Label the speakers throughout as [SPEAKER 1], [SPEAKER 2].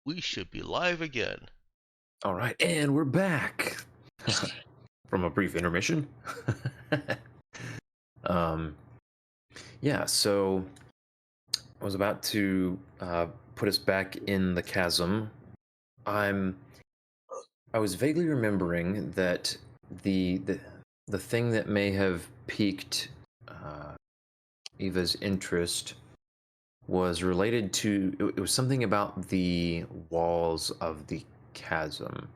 [SPEAKER 1] We should be live again.
[SPEAKER 2] All right, and we're back from a brief intermission. um, yeah, so I was about to put us back in the chasm. I'm. I was vaguely remembering that the the the thing that may have piqued Eva's interest was related to. It was something about the walls of the chasm.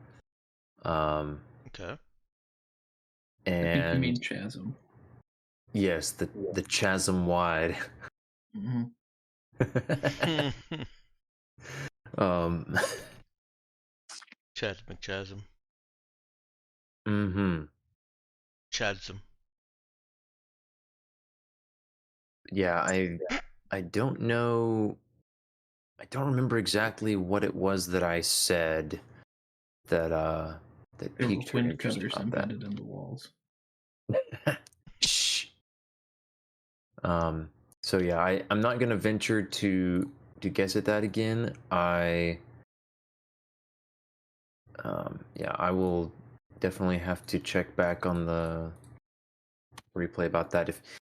[SPEAKER 2] Um,
[SPEAKER 1] Okay.
[SPEAKER 3] I think you mean
[SPEAKER 2] and
[SPEAKER 3] chasm.
[SPEAKER 2] yes, the chasm wide.
[SPEAKER 3] Mm-hmm.
[SPEAKER 2] um.
[SPEAKER 1] Chad McChasm.
[SPEAKER 2] Mm-hmm.
[SPEAKER 1] Chadsum.
[SPEAKER 2] Yeah, I don't know. I don't remember exactly what it was that I said that that
[SPEAKER 3] There were
[SPEAKER 2] piqued her
[SPEAKER 3] wind
[SPEAKER 2] interest
[SPEAKER 3] cutters
[SPEAKER 2] about that.
[SPEAKER 3] embedded in the walls.
[SPEAKER 2] Shh. Um. So yeah, I'm not gonna venture to guess at that again. Yeah, I will definitely have to check back on the replay about that.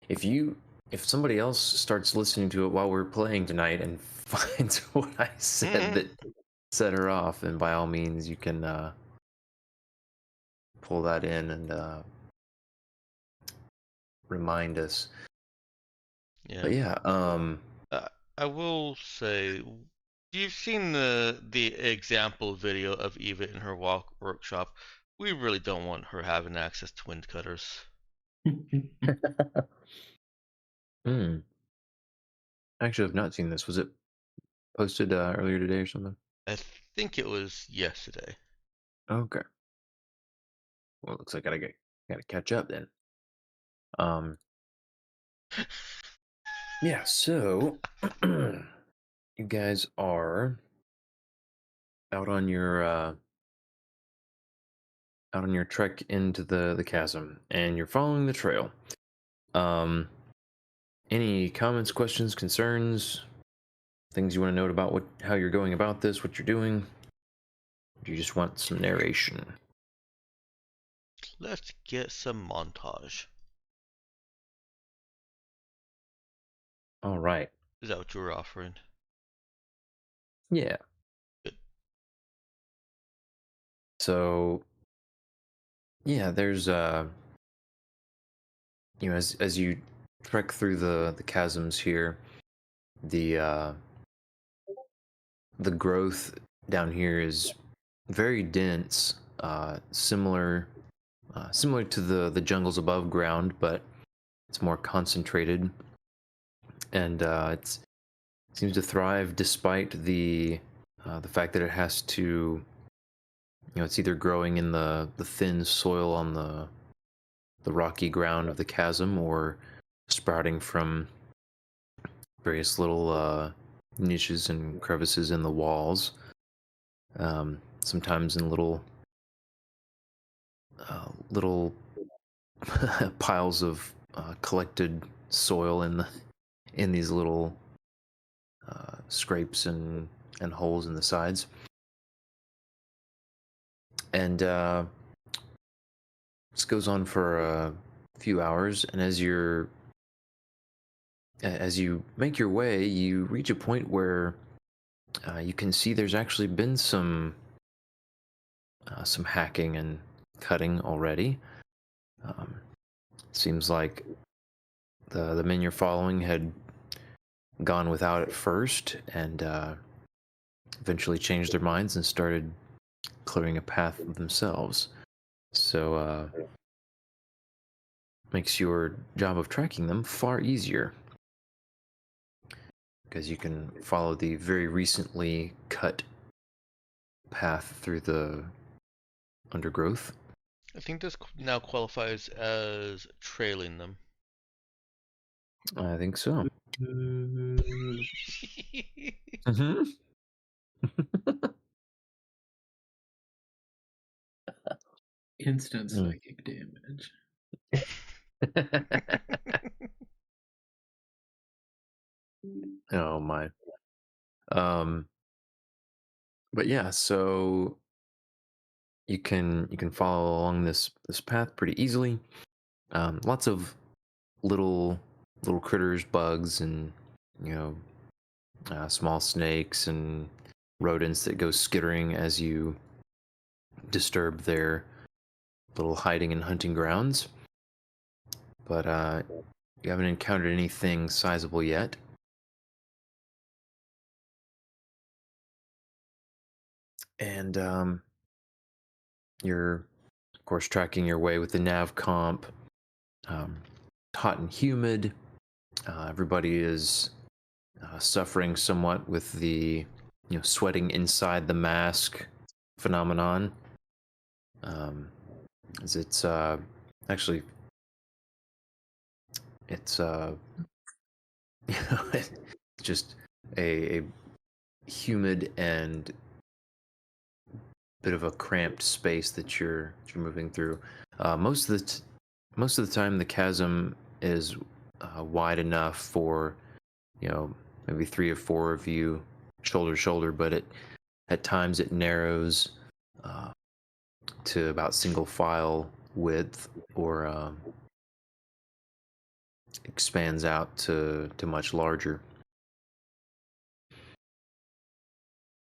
[SPEAKER 2] If somebody else starts listening to it while we're playing tonight and finds what I said that set her off, and by all means you can pull that in and remind us.
[SPEAKER 1] Yeah.
[SPEAKER 2] But yeah,
[SPEAKER 1] I will say, you've seen the example video of Eva in her workshop. We really don't want her having access to wind cutters.
[SPEAKER 2] hmm. Actually, I've not seen this. Was it posted earlier today or something?
[SPEAKER 1] I think it was yesterday.
[SPEAKER 2] Okay. Well, it looks like gotta catch up then. Um. Yeah. So, you guys are out on your trek into the chasm, and you're following the trail. Um. Any comments, questions, concerns, things you want to note about how you're going about this, what you're doing? Do you just want some narration?
[SPEAKER 1] Let's get some montage.
[SPEAKER 2] All right.
[SPEAKER 1] Is that what you were offering?
[SPEAKER 2] Yeah.
[SPEAKER 1] Good.
[SPEAKER 2] So, yeah, there's as you trek through the chasms here, the uh the growth down here is very dense, similar to the jungles above ground, but it's more concentrated, and it seems to thrive despite the fact that it has to, it's either growing in the thin soil on the rocky ground of the chasm, or sprouting from various little niches and crevices in the walls. Sometimes in little piles of collected soil in these little scrapes and holes in the sides. And this goes on for a few hours, and as you make your way, you reach a point where you can see there's actually been some hacking and cutting already. Seems like the men you're following had gone without it first, and eventually changed their minds and started clearing a path themselves. So makes your job of tracking them far easier, because you can follow the very recently cut path through the undergrowth.
[SPEAKER 1] I think this now qualifies as trailing them.
[SPEAKER 2] I think so. Mm-hmm.
[SPEAKER 3] Instant psychic damage.
[SPEAKER 2] Oh my. Um But yeah, so you can follow along this path pretty easily. Lots of little little critters, bugs, and you know small snakes and rodents that go skittering as you disturb their little hiding and hunting grounds. But you haven't encountered anything sizable yet. And you're, of course, tracking your way with the nav comp. Um, hot and humid. Everybody is suffering somewhat with the sweating inside the mask phenomenon. As it's actually it's just a humid and bit of a cramped space that you're moving through. Most of the time, the chasm is wide enough for maybe 3 or 4 of you shoulder to shoulder, but at times it narrows uh, to about single file width or expands out to much larger.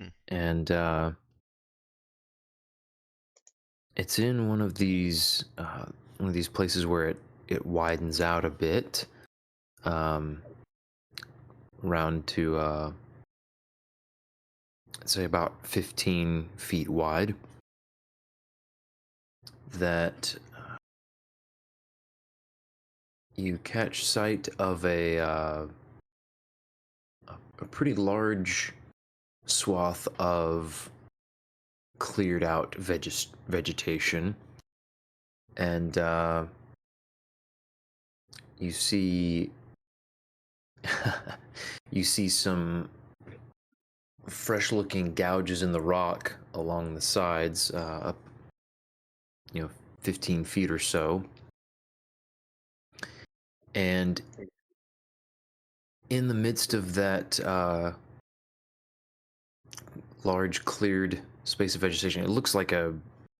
[SPEAKER 1] Hmm.
[SPEAKER 2] And it's in one of these places where it widens out a bit, around to I'd say about 15 feet wide. That you catch sight of a pretty large swath of cleared out vegetation, and you see you see some fresh looking gouges in the rock along the sides, up 15 feet or so. And in the midst of that large cleared space of vegetation, it looks like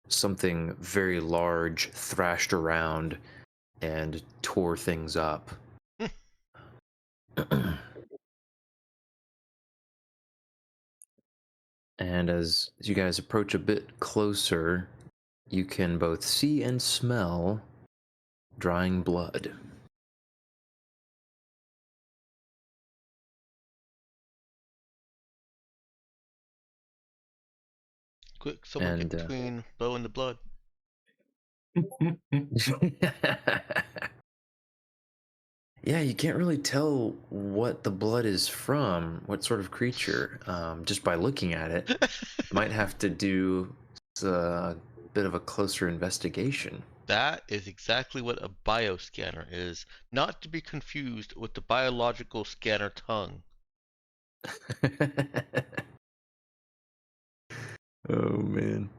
[SPEAKER 2] something very large thrashed around and tore things up. And as you guys approach a bit closer, you can both see and smell drying blood.
[SPEAKER 1] Quick, someone get
[SPEAKER 2] And
[SPEAKER 1] between Bo and the blood.
[SPEAKER 2] yeah, you can't really tell what the blood is from, what sort of creature, just by looking at it. Might have to do a bit of a closer investigation.
[SPEAKER 1] That is exactly what a bioscanner is, not to be confused with the biological scanner tongue.
[SPEAKER 2] Oh man.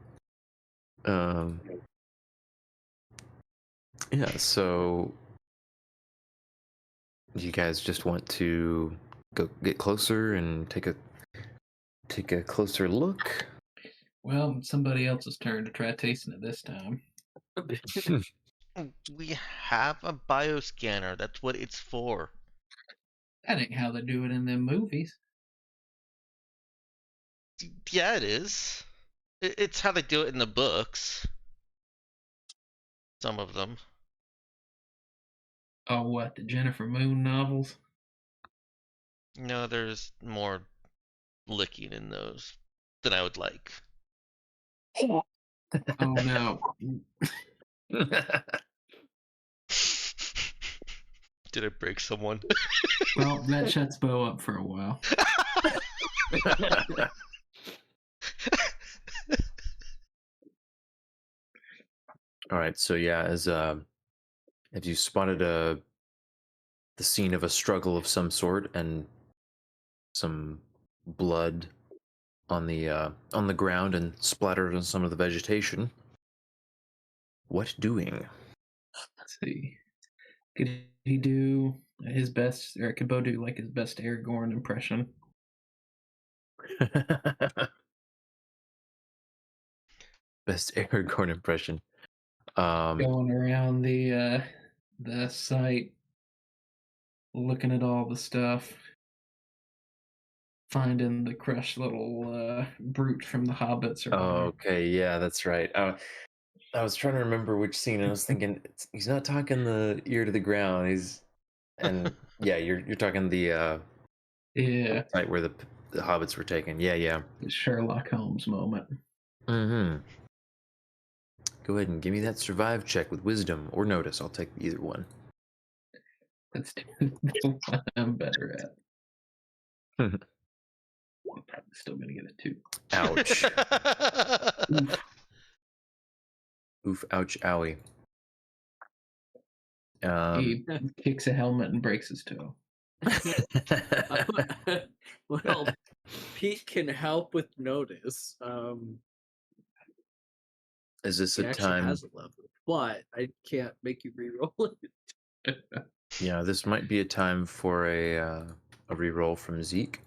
[SPEAKER 2] Yeah, so you guys just want to go get closer and take a closer look?
[SPEAKER 3] Well, it's somebody else's turn to try tasting it this time.
[SPEAKER 1] We have a bioscanner. That's what it's for.
[SPEAKER 3] That ain't how they do it in them movies.
[SPEAKER 1] Yeah, it is. It's how they do it in the books. Some of them.
[SPEAKER 3] Oh, what, the Jennifer Moon novels?
[SPEAKER 1] No, there's more licking in those than I would like.
[SPEAKER 3] Oh no.
[SPEAKER 1] Did I break someone?
[SPEAKER 3] Well, that shuts Bo up for a while.
[SPEAKER 2] All right, so yeah, as you spotted the scene of a struggle of some sort and some blood on the ground and splattered on some of the vegetation. What doing?
[SPEAKER 3] Let's see. Could he do his best, or could Bo do like his best Aragorn impression?
[SPEAKER 2] Best Aragorn impression. Um,
[SPEAKER 3] Going around the site, looking at all the stuff, finding the crushed little brute from the Hobbits or whatever.
[SPEAKER 2] okay, yeah, that's right. I was trying to remember which scene, and I was thinking he's not talking the ear to the ground. And yeah, you're talking the
[SPEAKER 3] Yeah,
[SPEAKER 2] site where the hobbits were taken. Yeah, yeah.
[SPEAKER 3] the Sherlock Holmes moment.
[SPEAKER 2] Mm-hmm. Go ahead and give me that survive check with wisdom or notice. I'll take either one.
[SPEAKER 3] That's the one I'm better at. I'm probably still gonna get a 2.
[SPEAKER 2] Ouch. Oof, ouch, owie.
[SPEAKER 3] He kicks a helmet and breaks his toe.
[SPEAKER 4] Well, Pete can help with notice.
[SPEAKER 2] Is this
[SPEAKER 4] He
[SPEAKER 2] a
[SPEAKER 4] actually
[SPEAKER 2] time?
[SPEAKER 4] has a level, but I can't make you reroll it.
[SPEAKER 2] Yeah, this might be a time for a reroll from Zeke.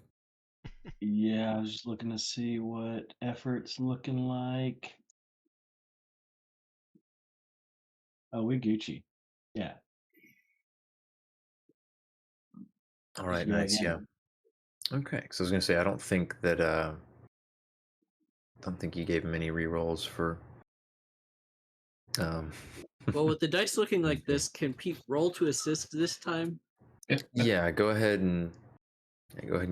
[SPEAKER 5] Yeah, I was just looking to see what effort's looking like. Oh, we Gucci. Yeah.
[SPEAKER 2] All right,
[SPEAKER 5] Go
[SPEAKER 2] nice.
[SPEAKER 5] again.
[SPEAKER 2] Yeah. Okay, so I was gonna say I don't think you gave him any rerolls for.
[SPEAKER 4] Well, with the dice looking like this, can Pete roll to assist this time?
[SPEAKER 2] Yeah, go ahead and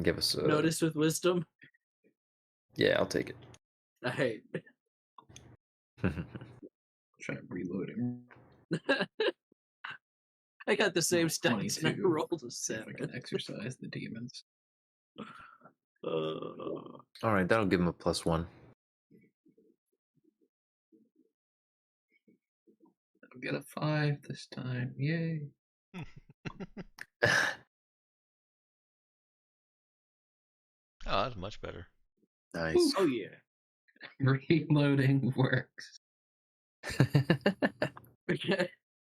[SPEAKER 2] give us a
[SPEAKER 4] Notice with wisdom.
[SPEAKER 2] Yeah, I'll take it.
[SPEAKER 4] All right.
[SPEAKER 3] Try reloading.
[SPEAKER 4] I got the same stats and I
[SPEAKER 3] 22.
[SPEAKER 4] rolled a
[SPEAKER 3] See if I
[SPEAKER 4] 7.
[SPEAKER 3] can exercise the demons.
[SPEAKER 2] All right, that'll give him a +1.
[SPEAKER 3] I'll get a 5 this time. Yay.
[SPEAKER 1] Oh, that's much better.
[SPEAKER 2] Nice.
[SPEAKER 4] Oh yeah.
[SPEAKER 3] Reloading works.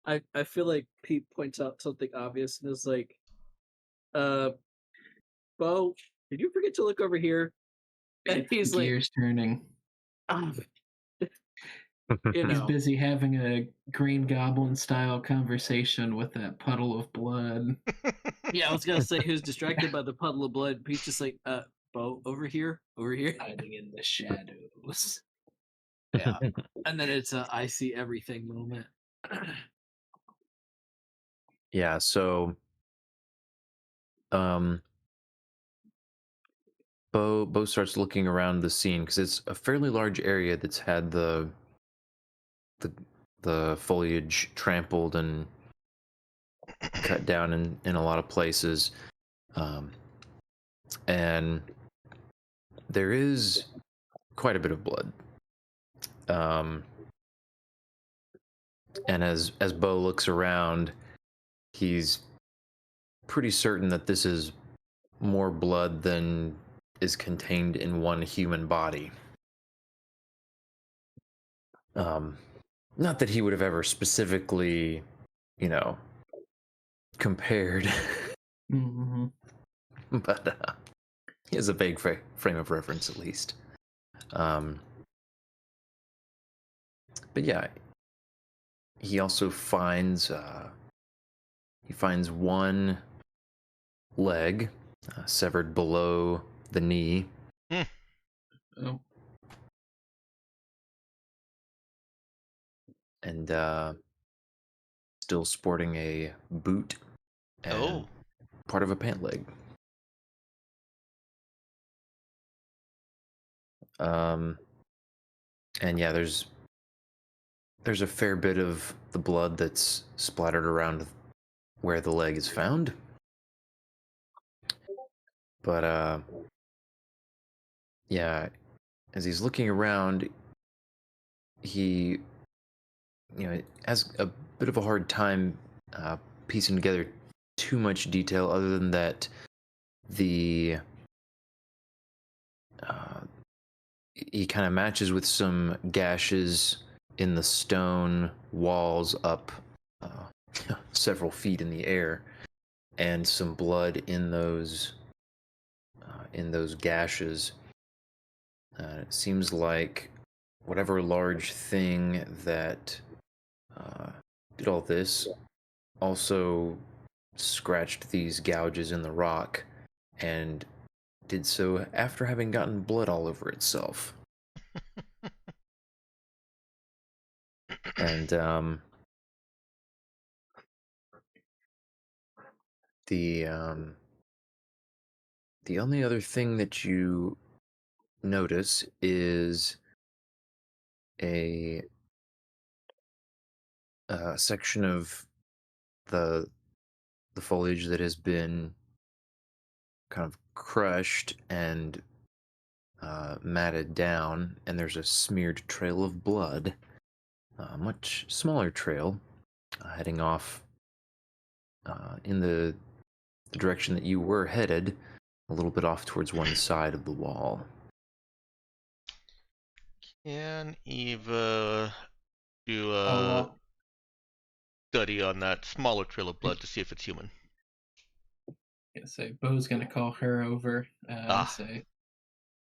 [SPEAKER 4] I feel like Pete points out something obvious and is like, Bo, did you forget to look over here? And he's like,
[SPEAKER 3] Gears turning.
[SPEAKER 4] "Ah,
[SPEAKER 3] He's
[SPEAKER 4] you know,
[SPEAKER 3] busy having a Green Goblin style conversation with that puddle of blood.
[SPEAKER 4] yeah, I was gonna say he was distracted by the puddle of blood. Pete's just like, Bo, over here.
[SPEAKER 3] Hiding in the shadows.
[SPEAKER 4] Yeah. And then it's a I see everything moment.
[SPEAKER 2] Yeah, so Bo starts looking around the scene because it's a fairly large area that's had the foliage trampled and cut down in a lot of places, and there is quite a bit of blood. And as Bo looks around, he's pretty certain that this is more blood than is contained in one human body. Not that he would have ever specifically, compared,
[SPEAKER 3] Mm-hmm.
[SPEAKER 2] but he has a vague frame of reference at least. But yeah, he also finds one leg severed below the knee.
[SPEAKER 3] Oh.
[SPEAKER 2] And still sporting a boot and part of a pant leg. And yeah, there's a fair bit of the blood that's splattered around where the leg is found. But yeah, as he's looking around, he has a bit of a hard time piecing together too much detail, other than that he kind of matches with some gashes in the stone walls up several feet in the air, and some blood in those gashes. It seems like whatever large thing that did all this also scratched these gouges in the rock and did so after having gotten blood all over itself. And the only other thing that you notice is a section of the foliage that has been kind of crushed and matted down, and there's a smeared trail of blood, a much smaller trail, heading off in the direction that you were headed, a little bit off towards one side of the wall.
[SPEAKER 1] Can Eva do
[SPEAKER 3] Oh,
[SPEAKER 1] a study on that smaller trail of blood to see if it's human?
[SPEAKER 3] yeah, so Bo's gonna call her over and
[SPEAKER 1] Ah.
[SPEAKER 3] say,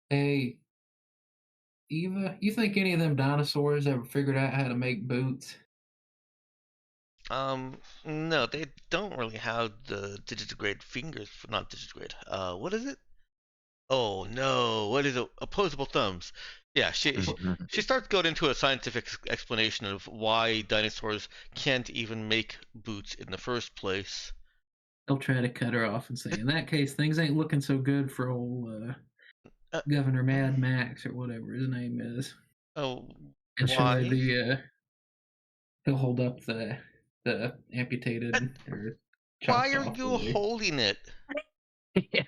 [SPEAKER 3] "Hey, Eva, you think any of them dinosaurs ever figured out how to make boots?"
[SPEAKER 1] No, they don't really have the digitigrade fingers. Not digitigrade. What is it? Oh no, what is it? Opposable thumbs. Yeah, she starts going into a scientific explanation of why dinosaurs can't even make boots in the first place.
[SPEAKER 3] He'll try to cut her off and say, "In that case, things ain't looking so good for old
[SPEAKER 1] Uh,
[SPEAKER 3] Governor Mad Max or whatever his name is."
[SPEAKER 1] oh,
[SPEAKER 3] And she'll
[SPEAKER 1] why?
[SPEAKER 3] maybe he'll hold up the amputated or
[SPEAKER 1] Why
[SPEAKER 3] chopped
[SPEAKER 1] are
[SPEAKER 3] off
[SPEAKER 1] you
[SPEAKER 3] leg.
[SPEAKER 1] holding it?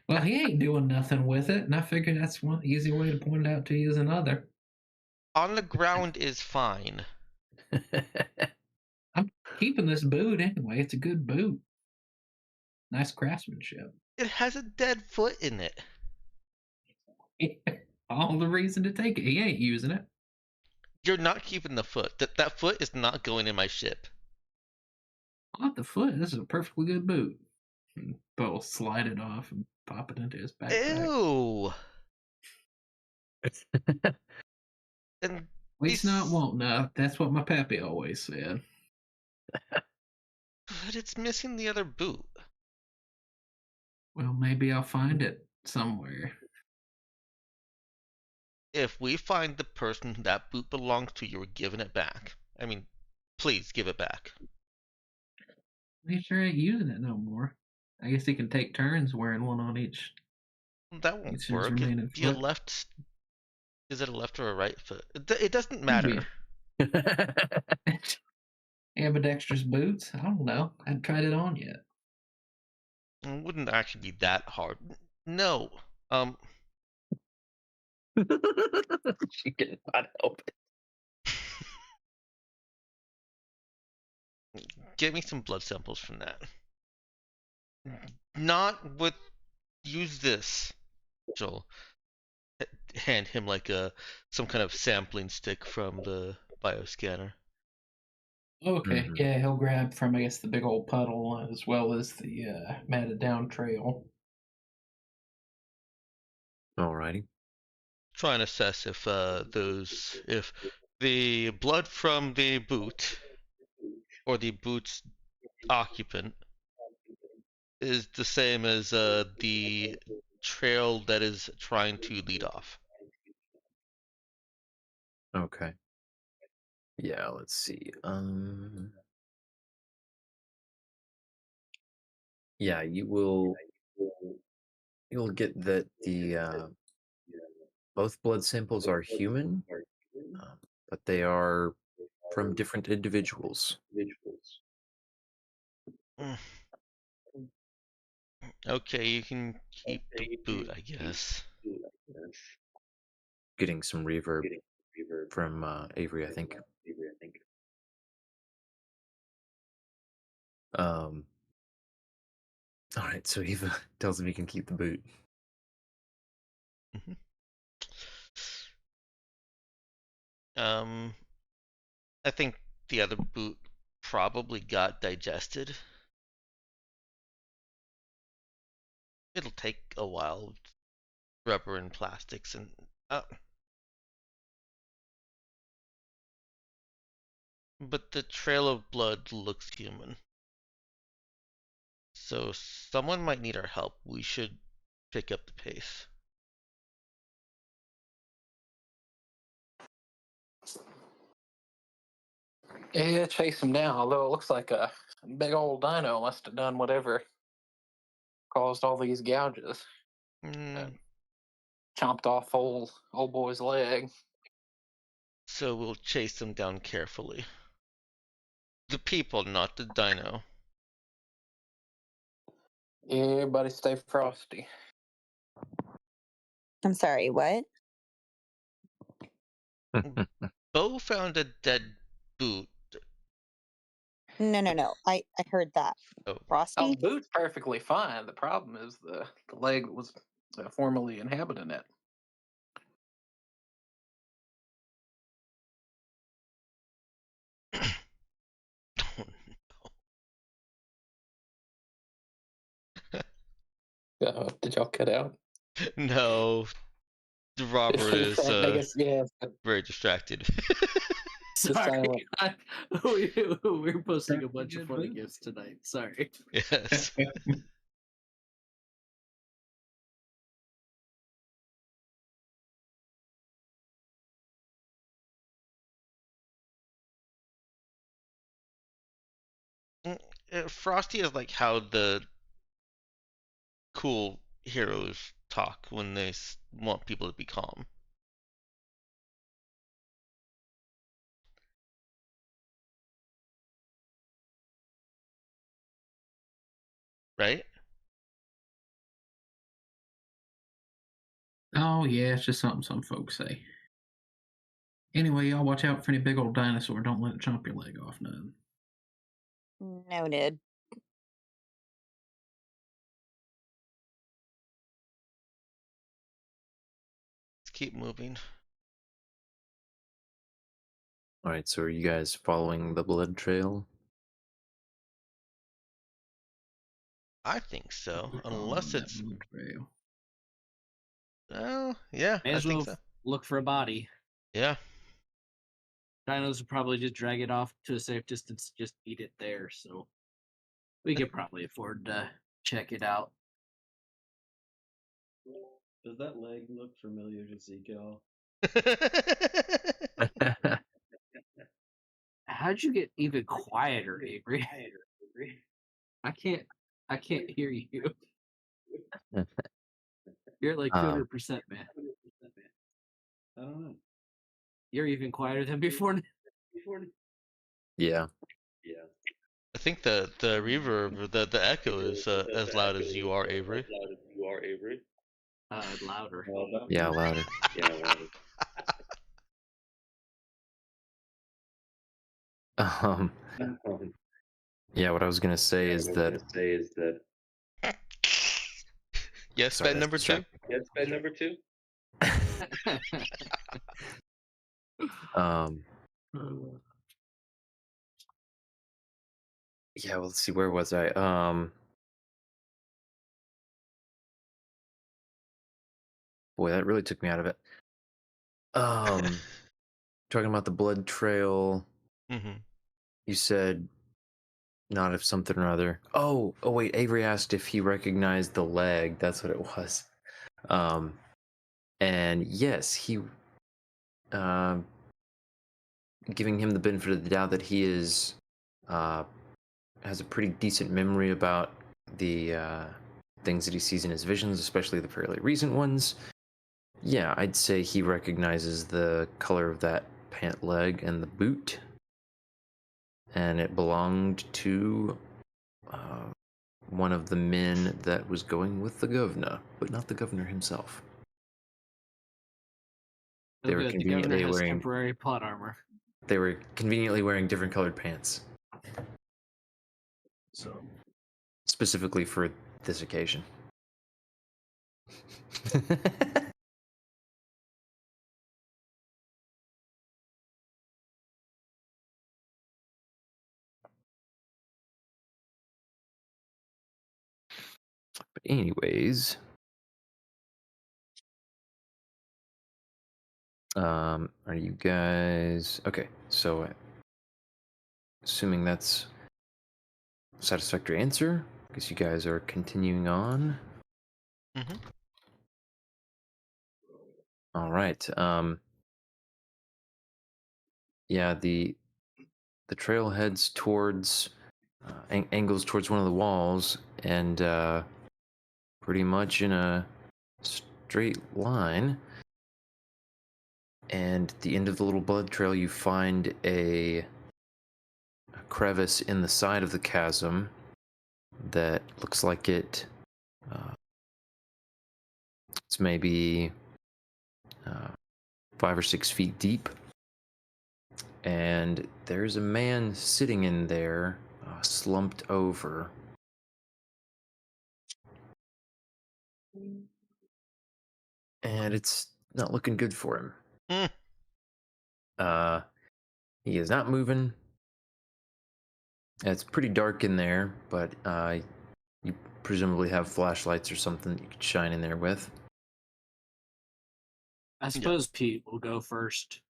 [SPEAKER 3] Well, he ain't doing nothing with it, and I figured that's one easy way to point it out to you is another.
[SPEAKER 1] On the ground is fine.
[SPEAKER 3] I'm keeping this boot anyway. It's a good boot. Nice craftsmanship.
[SPEAKER 1] It has a dead foot in it.
[SPEAKER 3] All the reason to take it. He ain't using it.
[SPEAKER 1] You're not keeping the foot. That foot is not going in my ship.
[SPEAKER 3] Off the foot. This is a perfectly good boot. And Bo will slide it off and pop it into his backpack.
[SPEAKER 1] Ew. And
[SPEAKER 3] Waste not, want not. That's what my pappy always said.
[SPEAKER 1] but it's missing the other boot.
[SPEAKER 3] Well, maybe I'll find it somewhere.
[SPEAKER 1] If we find the person that boot belongs to, you're giving it back. I mean, please give it back.
[SPEAKER 3] He sure ain't using it no more. I guess he can take turns wearing one on each.
[SPEAKER 1] That won't
[SPEAKER 3] Each of his
[SPEAKER 1] work.
[SPEAKER 3] remaining
[SPEAKER 1] Do you
[SPEAKER 3] foot.
[SPEAKER 1] left? Is it a left or a right foot? It doesn't matter.
[SPEAKER 3] Ambidextrous boots? I don't know. I hadn't tried it on yet.
[SPEAKER 1] It wouldn't actually be that hard. No.
[SPEAKER 2] She cannot help it.
[SPEAKER 1] Give me some blood samples from that. Not with. Use this, Joel. Hand him like some kind of sampling stick from the bioscanner.
[SPEAKER 3] Okay,
[SPEAKER 2] Mhm.
[SPEAKER 3] yeah, he'll grab from, I guess, the big old puddle as well as the matted down trail.
[SPEAKER 2] Alrighty.
[SPEAKER 1] Try and assess if if the blood from the boot or the boot's occupant is the same as the trail that is trying to lead off.
[SPEAKER 2] Okay. Yeah, let's see. Yeah, you'll get that the both blood samples are human, but they are from different individuals.
[SPEAKER 1] Mm. Okay, you can keep the boot, I guess.
[SPEAKER 2] Getting some reverb from Avery, I think. All right, so Eva tells him he can keep the boot.
[SPEAKER 1] Mm-hmm. I think the other boot probably got digested. It'll take a while. Rubber and plastics and But the trail of blood looks human. So someone might need our help. We should pick up the pace.
[SPEAKER 6] Yeah, chase him down. Although it looks like a big old dino must have done whatever caused all these gouges.
[SPEAKER 1] Mm,
[SPEAKER 6] Chomped off old boy's leg.
[SPEAKER 1] so we'll chase them down carefully. The people, not the dino.
[SPEAKER 6] Everybody stay frosty.
[SPEAKER 7] I'm sorry, what?
[SPEAKER 1] Bo found a dead boot.
[SPEAKER 7] No. I heard that.
[SPEAKER 1] Oh.
[SPEAKER 6] Oh,
[SPEAKER 7] Frosty?
[SPEAKER 6] the boot's perfectly fine. The problem is the leg that was formerly inhabiting it. Did y'all cut out?
[SPEAKER 1] No, Robert is
[SPEAKER 6] I guess, yeah.
[SPEAKER 1] very distracted.
[SPEAKER 4] Sorry, we're posting a bunch of funny gifts tonight. Sorry.
[SPEAKER 1] Yes. Frosty is like how the cool heroes talk when they want people to be calm. Right?
[SPEAKER 3] Oh yeah, it's just something some folks say. Anyway, y'all watch out for any big old dinosaur. Don't let it chomp your leg off, none.
[SPEAKER 7] Noted.
[SPEAKER 1] Let's keep moving.
[SPEAKER 2] All right, so are you guys following the blood trail?
[SPEAKER 1] I think so,
[SPEAKER 3] We're
[SPEAKER 1] unless
[SPEAKER 3] following
[SPEAKER 1] it's.
[SPEAKER 3] that blood trail.
[SPEAKER 1] Oh, yeah,
[SPEAKER 4] May
[SPEAKER 1] I
[SPEAKER 4] as
[SPEAKER 1] think
[SPEAKER 4] well
[SPEAKER 1] so.
[SPEAKER 4] look for a body.
[SPEAKER 1] Yeah.
[SPEAKER 4] Dinos would probably just drag it off to a safe distance, just eat it there. So we could probably afford to check it out.
[SPEAKER 5] Does that leg look familiar to Zeke at all?
[SPEAKER 4] How'd you get even quieter, Avery? I can't hear you. You're at like 200%, man.
[SPEAKER 5] I don't know.
[SPEAKER 4] You're even quieter than before.
[SPEAKER 2] Yeah.
[SPEAKER 1] I think the reverb, the echo is as loud as you are, Avery.
[SPEAKER 4] Louder.
[SPEAKER 2] Yeah, louder. Yeah, what I was gonna say is that
[SPEAKER 1] Yes,
[SPEAKER 2] Sorry,
[SPEAKER 1] bed number
[SPEAKER 2] that's
[SPEAKER 1] two.
[SPEAKER 2] Yeah, well, let's see, where was I? Boy, that really took me out of it. Talking about the blood trail.
[SPEAKER 1] Mm-hmm.
[SPEAKER 2] You said not if something or other. Oh, wait, Avery asked if he recognized the leg. That's what it was. And yes, he giving him the benefit of the doubt that he is has a pretty decent memory about the things that he sees in his visions, especially the fairly recent ones. Yeah, I'd say he recognizes the color of that pant leg and the boot, and it belonged to one of the men that was going with the governor, but not the governor himself.
[SPEAKER 4] Oh,
[SPEAKER 2] They were
[SPEAKER 4] good. The
[SPEAKER 2] conveniently
[SPEAKER 4] governor has
[SPEAKER 2] wearing
[SPEAKER 4] temporary plot armor.
[SPEAKER 2] They were conveniently wearing different colored pants,
[SPEAKER 4] So
[SPEAKER 2] specifically for this occasion. But anyways, are you guys okay? So assuming that's a satisfactory answer, I guess you guys are continuing on.
[SPEAKER 1] Mhm.
[SPEAKER 2] All right. Yeah, the trail heads towards angles towards one of the walls, and pretty much in a straight line. And at the end of the little blood trail, you find a crevice in the side of the chasm that looks like it's maybe 5 or 6 feet deep. And there's a man sitting in there, slumped over. And it's not looking good for him.
[SPEAKER 1] Mm.
[SPEAKER 2] He is not moving. It's pretty dark in there, but you presumably have flashlights or something that you could shine in there with.
[SPEAKER 4] I suppose Pete will go first.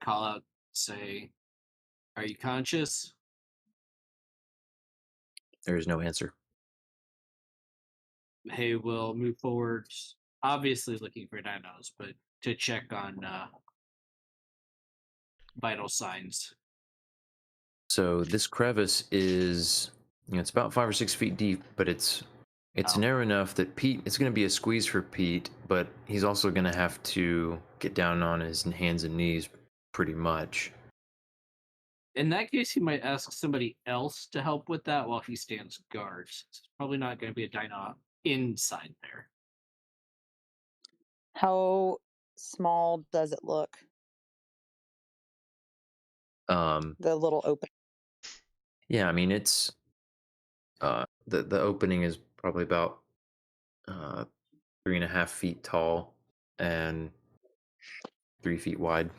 [SPEAKER 4] Call out, say, "Are you conscious?"
[SPEAKER 2] There is no answer.
[SPEAKER 4] Hay will move forward, obviously looking for dinos, but to check on vital signs.
[SPEAKER 2] So this crevice is, it's about 5 or 6 feet deep, but it's
[SPEAKER 4] Oh.
[SPEAKER 2] narrow enough that Pete, it's going to be a squeeze for Pete, but he's also going to have to get down on his hands and knees pretty much.
[SPEAKER 4] In that case, he might ask somebody else to help with that while he stands guard. It's probably not going to be a dino inside there.
[SPEAKER 7] How small does it look? The little open.
[SPEAKER 2] Yeah, I mean, it's the opening is probably about 3.5 feet tall and 3 feet wide.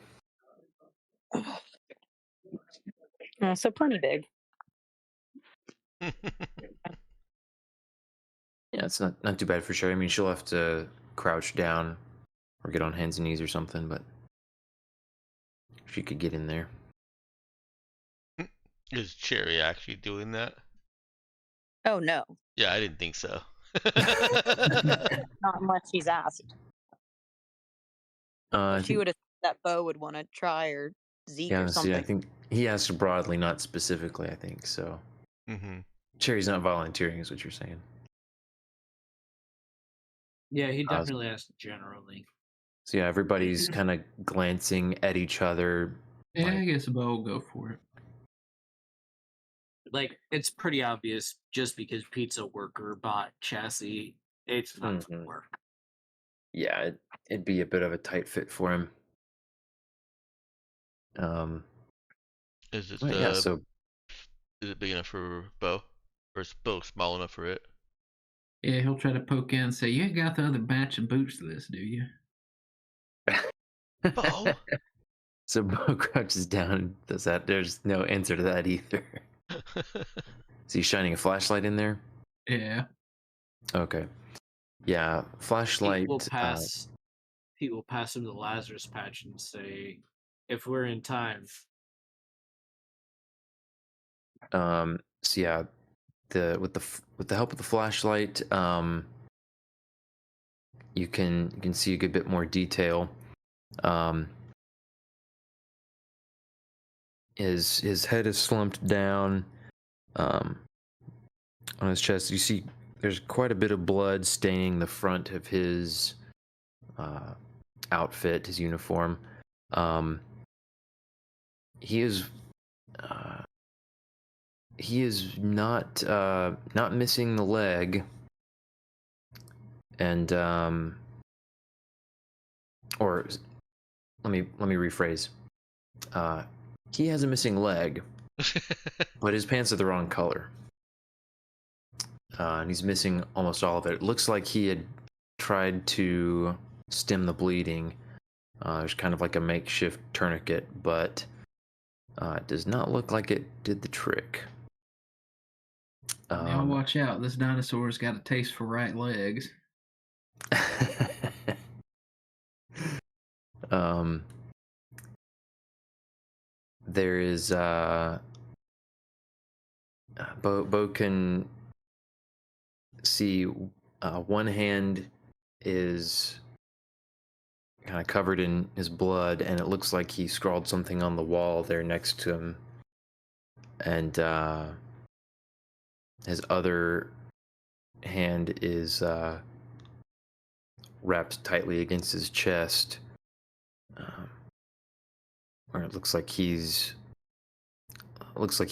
[SPEAKER 7] So plenty big.
[SPEAKER 2] Yeah, it's not too bad for sure. I mean, she'll have to crouch down or get on hands and knees or something, but she could get in there.
[SPEAKER 1] Is Cherry actually doing that?
[SPEAKER 7] Oh no,
[SPEAKER 1] Yeah, I didn't think so.
[SPEAKER 7] not unless she's asked.
[SPEAKER 2] I
[SPEAKER 7] She
[SPEAKER 2] think,
[SPEAKER 7] would have that Bo would want to try, or Zeke
[SPEAKER 2] yeah,
[SPEAKER 7] or
[SPEAKER 2] see,
[SPEAKER 7] something.
[SPEAKER 2] I think he asked broadly, not specifically, I think, so.
[SPEAKER 1] Mm-hmm.
[SPEAKER 2] Cherry's not volunteering, is what you're saying.
[SPEAKER 4] Yeah, he definitely asked generally.
[SPEAKER 2] So yeah, everybody's kind of glancing at each other.
[SPEAKER 3] Yeah, I
[SPEAKER 2] like,
[SPEAKER 3] guess Bo will go for it.
[SPEAKER 4] Like, it's pretty obvious just because Pete's a worker bot chassis, it's not going to work.
[SPEAKER 2] Yeah, it'd be a bit of a tight fit for him.
[SPEAKER 1] Is it
[SPEAKER 2] yeah, so
[SPEAKER 1] is it big enough for Bo? Or is Bo small enough for it?
[SPEAKER 3] Yeah, he'll try to poke in and say, "You ain't got the other batch of boots to this, do you?"
[SPEAKER 1] Bo?
[SPEAKER 2] So Bo crouches down and does that. There's no answer to that either. Is he shining a flashlight in there?
[SPEAKER 3] Yeah.
[SPEAKER 2] Okay. Yeah, flashlight.
[SPEAKER 4] Pete will pass him the Lazarus patch and say, "If we're in time."
[SPEAKER 2] So yeah, with the help of the flashlight, you can see a good bit more detail. His head is slumped down. On his chest, you see there's quite a bit of blood staining the front of his outfit, his uniform. He is not missing the leg, and or let me rephrase. He has a missing leg, but his pants are the wrong color. And he's missing almost all of it. It looks like he had tried to stem the bleeding. There's kind of like a makeshift tourniquet, but it does not look like it did the trick.
[SPEAKER 3] Now watch out. This dinosaur's got a taste for right legs.
[SPEAKER 2] there is Bo can see one hand is kind of covered in his blood, and it looks like he scrawled something on the wall there next to him. And his other hand is wrapped tightly against his chest, where it looks like he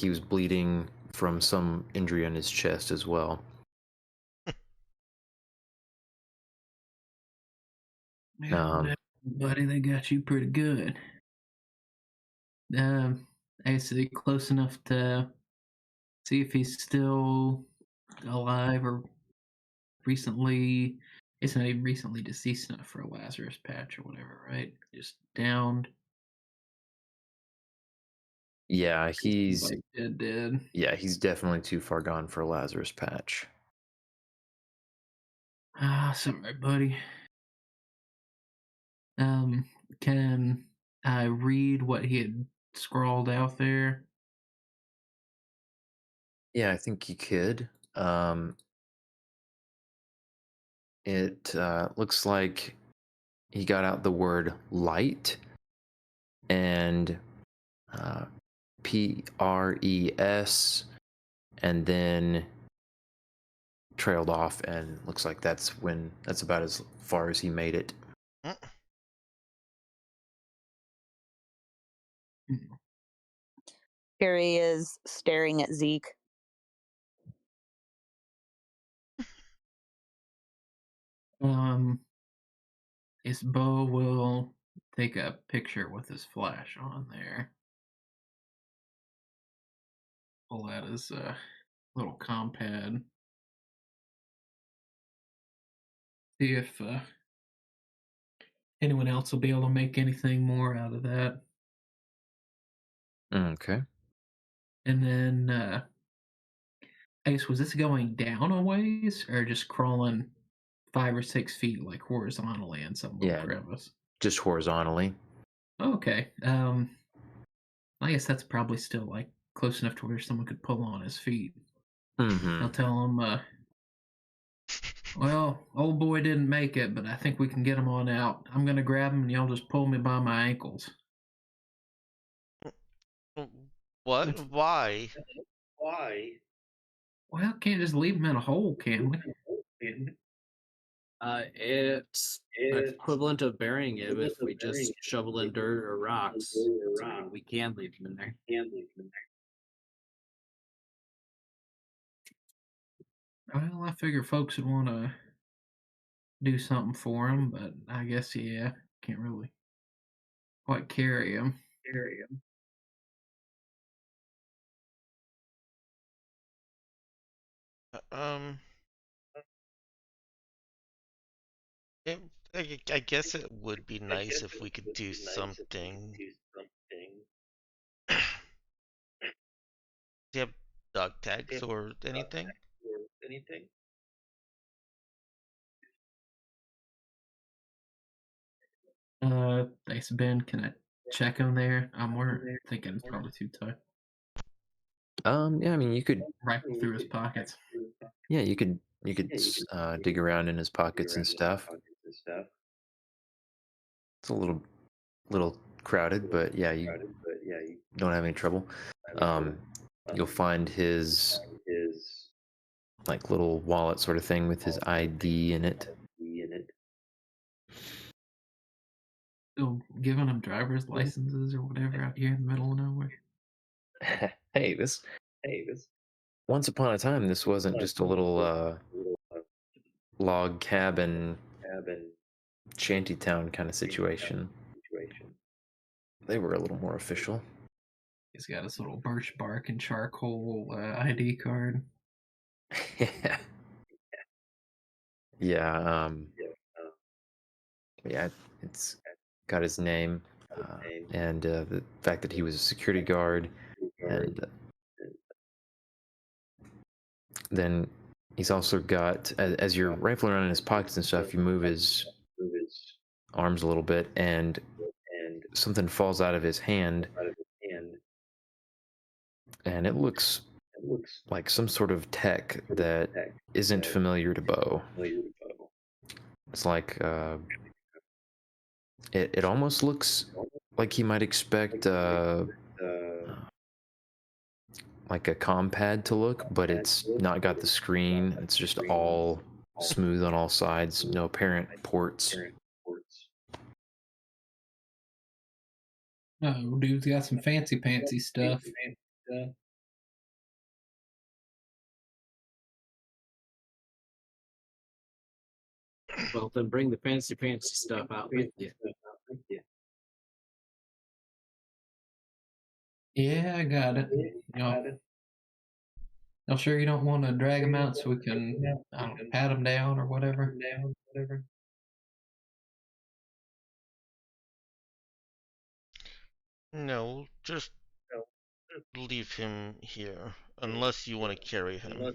[SPEAKER 2] was bleeding from some injury on his chest as well.
[SPEAKER 3] Buddy, they got you pretty good. Is it close enough to see if he's still alive or recently? It's not even recently deceased enough for a Lazarus patch or whatever, right? Just downed.
[SPEAKER 2] Yeah, he's
[SPEAKER 3] Like dead.
[SPEAKER 2] yeah, he's definitely too far gone for a Lazarus patch.
[SPEAKER 3] Sorry, buddy. Can I read what he had scrawled out there?
[SPEAKER 2] Yeah, I think you could. It looks like he got out the word light and PRES, and then trailed off, and looks like that's about as far as he made it.
[SPEAKER 7] Carrie is staring at Zeke.
[SPEAKER 3] His Bo will take a picture with his flash on there. Pull out his little compad. See if anyone else will be able to make anything more out of that.
[SPEAKER 2] Okay.
[SPEAKER 3] And then, Ace, was this going down a ways or just crawling 5 or 6 feet, like horizontally in some little crevice?
[SPEAKER 2] Just horizontally.
[SPEAKER 3] Okay. I guess that's probably still like close enough to where someone could pull on his feet.
[SPEAKER 2] Mm-hmm.
[SPEAKER 3] I'll tell him, well, old boy didn't make it, but I think we can get him on out. I'm gonna grab him and y'all just pull me by my ankles.
[SPEAKER 1] What? Why?
[SPEAKER 3] Well, can't just leave him in a hole, can we?
[SPEAKER 4] It's equivalent of burying him if we just shovel in dirt or rocks. So we can leave him in there.
[SPEAKER 3] Well, I figure folks would want to do something for him, but I guess, yeah, can't really quite carry him.
[SPEAKER 1] I guess it would be nice if we could do something. Do you have dog tags or anything?
[SPEAKER 3] Thanks, Ben. Can I check him there? I'm more thinking it's probably too tight.
[SPEAKER 2] Yeah, I mean, you could
[SPEAKER 3] Rifle through his pockets.
[SPEAKER 2] Yeah, you could dig around in his pockets and stuff. It's a little crowded, but yeah, you don't have any trouble. You'll find his like little wallet sort of thing with his ID in it.
[SPEAKER 3] Still giving him driver's licenses or whatever out here in the middle of nowhere.
[SPEAKER 2] Hey, this. Once upon a time, this wasn't just a little log cabin, shantytown kind of situation. They were a little more official.
[SPEAKER 3] He's got his little birch bark and charcoal ID card.
[SPEAKER 2] Yeah. Yeah. Yeah. It's got his name and the fact that he was a security guard, and then he's also got, as you're rifling around in his pockets and stuff, you move his arms a little bit, and something falls out of his hand, and it looks like some sort of tech that isn't familiar to Bo. It's like it almost looks like he might expect like a compad to look, but it's not got the screen. It's just all smooth on all sides, no apparent ports.
[SPEAKER 3] Oh, dude's got some fancy stuff.
[SPEAKER 4] Well, then bring the fancy stuff out with you.
[SPEAKER 3] Yeah, I got it. I'm sure you don't want to drag him out so we can, I don't know, pat him down or whatever.
[SPEAKER 1] No, just leave him here, unless you want to carry him.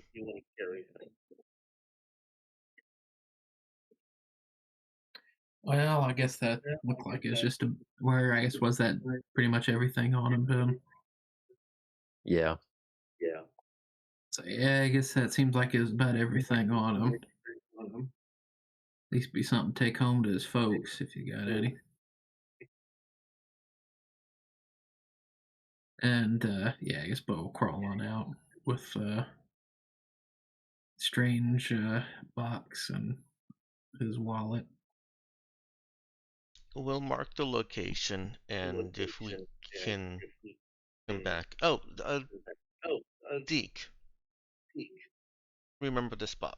[SPEAKER 3] Well, I guess that looked like it's just where I guess was that pretty much everything on him, Boom.
[SPEAKER 2] Yeah.
[SPEAKER 3] So yeah, I guess that seems like it was about everything on him. At least be something to take home to his folks if you got any. And yeah, I guess Bo will crawl on out with strange box and his wallet.
[SPEAKER 1] We'll mark the location, and if we can come back. Oh, Deke. Remember the spot.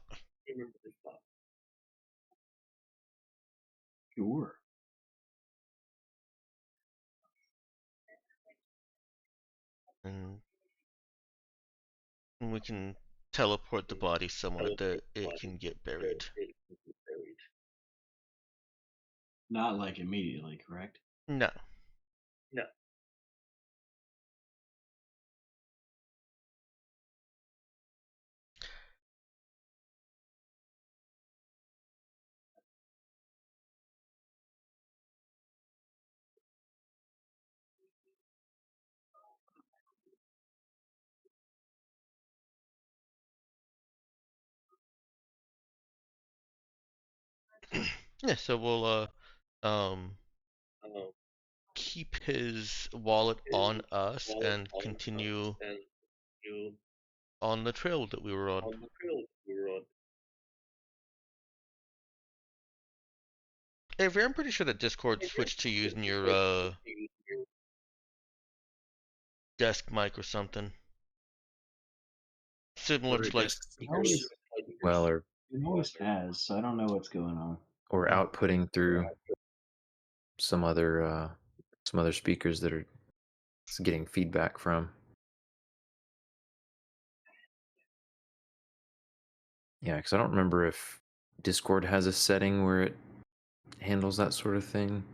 [SPEAKER 5] Sure.
[SPEAKER 1] And we can teleport the body somewhere that it can get buried.
[SPEAKER 5] Not like immediately, correct?
[SPEAKER 1] No. Yeah, so we'll keep his wallet on us and continue on the trail that we were on. Avery, I'm pretty sure that Discord switched to using your desk mic or something. Similar to like
[SPEAKER 2] Well, or
[SPEAKER 5] It always has, so I don't know what's going on.
[SPEAKER 2] outputting through some other speakers that are getting feedback from. Yeah, because I don't remember if Discord has a setting where it handles that sort of thing.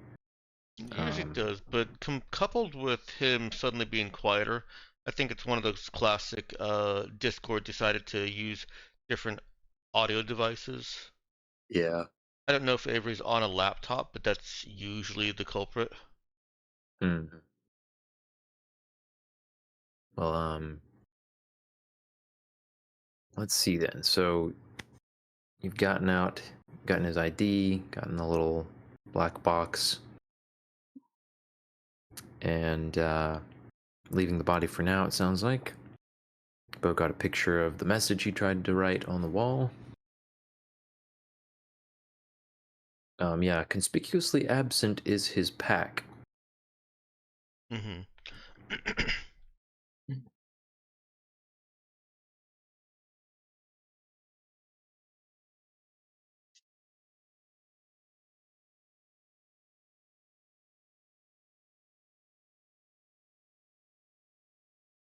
[SPEAKER 1] usually does, but coupled with him suddenly being quieter, I think it's one of those classic Discord decided to use different audio devices.
[SPEAKER 2] Yeah.
[SPEAKER 1] I don't know if Avery's on a laptop, but that's usually the culprit.
[SPEAKER 2] Well, let's see then. So you've gotten his ID, gotten the little black box, and leaving the body for now, it sounds like. Bo got a picture of the message he tried to write on the wall. Yeah, conspicuously absent is his pack.
[SPEAKER 1] Mm-hmm.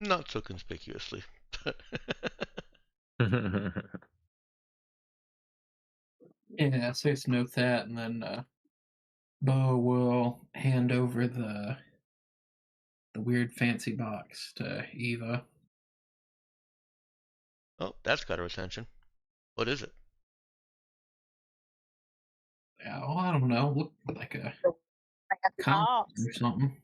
[SPEAKER 1] Not so conspicuously.
[SPEAKER 3] Yeah, so let's note that, and then Bo will hand over the weird fancy box to Eva.
[SPEAKER 1] Oh, that's got her attention. What is it?
[SPEAKER 3] Oh, I don't know. Look like a
[SPEAKER 7] Box.
[SPEAKER 3] or something.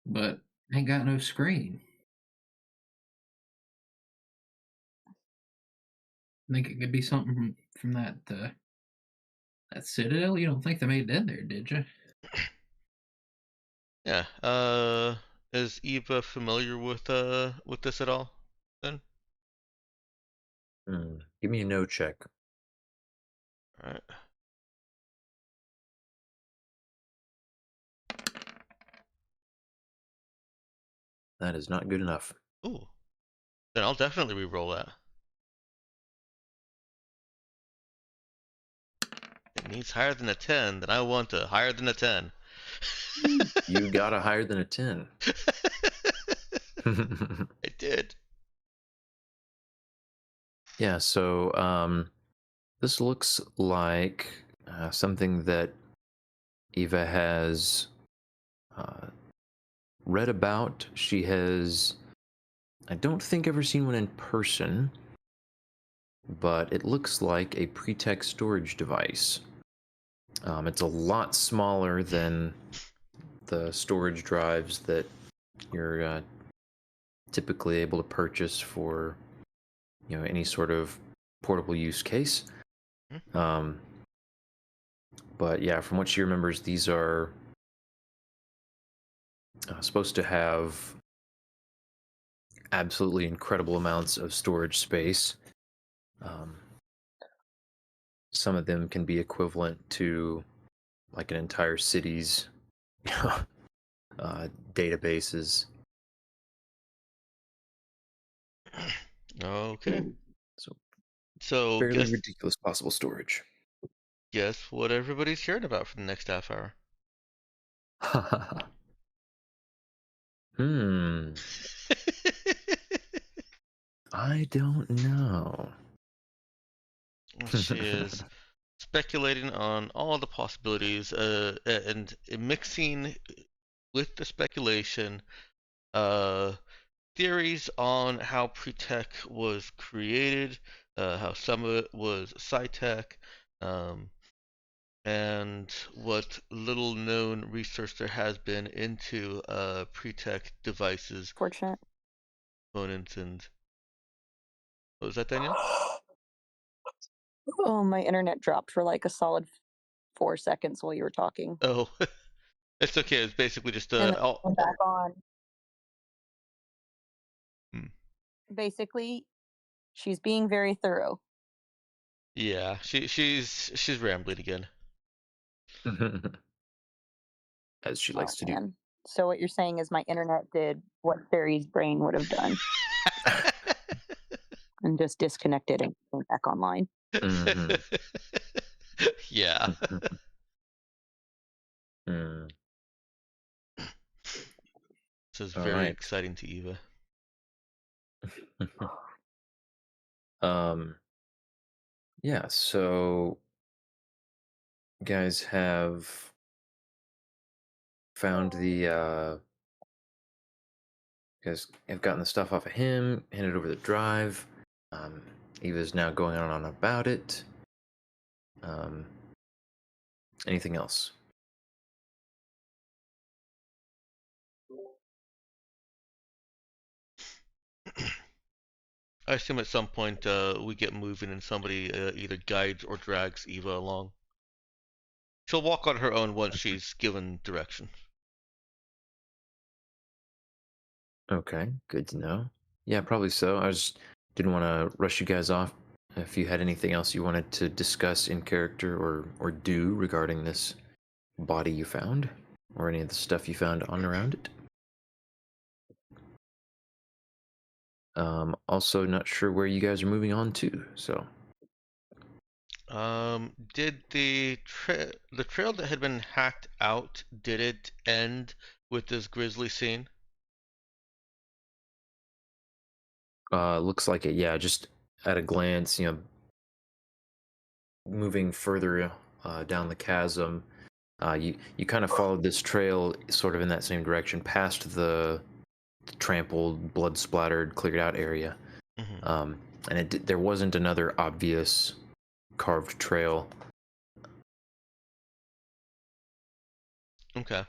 [SPEAKER 3] But Ain't got no screen. I think it could be something from that Citadel. You don't think they made it in there, did you?
[SPEAKER 1] Yeah. Is Eva familiar with this at all? Then.
[SPEAKER 2] Give me a no check.
[SPEAKER 1] All right.
[SPEAKER 2] That is not good enough.
[SPEAKER 1] Ooh. Then I'll definitely re-roll that. It needs higher than a 10, then I want a higher than a 10.
[SPEAKER 2] You got a higher than a 10.
[SPEAKER 1] I did.
[SPEAKER 2] Yeah, so this looks like something that Eva has read about. She has, I don't think, ever seen one in person, but it looks like a pretext storage device. It's a lot smaller than the storage drives that you're typically able to purchase for, you know, any sort of portable use case. But yeah, from what she remembers, these are supposed to have absolutely incredible amounts of storage space. Some of them can be equivalent to like an entire city's databases.
[SPEAKER 1] Okay.
[SPEAKER 2] So
[SPEAKER 1] So
[SPEAKER 2] fairly ridiculous possible storage.
[SPEAKER 1] guess what everybody's hearing about for the next half hour.
[SPEAKER 2] I don't know.
[SPEAKER 1] She is speculating on all the possibilities, and mixing with the speculation, theories on how Pretech was created, how some of it was Scitech, and what little known research there has been into Pretech devices,
[SPEAKER 7] Fortunate.
[SPEAKER 1] components, and what was that, Daniel?
[SPEAKER 7] Oh, my internet dropped for like a solid 4 seconds while you were talking.
[SPEAKER 1] Oh, it's okay. It's basically just
[SPEAKER 7] And then went back on. Basically, she's being very thorough.
[SPEAKER 1] Yeah, she's rambling again.
[SPEAKER 2] As she likes to do.
[SPEAKER 7] So what you're saying is my internet did what Barry's brain would have done. And just disconnected and came back online.
[SPEAKER 1] Yeah. This is very exciting to Eva.
[SPEAKER 2] Yeah, so you guys have found the you guys have gotten the stuff off of him, handed over the drive. Eva's now going on about it. Anything else?
[SPEAKER 1] I assume at some point we get moving and somebody either guides or drags Eva along. She'll walk on her own once she's given direction.
[SPEAKER 2] Okay, good to know. Yeah, probably so. I just didn't want to rush you guys off. If you had anything else you wanted to discuss in character or do regarding this body you found, or any of the stuff you found on around it. Also, not sure where you guys are moving on to. So,
[SPEAKER 1] did the trail that had been hacked out, did it end with this grisly scene?
[SPEAKER 2] Looks like it. Yeah, just at a glance, you know, moving further down the chasm, you kind of followed this trail, sort of in that same direction, past the trampled, blood splattered, cleared out area. And there wasn't another obvious carved trail.
[SPEAKER 1] Okay.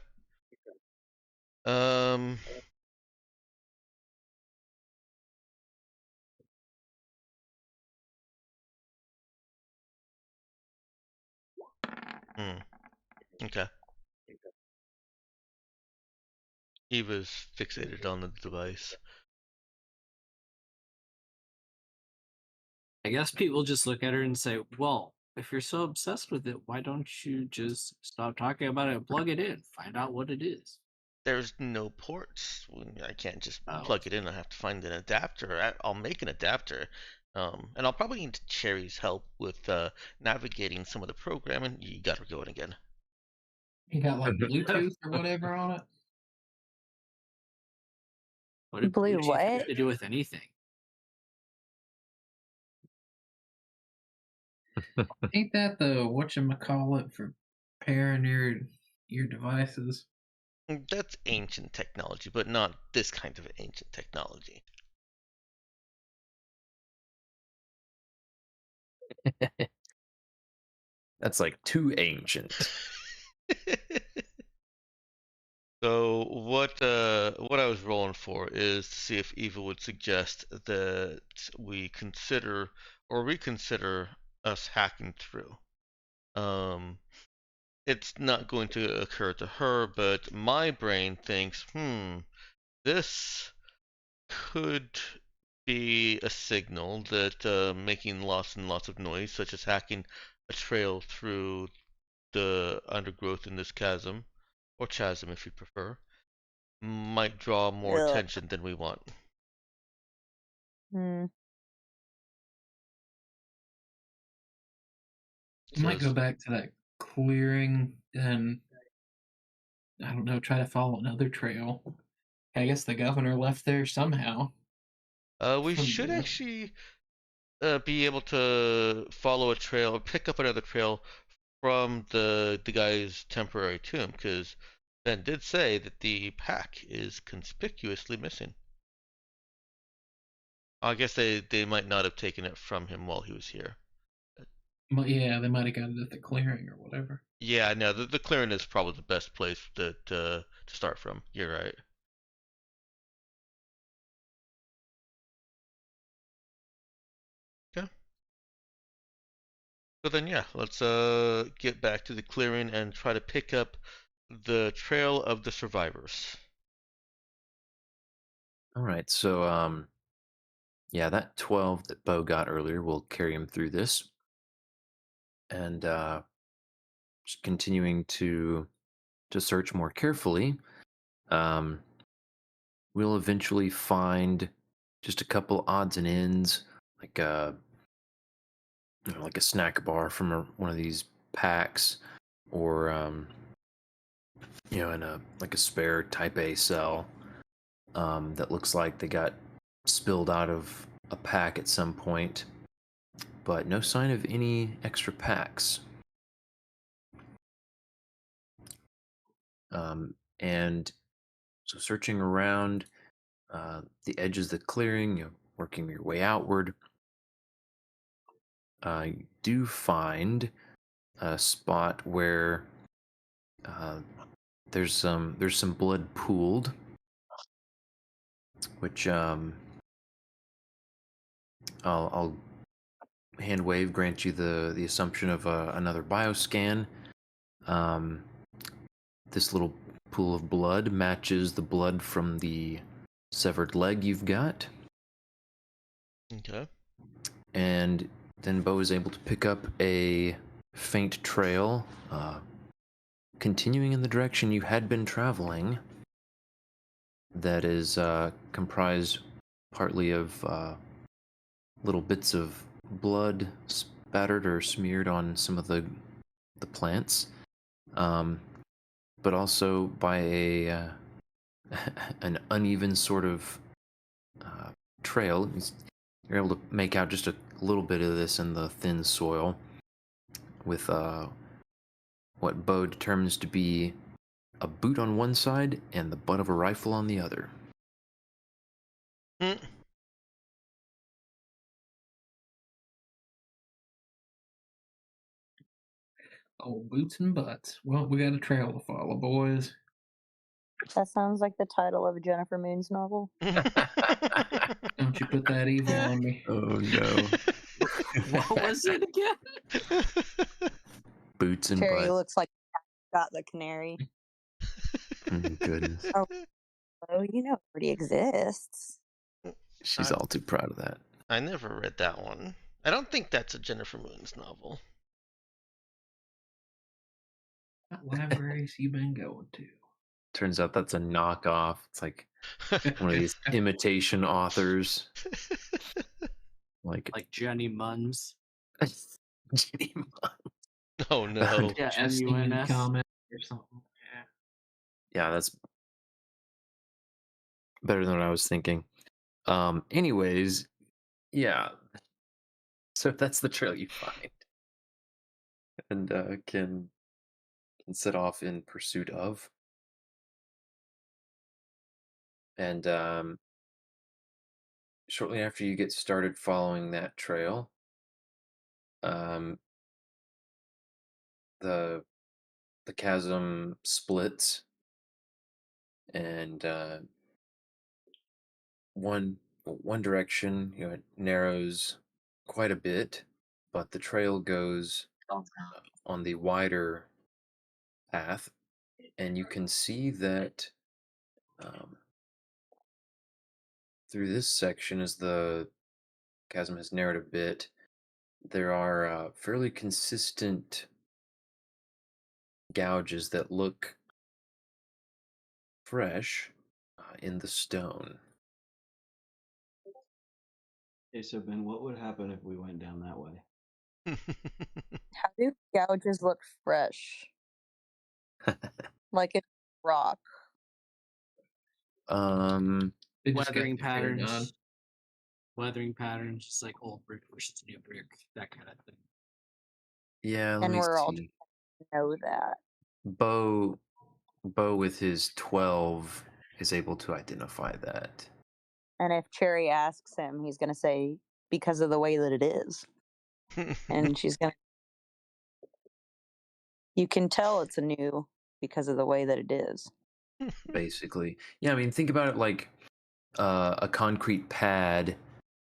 [SPEAKER 1] Okay. Eva's fixated on the device.
[SPEAKER 4] I guess people just look at her and say, well, if you're so obsessed with it, why don't you just stop talking about it and plug it in? Find out what it is.
[SPEAKER 1] There's no ports. I can't just
[SPEAKER 4] Oh.
[SPEAKER 1] plug it in. I have to find an adapter. I'll make an adapter. And I'll probably need Cherry's help with navigating some of the programming. You got her going again.
[SPEAKER 3] You got like Bluetooth or whatever on it?
[SPEAKER 4] What did
[SPEAKER 7] Blue
[SPEAKER 4] Bluetooth have
[SPEAKER 7] what?
[SPEAKER 4] to do with anything?
[SPEAKER 3] Ain't that the whatchamacallit for pairing your devices?
[SPEAKER 1] That's ancient technology, but not this kind of ancient technology.
[SPEAKER 2] That's like too ancient.
[SPEAKER 1] So what I was rolling for is to see if Eva would suggest that we consider or reconsider us hacking through. It's not going to occur to her, but my brain thinks, this could be a signal that making lots and lots of noise, such as hacking a trail through the undergrowth in this chasm, or chasm if you prefer, might draw more
[SPEAKER 7] Ugh.
[SPEAKER 1] attention than we want.
[SPEAKER 7] Hmm.
[SPEAKER 3] You might
[SPEAKER 1] So
[SPEAKER 3] go back to that clearing and I don't know, try to follow another trail. I guess the governor left there somehow.
[SPEAKER 1] we should
[SPEAKER 3] Yeah.
[SPEAKER 1] actually be able to follow a trail, pick up another trail from the guy's temporary tomb, because Ben did say that the pack is conspicuously missing. I guess they might not have taken it from him while he was here.
[SPEAKER 3] But yeah, they might have got it at the clearing or whatever.
[SPEAKER 1] Yeah, no, the clearing is probably the best place to start from. You're right. Okay. So then, yeah, let's get back to the clearing and try to pick up the trail of the survivors.
[SPEAKER 2] All right, so yeah, that 12 that Bo got earlier will carry him through this, and just continuing to search more carefully. We'll eventually find just a couple odds and ends, like like a snack bar from one of these packs, or in a like a spare Type A cell that looks like they got spilled out of a pack at some point, but no sign of any extra packs. And so searching around the edges of the clearing, working your way outward, you do find a spot where there's some blood pooled, which I'll hand wave grant you the assumption of another bioscan. This little pool of blood matches the blood from the severed leg you've got.
[SPEAKER 1] Okay.
[SPEAKER 2] And then Bo is able to pick up a faint trail, continuing in the direction you had been traveling, that is comprised partly of little bits of blood spattered or smeared on some of the plants, but also by an uneven sort of trail. You're able to make out just a little bit of this in the thin soil, with what Bo determines to be a boot on one side and the butt of a rifle on the other.
[SPEAKER 3] Oh, boots and butts. Well, we got a trail to follow, boys.
[SPEAKER 7] That sounds like the title of a Jennifer Moon's novel.
[SPEAKER 3] Don't you put that evil on me.
[SPEAKER 2] Oh no.
[SPEAKER 4] What was it again?
[SPEAKER 2] boots and
[SPEAKER 7] Terry
[SPEAKER 2] butt.
[SPEAKER 7] looks like got the canary.
[SPEAKER 2] Goodness.
[SPEAKER 7] Oh, you know, it already exists.
[SPEAKER 2] She's all too proud of that.
[SPEAKER 1] I never read that one. I don't think that's a Jennifer Moons novel.
[SPEAKER 3] What libraries you been going to?
[SPEAKER 2] Turns out that's a knockoff. It's like one of these imitation authors. Like
[SPEAKER 4] Jenny Munns.
[SPEAKER 2] Jenny Munn.
[SPEAKER 1] Oh no.
[SPEAKER 4] Yeah,
[SPEAKER 3] Just in
[SPEAKER 4] MUNS.
[SPEAKER 3] comment or something.
[SPEAKER 2] Yeah, that's better than what I was thinking. Anyways, yeah. So that's the trail you find. And can set off in pursuit of. And shortly after you get started following that trail, the chasm splits, and one direction, it narrows quite a bit, but the trail goes on the wider path, and you can see that through this section, as the chasm has narrowed a bit, there are fairly consistent gouges that look fresh in the stone.
[SPEAKER 5] Okay, so Ben, what would happen if we went down that way?
[SPEAKER 7] How do gouges look fresh? Like it's rock.
[SPEAKER 3] They just got
[SPEAKER 4] Weathering
[SPEAKER 3] declared on.
[SPEAKER 4] patterns. Weathering patterns, just like old brick versus new brick, that kind of thing.
[SPEAKER 2] Yeah, let
[SPEAKER 7] And
[SPEAKER 2] me
[SPEAKER 7] we're all
[SPEAKER 2] see.
[SPEAKER 7] know that.
[SPEAKER 2] Bo with his 12 is able to identify that.
[SPEAKER 7] And if Cherry asks him, he's gonna say, because of the way that it is. And she's gonna, you can tell it's a new because of the way that it is.
[SPEAKER 2] Basically. Yeah, I mean, think about it like a concrete pad.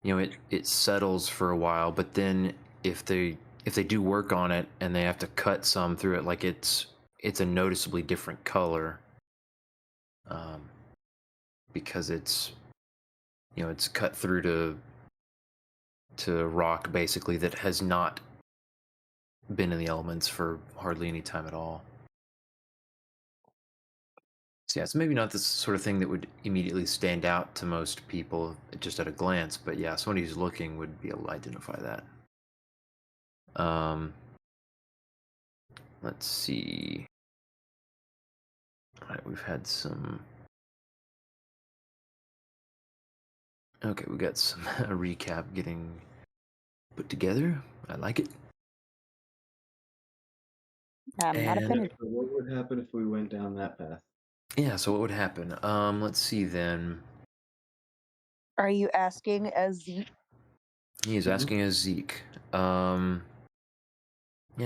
[SPEAKER 2] You know, it settles for a while, but then if they do work on it and they have to cut some through it, like it's a noticeably different color, because it's cut through to rock basically that has not been in the elements for hardly any time at all. So yeah, it's maybe not the sort of thing that would immediately stand out to most people just at a glance, but yeah, somebody who's looking would be able to identify that. Let's see. All right, we've had some. Okay, we got some a recap getting put together. I like it.
[SPEAKER 7] I'm not
[SPEAKER 2] And-
[SPEAKER 7] offended.
[SPEAKER 5] So what would happen if we went down that path?
[SPEAKER 2] Yeah, so what would happen? Let's see then.
[SPEAKER 7] Are you asking as
[SPEAKER 2] He is asking as Zeke. Yeah,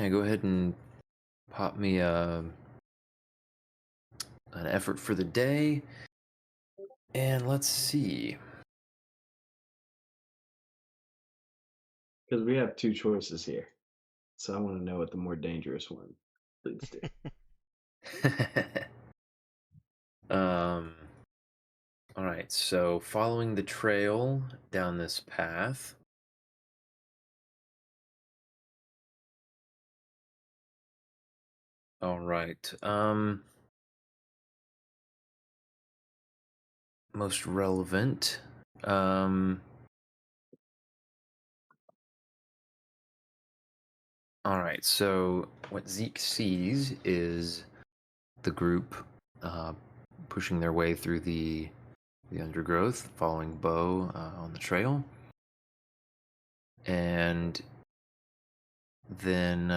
[SPEAKER 2] go ahead and pop me an effort for the day. And let's see.
[SPEAKER 5] Because we have two choices here. So I want to know what the more dangerous one leads to.
[SPEAKER 2] All right, so following the trail down this path. All right. Most relevant. All right, so what Zeke sees is the group pushing their way through the undergrowth, following Bo on the trail. And then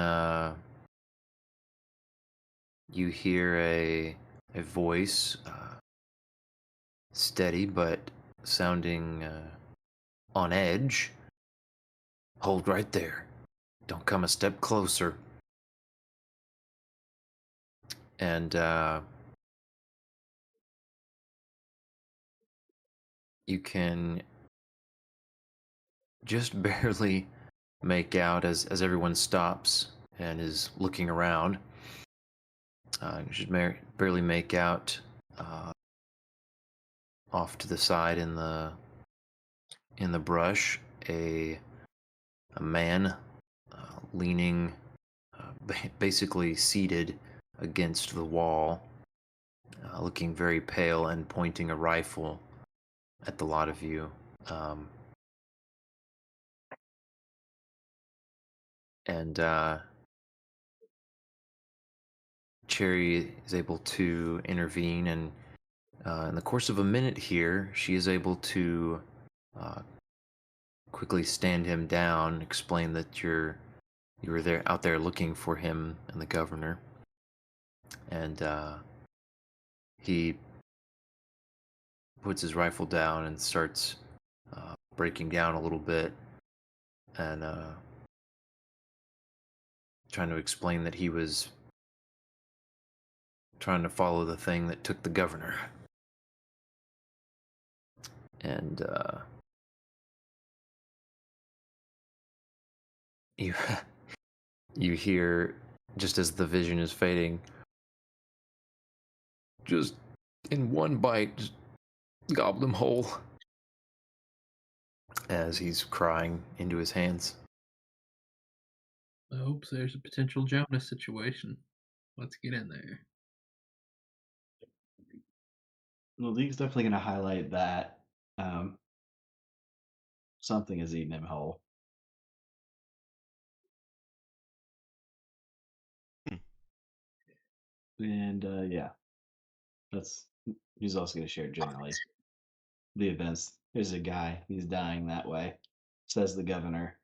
[SPEAKER 2] you hear a voice, steady but sounding on edge. Hold right there. Don't come a step closer. And you can just barely make out as everyone stops and is looking around. You should barely make out off to the side in the brush a man leaning, basically seated against the wall, looking very pale and pointing a rifle at the lot of you. And Cherry is able to intervene, and in the course of a minute here, she is able to quickly stand him down, explain that you were out there looking for him and the governor, and he puts his rifle down and starts breaking down a little bit, and trying to explain that he was trying to follow the thing that took the governor. And you hear, just as the vision is fading, just in one bite, just gobble him whole, as he's crying into his hands.
[SPEAKER 3] Oops, there's a potential Jonas situation. Let's get in there.
[SPEAKER 5] The league's definitely going to highlight that something is eating him whole. And yeah, he's also going to share generally the events. There's a guy, he's dying that way, says the governor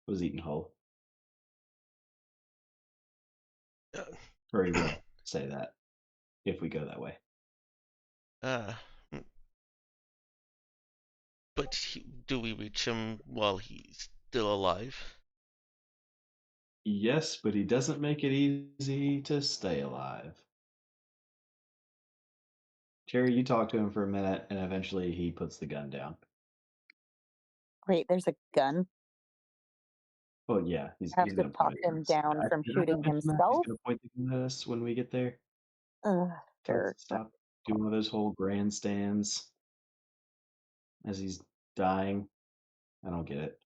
[SPEAKER 5] was eaten whole. Or he will say that if we go that way.
[SPEAKER 1] But do we reach him while he's still alive?
[SPEAKER 5] Yes, but he doesn't make it easy to stay alive. Cherry, you talk to him for a minute, and eventually he puts the gun down.
[SPEAKER 7] Wait, there's a gun?
[SPEAKER 5] Oh yeah, he's
[SPEAKER 7] Have
[SPEAKER 5] going
[SPEAKER 7] to
[SPEAKER 5] to
[SPEAKER 7] talk
[SPEAKER 5] point it at
[SPEAKER 7] him
[SPEAKER 5] us.
[SPEAKER 7] down from
[SPEAKER 5] Did I not
[SPEAKER 7] shooting
[SPEAKER 5] mention that?
[SPEAKER 7] himself?
[SPEAKER 5] He's going to point the gun at us when we get there.
[SPEAKER 7] Sure.
[SPEAKER 5] Let's stop doing one of those whole grandstands as he's dying. I don't get it.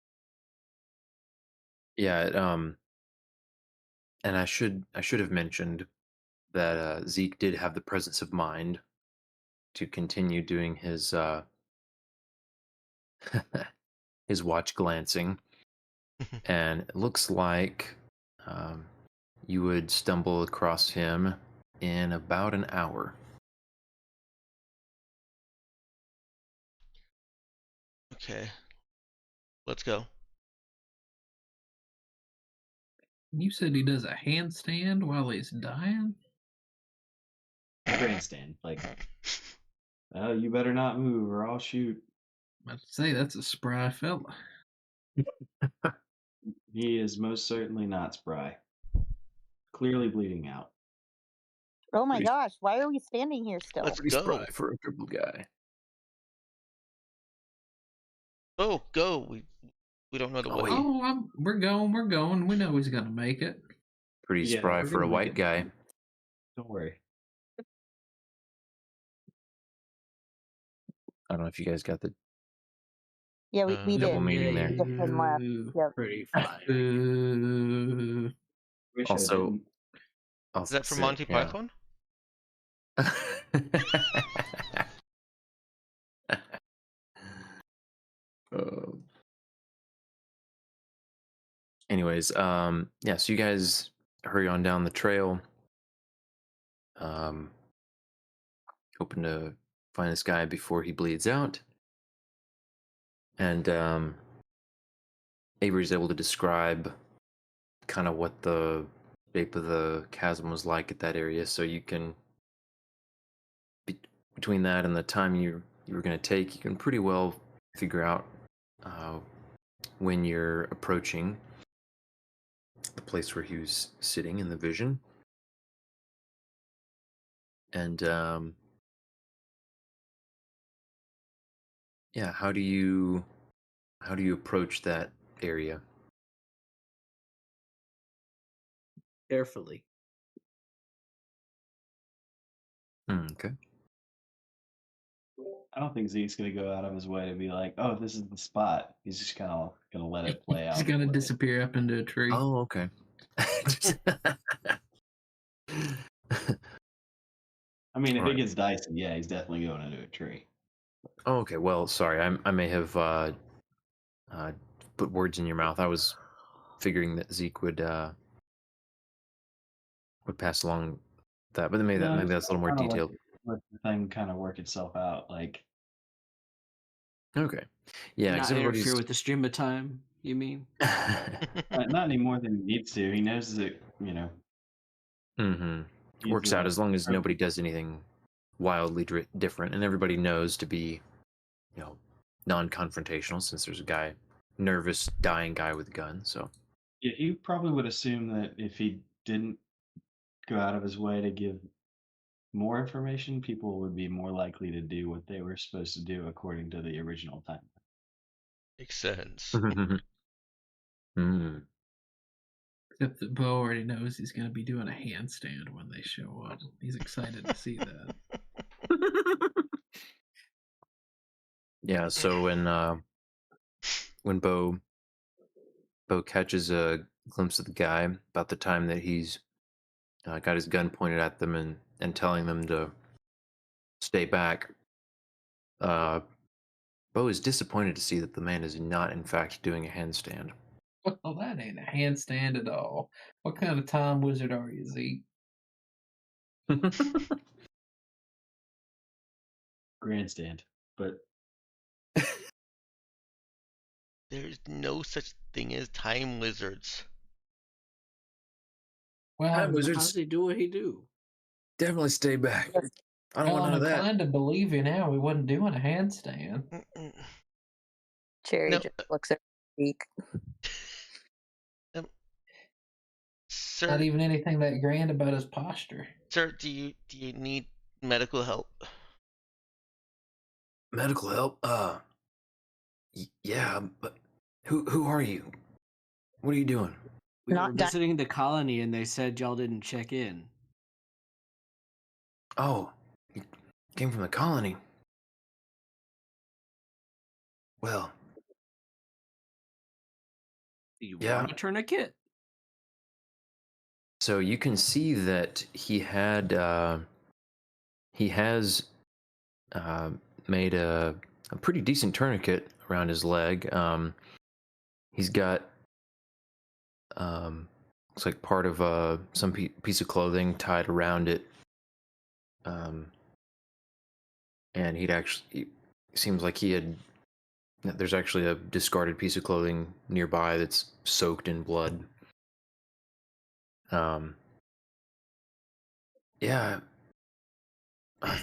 [SPEAKER 2] Yeah, and I should have mentioned that Zeke did have the presence of mind to continue doing his his watch glancing, and it looks like you would stumble across him in about an hour.
[SPEAKER 1] Okay. Let's go.
[SPEAKER 3] You said he does a handstand while he's dying?
[SPEAKER 5] Grandstand, like, oh, you better not move or I'll shoot.
[SPEAKER 3] I'm about to say, that's a spry fella.
[SPEAKER 5] He is most certainly not spry. Clearly bleeding out.
[SPEAKER 7] Oh my
[SPEAKER 2] Pretty-
[SPEAKER 7] gosh, why are we standing here still?
[SPEAKER 1] Let's
[SPEAKER 2] Pretty
[SPEAKER 1] go.
[SPEAKER 2] spry for a crippled guy.
[SPEAKER 1] Oh, go. We don't know the
[SPEAKER 2] Oh,
[SPEAKER 1] way.
[SPEAKER 2] wait.
[SPEAKER 3] Oh, we're going. We know he's gonna make it.
[SPEAKER 2] Pretty
[SPEAKER 5] Yeah,
[SPEAKER 2] spry
[SPEAKER 5] we're
[SPEAKER 2] for a
[SPEAKER 5] gonna
[SPEAKER 2] white
[SPEAKER 5] make
[SPEAKER 2] guy.
[SPEAKER 5] it. Don't worry.
[SPEAKER 2] I don't know if you guys got the
[SPEAKER 7] Yeah, we
[SPEAKER 2] double
[SPEAKER 7] did.
[SPEAKER 2] meaning there.
[SPEAKER 7] Just been left. Yep.
[SPEAKER 4] Pretty fine.
[SPEAKER 5] Wish I
[SPEAKER 2] Also,
[SPEAKER 5] didn't.
[SPEAKER 1] Is that from Monty Python?
[SPEAKER 2] Anyways, yeah, so you guys hurry on down the trail, hoping to find this guy before he bleeds out. And Avery's able to describe kind of what the shape of the chasm was like at that area, so you can, between that and the time you were going to take, you can pretty well figure out when you're approaching the place where he was sitting in the vision. And yeah, how do you approach that area?
[SPEAKER 4] carefully.
[SPEAKER 2] Okay.
[SPEAKER 5] I don't think Zeke's gonna go out of his way to be like, "Oh, this is the spot." He's just kind of gonna let it play out.
[SPEAKER 3] He's gonna
[SPEAKER 5] the way-
[SPEAKER 3] disappear up into a tree.
[SPEAKER 2] Oh, okay.
[SPEAKER 5] I mean, if
[SPEAKER 2] Right.
[SPEAKER 5] it gets dicey, yeah, he's definitely going into a tree.
[SPEAKER 2] Oh, okay. Well, sorry, I may have put words in your mouth. I was figuring that Zeke would pass along that, but maybe
[SPEAKER 5] No,
[SPEAKER 2] maybe
[SPEAKER 5] just
[SPEAKER 2] that's a little more
[SPEAKER 5] kinda
[SPEAKER 2] detailed.
[SPEAKER 5] let the thing kind of work itself out. Like,
[SPEAKER 2] Okay. Yeah,
[SPEAKER 4] Not
[SPEAKER 2] because
[SPEAKER 4] interfere
[SPEAKER 2] everybody's
[SPEAKER 4] with the stream of time. You mean?
[SPEAKER 5] not any more than he needs to. He knows that
[SPEAKER 2] mm-hmm.
[SPEAKER 5] he's
[SPEAKER 2] Works out as long as
[SPEAKER 5] or-
[SPEAKER 2] nobody does anything wildly different, and everybody knows to be, non-confrontational, since there's a guy, nervous, dying guy with a gun. So
[SPEAKER 5] Yeah, he probably would assume that if he didn't go out of his way to give more information, people would be more likely to do what they were supposed to do according to the original time.
[SPEAKER 1] Makes sense.
[SPEAKER 2] mm.
[SPEAKER 3] Except that Bo already knows he's gonna be doing a handstand when they show up. He's excited to see that.
[SPEAKER 2] Yeah. So when Bo catches a glimpse of the guy about the time that he's got his gun pointed at them and telling them to stay back, Bo is disappointed to see that the man is not, in fact, doing a handstand.
[SPEAKER 3] Well, that ain't a handstand at all. What kind of time wizard are you, Zeke?
[SPEAKER 5] Grandstand, but
[SPEAKER 1] There's no such thing as time wizards.
[SPEAKER 3] Well,
[SPEAKER 2] Time
[SPEAKER 3] I'm,
[SPEAKER 4] How
[SPEAKER 2] wizards
[SPEAKER 4] does he do what he do?
[SPEAKER 2] definitely stay back. I don't
[SPEAKER 3] well,
[SPEAKER 2] want
[SPEAKER 3] I'm
[SPEAKER 2] none of that.
[SPEAKER 3] inclined to believe you now. We wasn't doing a handstand.
[SPEAKER 1] Mm-mm.
[SPEAKER 7] Cherry
[SPEAKER 1] No.
[SPEAKER 7] just looks at Zeke.
[SPEAKER 3] Not
[SPEAKER 1] Sir,
[SPEAKER 3] even anything that grand about his posture.
[SPEAKER 1] sir, do you need medical help?
[SPEAKER 2] Medical help? Yeah, but who are you? What are you doing?
[SPEAKER 4] We
[SPEAKER 7] Not
[SPEAKER 4] were
[SPEAKER 7] di-
[SPEAKER 4] visiting the colony and they said y'all didn't check in.
[SPEAKER 2] Oh, you came from the colony. Well,
[SPEAKER 4] Do you
[SPEAKER 2] Yeah.
[SPEAKER 4] want a tourniquet?
[SPEAKER 2] so you can see that he has made a pretty decent tourniquet around his leg. He's got looks like part of some piece of clothing tied around it. And he seems like there's actually a discarded piece of clothing nearby that's soaked in blood. Yeah, I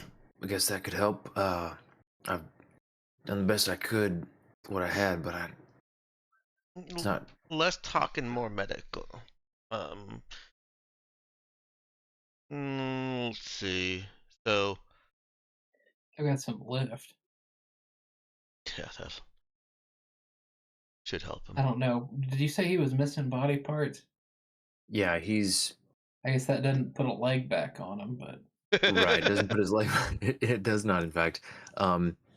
[SPEAKER 2] guess that could help. I've done the best I could with what I had, but it's not.
[SPEAKER 1] Less talk and more medical. Let's see. So,
[SPEAKER 3] I got some lift.
[SPEAKER 1] yeah, that should help him.
[SPEAKER 3] I don't know. Did you say he was missing body parts?
[SPEAKER 2] Yeah, he's
[SPEAKER 3] I guess that doesn't put a leg back on him, but
[SPEAKER 2] right. Doesn't put his leg. It does not, in fact.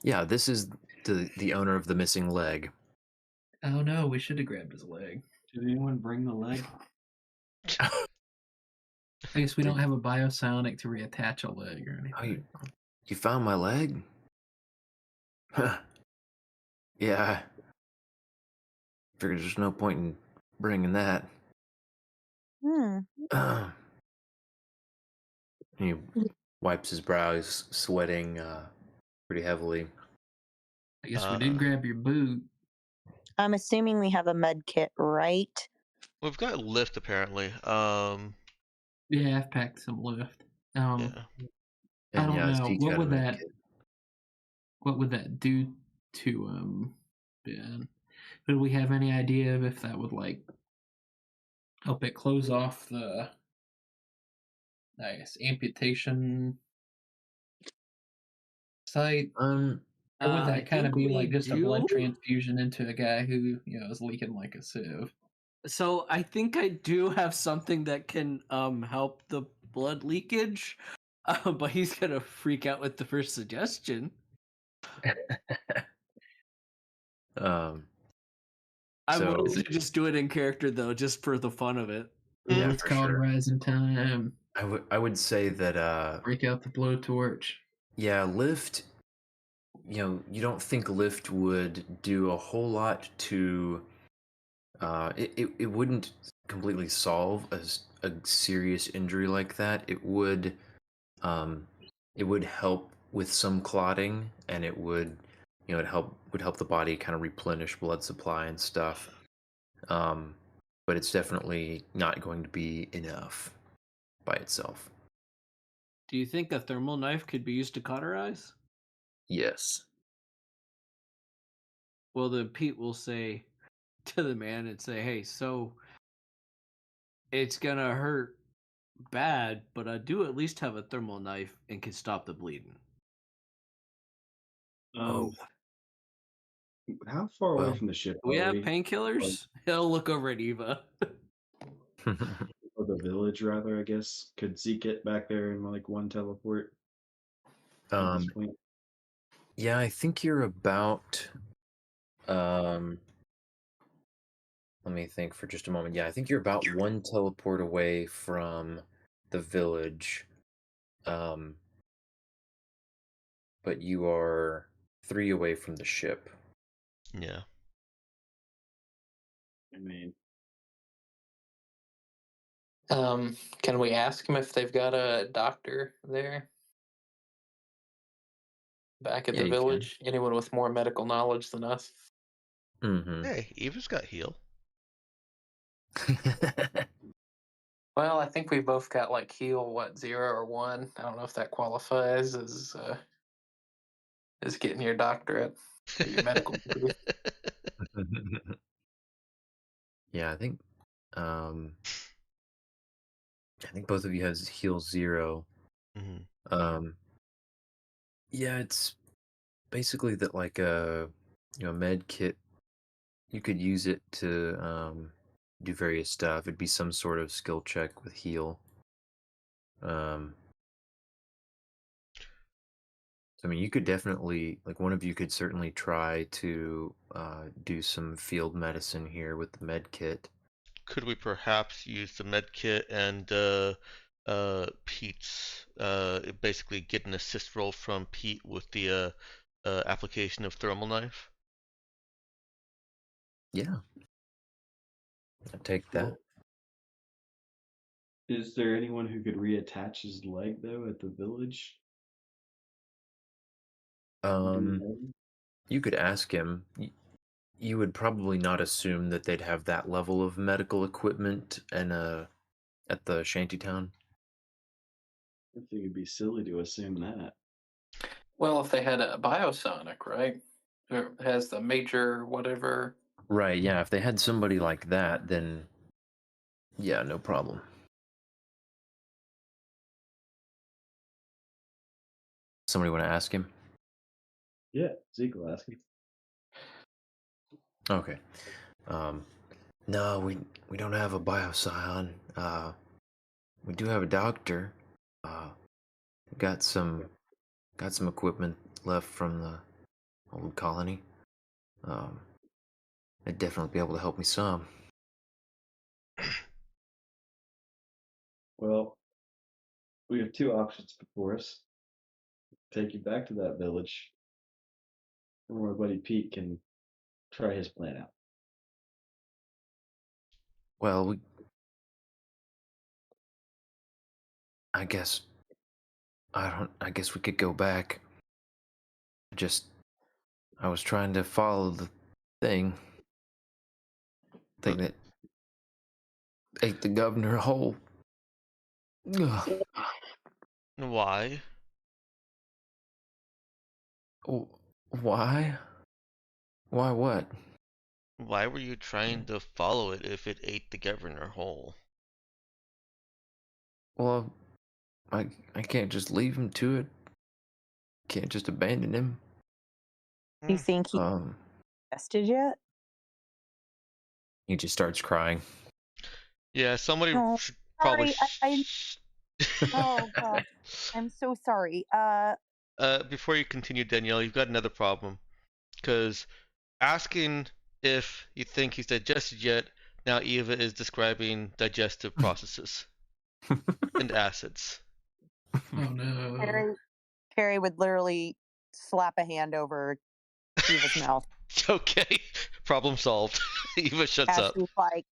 [SPEAKER 2] Yeah, this is the owner of the missing leg.
[SPEAKER 3] oh no, we should have grabbed his leg.
[SPEAKER 5] did anyone bring the leg?
[SPEAKER 3] I guess we don't have a biosonic to reattach a leg or
[SPEAKER 2] Oh,
[SPEAKER 3] anything.
[SPEAKER 2] you found my leg? Huh. Yeah. I figured there's no point in bringing that.
[SPEAKER 7] Hmm.
[SPEAKER 2] He wipes his brow. He's sweating pretty heavily.
[SPEAKER 3] I guess we did grab your boot.
[SPEAKER 7] I'm assuming we have a med kit, right?
[SPEAKER 1] We've got lift apparently.
[SPEAKER 3] Yeah, I've packed some lift.
[SPEAKER 1] Yeah.
[SPEAKER 3] I don't know.
[SPEAKER 2] Zeke's
[SPEAKER 3] What
[SPEAKER 2] got a
[SPEAKER 3] would
[SPEAKER 2] med
[SPEAKER 3] that
[SPEAKER 2] kit.
[SPEAKER 3] what would that do to Ben? Did we have any idea of if that would like help it close off the I guess amputation site? Or would
[SPEAKER 4] I
[SPEAKER 3] that kind of
[SPEAKER 4] think
[SPEAKER 3] be like
[SPEAKER 4] we
[SPEAKER 3] just a blood
[SPEAKER 4] do.
[SPEAKER 3] transfusion into a guy who, is leaking like a sieve?
[SPEAKER 4] So I think I do have something that can help the blood leakage, but he's gonna freak out with the first suggestion.
[SPEAKER 2] Um,
[SPEAKER 4] I'm
[SPEAKER 2] So-
[SPEAKER 4] willing to just do it in character though, just for the fun of it.
[SPEAKER 2] Yeah,
[SPEAKER 3] It's
[SPEAKER 2] for
[SPEAKER 3] called
[SPEAKER 2] sure.
[SPEAKER 3] Rising Time.
[SPEAKER 2] I would say that
[SPEAKER 3] Break out the blowtorch.
[SPEAKER 2] yeah, Lift, you don't think Lift would do a whole lot to it wouldn't completely solve a serious injury like that. It would help with some clotting, and it would would help the body kind of replenish blood supply and stuff. But it's definitely not going to be enough by itself.
[SPEAKER 4] Do you think a thermal knife could be used to cauterize?
[SPEAKER 2] Yes.
[SPEAKER 4] Well, then Pete will say to the man and say, "Hey, so it's gonna hurt bad, but I do at least have a thermal knife and can stop the bleeding."
[SPEAKER 2] Oh.
[SPEAKER 5] How far
[SPEAKER 2] Well,
[SPEAKER 5] away from the ship
[SPEAKER 4] We
[SPEAKER 5] are
[SPEAKER 4] have
[SPEAKER 5] we?
[SPEAKER 4] painkillers. He'll look over at Eva.
[SPEAKER 5] Or the village, rather, I guess. Could Zeke get back there in like one teleport at this point?
[SPEAKER 2] Yeah, I think you're about let me think for just a moment. Yeah, I think you're about one teleport away from the village. But you are 3 away from the ship.
[SPEAKER 1] Yeah.
[SPEAKER 5] I mean,
[SPEAKER 6] Can we ask him if they've got a doctor there? Back at
[SPEAKER 2] Yeah,
[SPEAKER 6] the
[SPEAKER 2] you can.
[SPEAKER 6] village? Anyone with more medical knowledge than us?
[SPEAKER 2] Mm-hmm.
[SPEAKER 1] Hey, Eva's got heal.
[SPEAKER 6] Well, I think we both got like heal 0 or 1. I don't know if that qualifies as getting your doctorate or your medical degree.
[SPEAKER 2] Yeah, I think both of you has heal 0.
[SPEAKER 1] Mhm.
[SPEAKER 2] Yeah, it's basically that like a med kit. You could use it to do various stuff. It'd be some sort of skill check with heal. I mean, you could definitely, like, one of you could certainly try to do some field medicine here with the med kit.
[SPEAKER 1] Could we perhaps use the med kit and Pete's basically get an assist roll from Pete with the application of thermal knife?
[SPEAKER 2] Yeah. I'll take that.
[SPEAKER 5] well, is there anyone who could reattach his leg though at the village? Do we know?
[SPEAKER 2] You could ask him. You would probably not assume that they'd have that level of medical equipment and at the shantytown.
[SPEAKER 5] I think it'd be silly to assume that.
[SPEAKER 6] Well, if they had a biosonic, right? Or has the major whatever.
[SPEAKER 2] Right, yeah, if they had somebody like that, then yeah, no problem. Somebody want to ask him?
[SPEAKER 5] Yeah, Zeke will ask him.
[SPEAKER 2] Okay. No, we don't have a bioscion. We do have a doctor. Got some equipment left from the old colony. They'd definitely be able to help me some.
[SPEAKER 5] Well, we have 2 options before us. Take you back to that village, or my buddy Pete can try his plan out.
[SPEAKER 2] Well, I guess we could go back. I was trying to follow the thing that ate the governor whole. Ugh.
[SPEAKER 1] Why?
[SPEAKER 2] Why? Why what?
[SPEAKER 1] Why were you trying to follow it if it ate the governor whole?
[SPEAKER 2] Well, I can't just leave him to it. Can't just abandon him.
[SPEAKER 7] Do you think he
[SPEAKER 2] Um,
[SPEAKER 7] tested yet?
[SPEAKER 2] he just starts crying.
[SPEAKER 1] Yeah, somebody
[SPEAKER 7] No,
[SPEAKER 1] should probably.
[SPEAKER 7] sorry. Oh gosh, I'm so sorry.
[SPEAKER 1] Before you continue, Danielle, you've got another problem. Because asking if you think he's digested yet, now Eva is describing digestive processes and acids.
[SPEAKER 3] Oh no.
[SPEAKER 7] Carrie would literally slap a hand over Eva's mouth
[SPEAKER 1] Okay, problem solved. Eva shuts
[SPEAKER 7] as
[SPEAKER 1] up.
[SPEAKER 7] she's like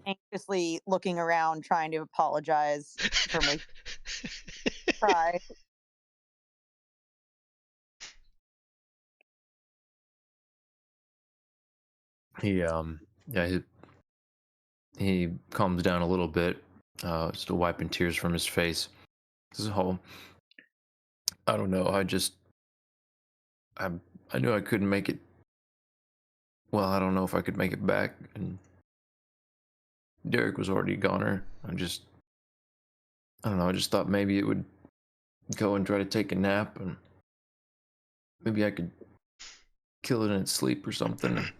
[SPEAKER 7] anxiously looking around, trying to apologize for making her cry.
[SPEAKER 2] He calms down a little bit, still wiping tears from his face. So I don't know. I knew I couldn't make it. Well, I don't know if I could make it back, and Derek was already a goner. I don't know. I just thought maybe it would go and try to take a nap, and maybe I could kill it in its sleep or something. And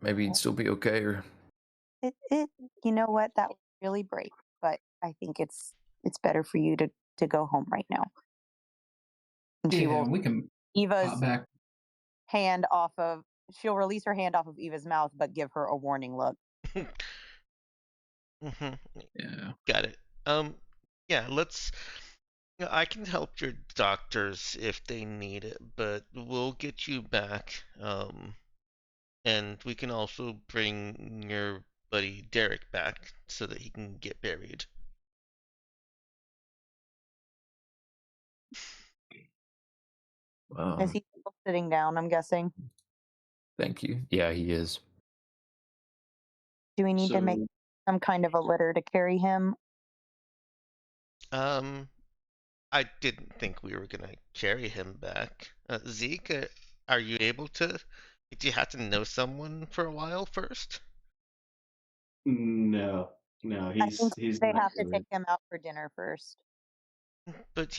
[SPEAKER 2] maybe it'd still be okay. Or
[SPEAKER 7] You know what? That was really brave, but I think it's better for you to go home right now. And she
[SPEAKER 3] Yeah,
[SPEAKER 7] will
[SPEAKER 3] we can
[SPEAKER 7] Eva's
[SPEAKER 3] pop back.
[SPEAKER 7] hand off of. She'll release her hand off of Eva's mouth, but give her a warning look.
[SPEAKER 3] Yeah.
[SPEAKER 1] Got it. Yeah, let's. I can help your doctors if they need it, but we'll get you back. And we can also bring your buddy Derek back so that he can get buried.
[SPEAKER 7] Is he still sitting down? I'm guessing.
[SPEAKER 2] Thank you. Yeah, he is.
[SPEAKER 7] Do we need to make some kind of a litter to carry him?
[SPEAKER 1] I didn't think we were gonna carry him back. Zeke, are you able to? Do you have to know someone for a while first?
[SPEAKER 5] No,
[SPEAKER 7] I think
[SPEAKER 5] he's
[SPEAKER 7] they
[SPEAKER 5] not
[SPEAKER 7] have to
[SPEAKER 5] really-
[SPEAKER 7] take him out for dinner first.
[SPEAKER 1] But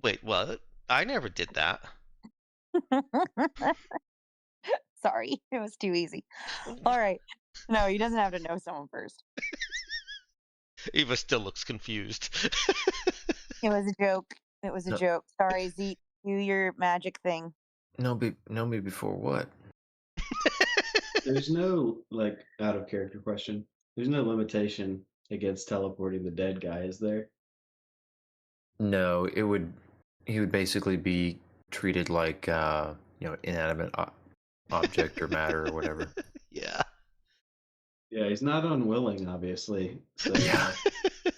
[SPEAKER 1] wait, what? I never did that.
[SPEAKER 7] Sorry, it was too easy. All right. No, he doesn't have to know someone first.
[SPEAKER 1] Eva still looks confused.
[SPEAKER 7] It was a joke. It was a
[SPEAKER 2] No.
[SPEAKER 7] joke. Sorry, Zeke. Do your magic thing.
[SPEAKER 2] Know me before what?
[SPEAKER 5] There's no out of character question. There's no limitation against teleporting the dead guy, is there?
[SPEAKER 2] No, he would basically be treated like inanimate object or matter or whatever.
[SPEAKER 1] Yeah.
[SPEAKER 5] Yeah, he's not unwilling, obviously. So
[SPEAKER 2] Yeah.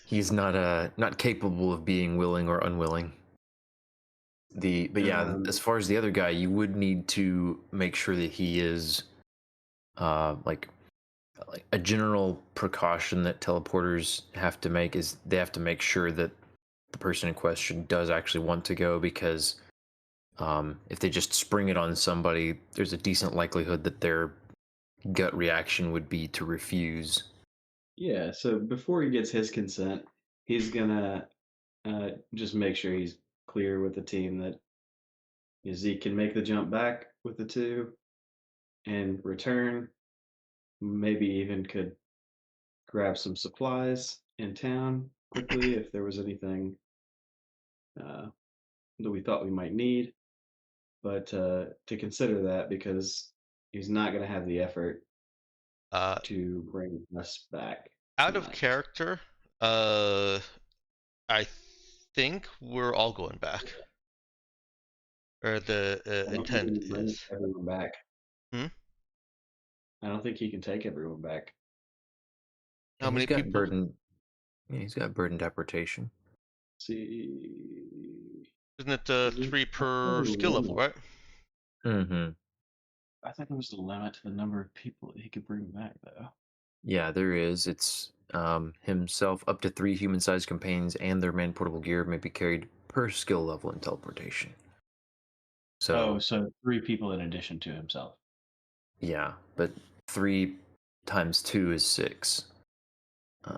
[SPEAKER 2] He's not capable of being willing or unwilling. But yeah, as far as the other guy, you would need to make sure that he is like a general precaution that teleporters have to make is they have to make sure that the person in question does actually want to go, because if they just spring it on somebody, there's a decent likelihood that their gut reaction would be to refuse.
[SPEAKER 5] Yeah, so before he gets his consent, he's gonna just make sure he's clear with the team that Zeke can make the jump back with the two and return. Maybe even could grab some supplies in town quickly if there was anything that we thought we might need. But to consider that, because he's not going to have the effort to bring us back.
[SPEAKER 1] Out of character, I think we're all going back. Or the intent is.
[SPEAKER 5] Everyone back.
[SPEAKER 1] Hmm?
[SPEAKER 5] I don't think he can take everyone back.
[SPEAKER 1] How many people?
[SPEAKER 2] He's got burden deportation.
[SPEAKER 5] See,
[SPEAKER 1] isn't it 3 per skill level, right?
[SPEAKER 2] Mm-hmm.
[SPEAKER 5] I thought there was a limit to the number of people that he could bring back, though.
[SPEAKER 2] Yeah, there is. It's himself, up to 3 human-sized companions and their man-portable gear may be carried per skill level in teleportation. So,
[SPEAKER 5] so 3 people in addition to himself.
[SPEAKER 2] Yeah, but 3 times 2 is 6.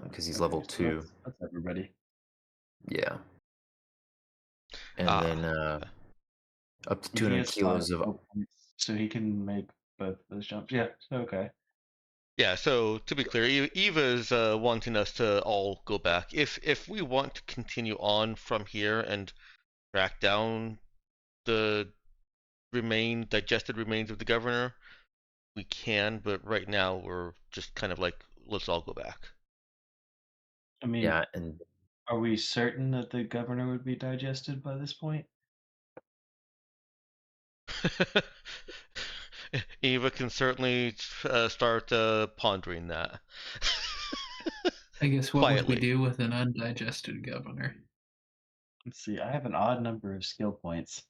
[SPEAKER 2] Because he's level 2.
[SPEAKER 5] That's everybody.
[SPEAKER 2] Yeah. And then up to 200 kilos of.
[SPEAKER 5] So he can make both those jumps. Yeah, okay.
[SPEAKER 1] Yeah, so to be clear, Eva's wanting us to all go back. If we want to continue on from here and track down the digested remains of the governor, we can, but right now we're just kind of like, let's all go back.
[SPEAKER 5] I mean,
[SPEAKER 2] Yeah, and
[SPEAKER 5] are we certain that the governor would be digested by this point?
[SPEAKER 1] Eva can certainly start pondering that.
[SPEAKER 3] I guess what would we
[SPEAKER 1] Quietly.
[SPEAKER 3] do with an undigested governor?
[SPEAKER 5] Let's see. I have an odd number of skill points.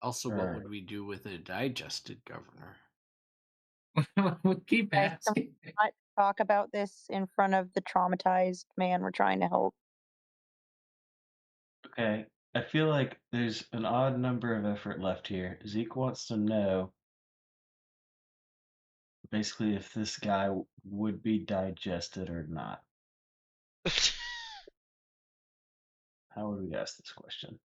[SPEAKER 4] Also,
[SPEAKER 5] Sure.
[SPEAKER 4] what would we do with a digested governor?
[SPEAKER 3] We keep
[SPEAKER 7] Guys, can we
[SPEAKER 3] asking.
[SPEAKER 7] not talk about this in front of the traumatized man we're trying to help?
[SPEAKER 5] Okay. I feel like there's an odd number of effort left here. Zeke wants to know basically if this guy would be digested or not. How would we ask this question?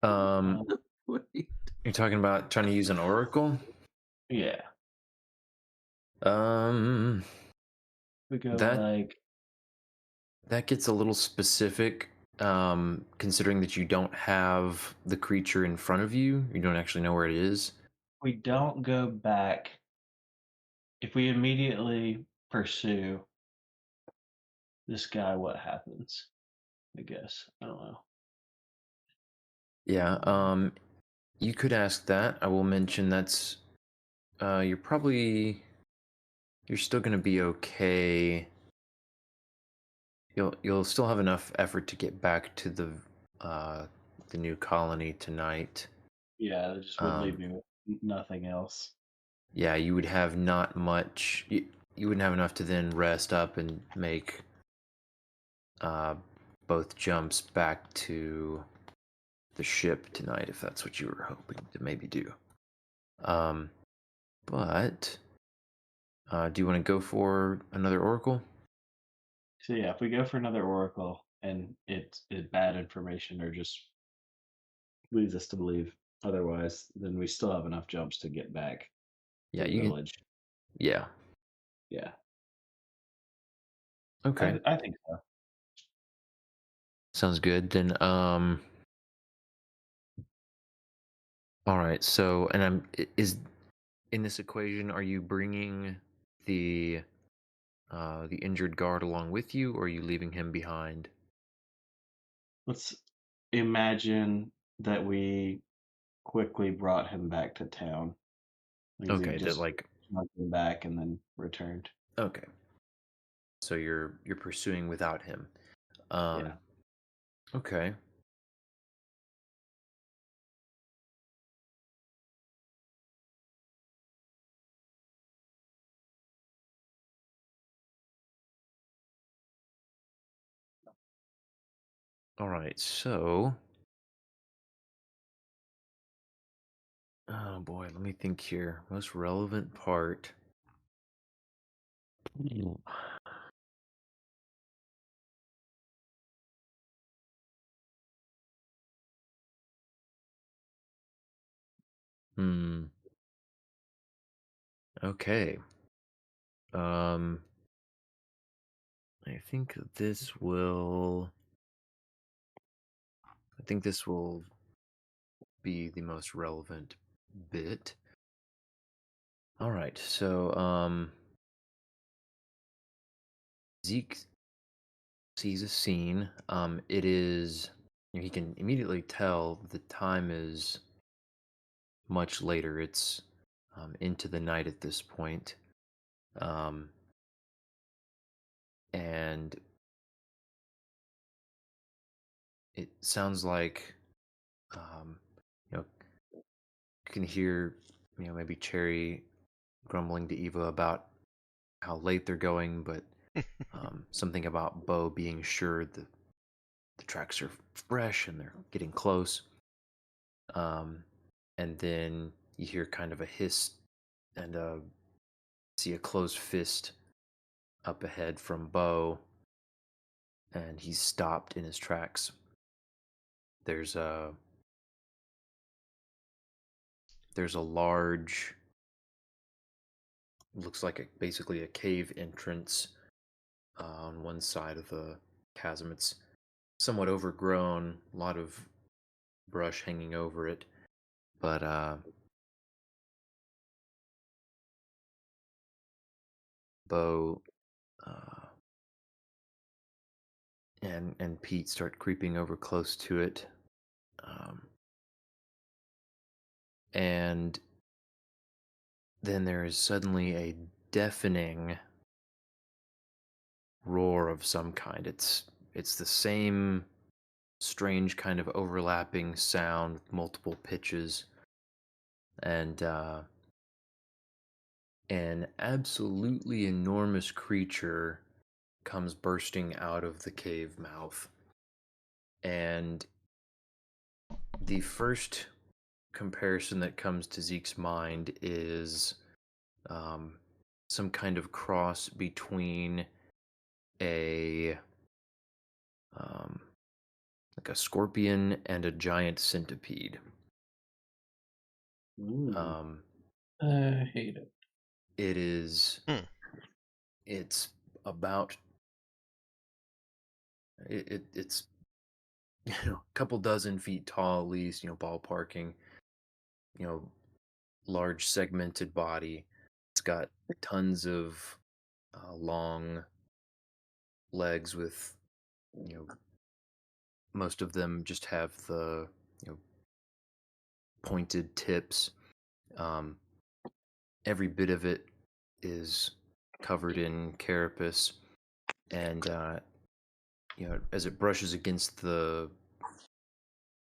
[SPEAKER 2] you're talking about trying to use an oracle?
[SPEAKER 5] Yeah. We go
[SPEAKER 2] That gets a little specific, considering that you don't have the creature in front of you. You don't actually know where it is.
[SPEAKER 5] we don't go back. If we immediately pursue this guy, what happens? I guess. I don't know.
[SPEAKER 2] Yeah, you could ask that. I will mention that's you're still gonna be okay. You'll still have enough effort to get back to the new colony tonight.
[SPEAKER 5] Yeah, that just would leave me with nothing else.
[SPEAKER 2] Yeah, you would have not much. You wouldn't have enough to then rest up and make both jumps back to the ship tonight, if that's what you were hoping to maybe do. But do you want to go for another oracle?
[SPEAKER 5] So yeah, if we go for another oracle and it's bad information or just leads us to believe otherwise, then we still have enough jumps to get back
[SPEAKER 2] Yeah,
[SPEAKER 5] to the
[SPEAKER 2] you can.
[SPEAKER 5] village.
[SPEAKER 2] Yeah.
[SPEAKER 5] Yeah.
[SPEAKER 2] Okay.
[SPEAKER 5] I think so.
[SPEAKER 2] Sounds good. Then all right. So, and is in this equation, are you bringing the injured guard along with you, or are you leaving him behind?
[SPEAKER 5] Let's imagine that we quickly brought him back to town. Like
[SPEAKER 2] Okay,
[SPEAKER 5] Zeke
[SPEAKER 2] that
[SPEAKER 5] just
[SPEAKER 2] like
[SPEAKER 5] snuck him back and then returned.
[SPEAKER 2] okay. So you're pursuing without him.
[SPEAKER 5] Yeah.
[SPEAKER 2] Okay. All right. So, oh boy, let me think here. Most relevant part. Hmm. Okay. I think this will. I think this will be the most relevant bit. All right. So, Zeke sees a scene. It is. He can immediately tell the time is much later. It's into the night at this point. And it sounds like you know you can hear maybe Cherry grumbling to Eva about how late they're going, but something about Bo being sure the tracks are fresh and they're getting close. And then you hear kind of a hiss and see a closed fist up ahead from Bo, and he's stopped in his tracks. There's a large looks like basically a cave entrance on one side of the chasm. It's somewhat overgrown, a lot of brush hanging over it, but Bo and Pete start creeping over close to it, and then there is suddenly a deafening roar of some kind. It's the same strange kind of overlapping sound with multiple pitches, and an absolutely enormous creature comes bursting out of the cave mouth. And the first comparison that comes to Zeke's mind is some kind of cross between a like a scorpion and a giant centipede.
[SPEAKER 3] I hate it.
[SPEAKER 2] It is. It's about. It's a couple dozen feet tall at least. Ballparking. Large segmented body. It's got tons of long legs with, most of them just have the pointed tips. Every bit of it is covered in carapace, and as it brushes against the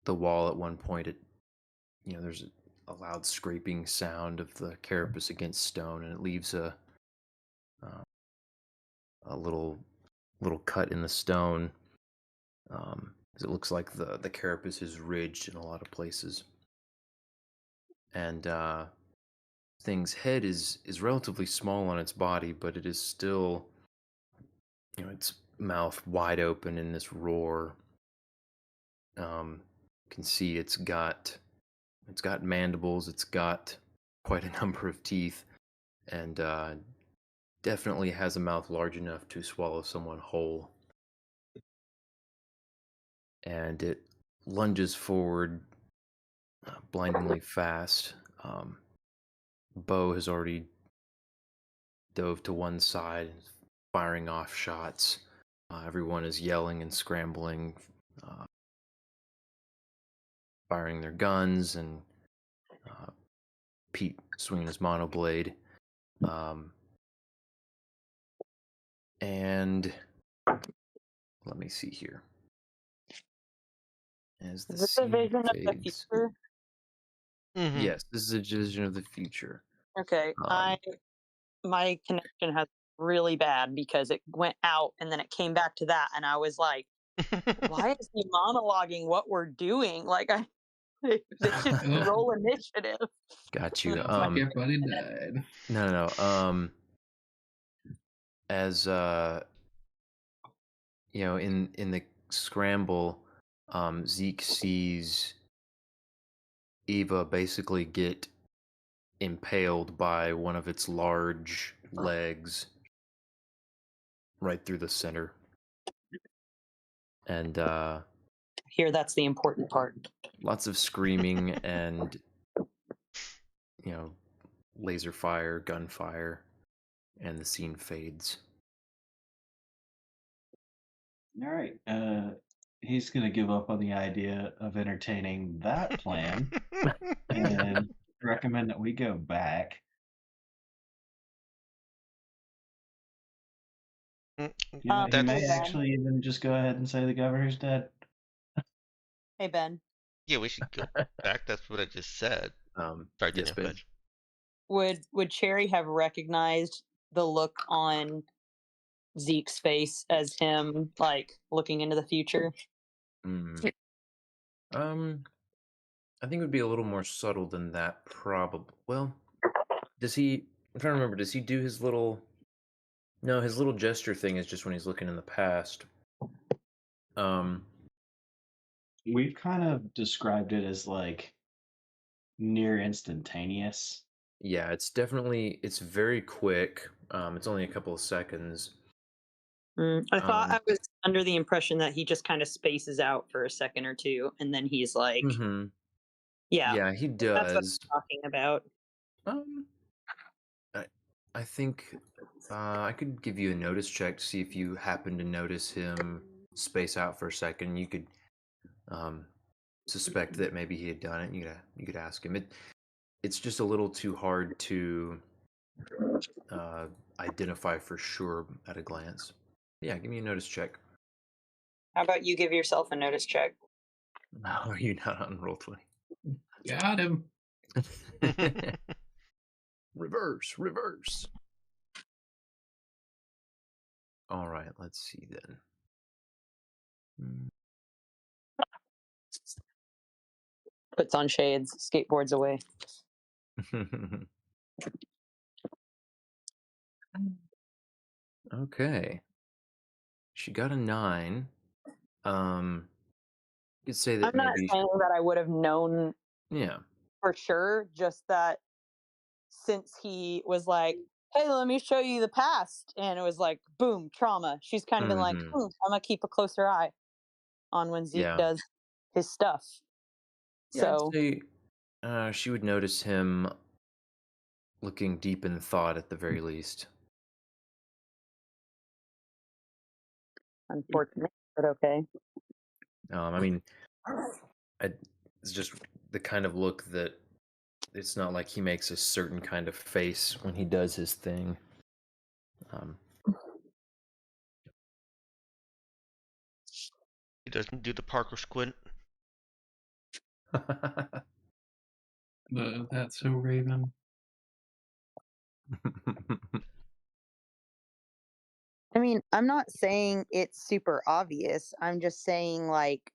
[SPEAKER 2] wall at one point, there's a loud scraping sound of the carapace against stone, and it leaves a little cut in the stone. It looks like the carapace is ridged in a lot of places, and thing's head is relatively small on its body, but it is still, its mouth wide open in this roar. You can see it's got mandibles, it's got quite a number of teeth, and definitely has a mouth large enough to swallow someone whole. And it lunges forward blindingly fast. Bo has already dove to one side, firing off shots. Everyone is yelling and scrambling, firing their guns, and Pete swinging his monoblade. And let me see here. As the
[SPEAKER 7] Is this a
[SPEAKER 2] scene
[SPEAKER 7] vision of the
[SPEAKER 2] fades.
[SPEAKER 7] future?
[SPEAKER 2] Yes, this is a vision of the future.
[SPEAKER 7] Okay, my connection has really bad because it went out and then it came back to that, and I was like, "Why is he monologuing what we're doing?" Like, they should roll initiative.
[SPEAKER 2] Got you.
[SPEAKER 3] Everybody died.
[SPEAKER 2] No. As in the scramble, Zeke sees Eva basically get impaled by one of its large legs right through the center. And
[SPEAKER 7] here, that's the important part.
[SPEAKER 2] Lots of screaming and laser fire, gunfire, and the scene fades.
[SPEAKER 5] All right. He's going to give up on the idea of entertaining that plan and recommend that we go back. He may actually even just go ahead and say the governor's dead.
[SPEAKER 7] Hey, Ben.
[SPEAKER 1] Yeah, we should go back. That's what I just said. Sorry,
[SPEAKER 2] yes, Ben.
[SPEAKER 7] Would Cherry have recognized the look on Zeke's face as him, like, looking into the future?
[SPEAKER 2] I think it would be a little more subtle than that, probably. Well, does he? I'm trying to remember. Does he do his little? No, his little gesture thing is just when he's looking in the past.
[SPEAKER 5] We've kind of described it as like near instantaneous.
[SPEAKER 2] Yeah, it's very quick. It's only a couple of seconds.
[SPEAKER 7] I thought I
[SPEAKER 2] Um,
[SPEAKER 7] was under the impression that he just kind of spaces out for a second or two, and then he's like,
[SPEAKER 2] mhm.
[SPEAKER 7] "Yeah,
[SPEAKER 2] Yeah, he
[SPEAKER 7] that's what
[SPEAKER 2] does.
[SPEAKER 7] I'm talking about."
[SPEAKER 2] Um, I, I think I could give you a notice check to see if you happen to notice him space out for a second. You could um, suspect that maybe he had done it. You could ask him. It's just a little too hard to identify for sure at a glance. Yeah, give me a notice check.
[SPEAKER 7] How about you give yourself a notice check?
[SPEAKER 2] How are you not on roll 20?
[SPEAKER 3] Got him.
[SPEAKER 2] Reverse. All right, let's see then.
[SPEAKER 7] Puts on shades, skateboards away.
[SPEAKER 2] Okay. She got a 9. You could say that
[SPEAKER 7] I'm not
[SPEAKER 2] maybe
[SPEAKER 7] saying that I would have known
[SPEAKER 2] yeah.
[SPEAKER 7] for sure, just that since he was like, "Hey, let me show you the past," and it was like, boom, trauma. She's kind of been like,
[SPEAKER 2] Mhm.
[SPEAKER 7] I'm gonna keep a closer eye on when Zeke
[SPEAKER 2] Yeah.
[SPEAKER 7] does his stuff.
[SPEAKER 2] Yeah, I'd
[SPEAKER 7] So
[SPEAKER 2] say she would notice him looking deep in thought at the very least.
[SPEAKER 7] unfortunate, but okay.
[SPEAKER 2] I mean, it's just the kind of look that it's not like he makes a certain kind of face when he does his thing.
[SPEAKER 1] He doesn't do the Parker squint.
[SPEAKER 3] That's so Raven.
[SPEAKER 7] I mean, I'm not saying it's super obvious. I'm just saying like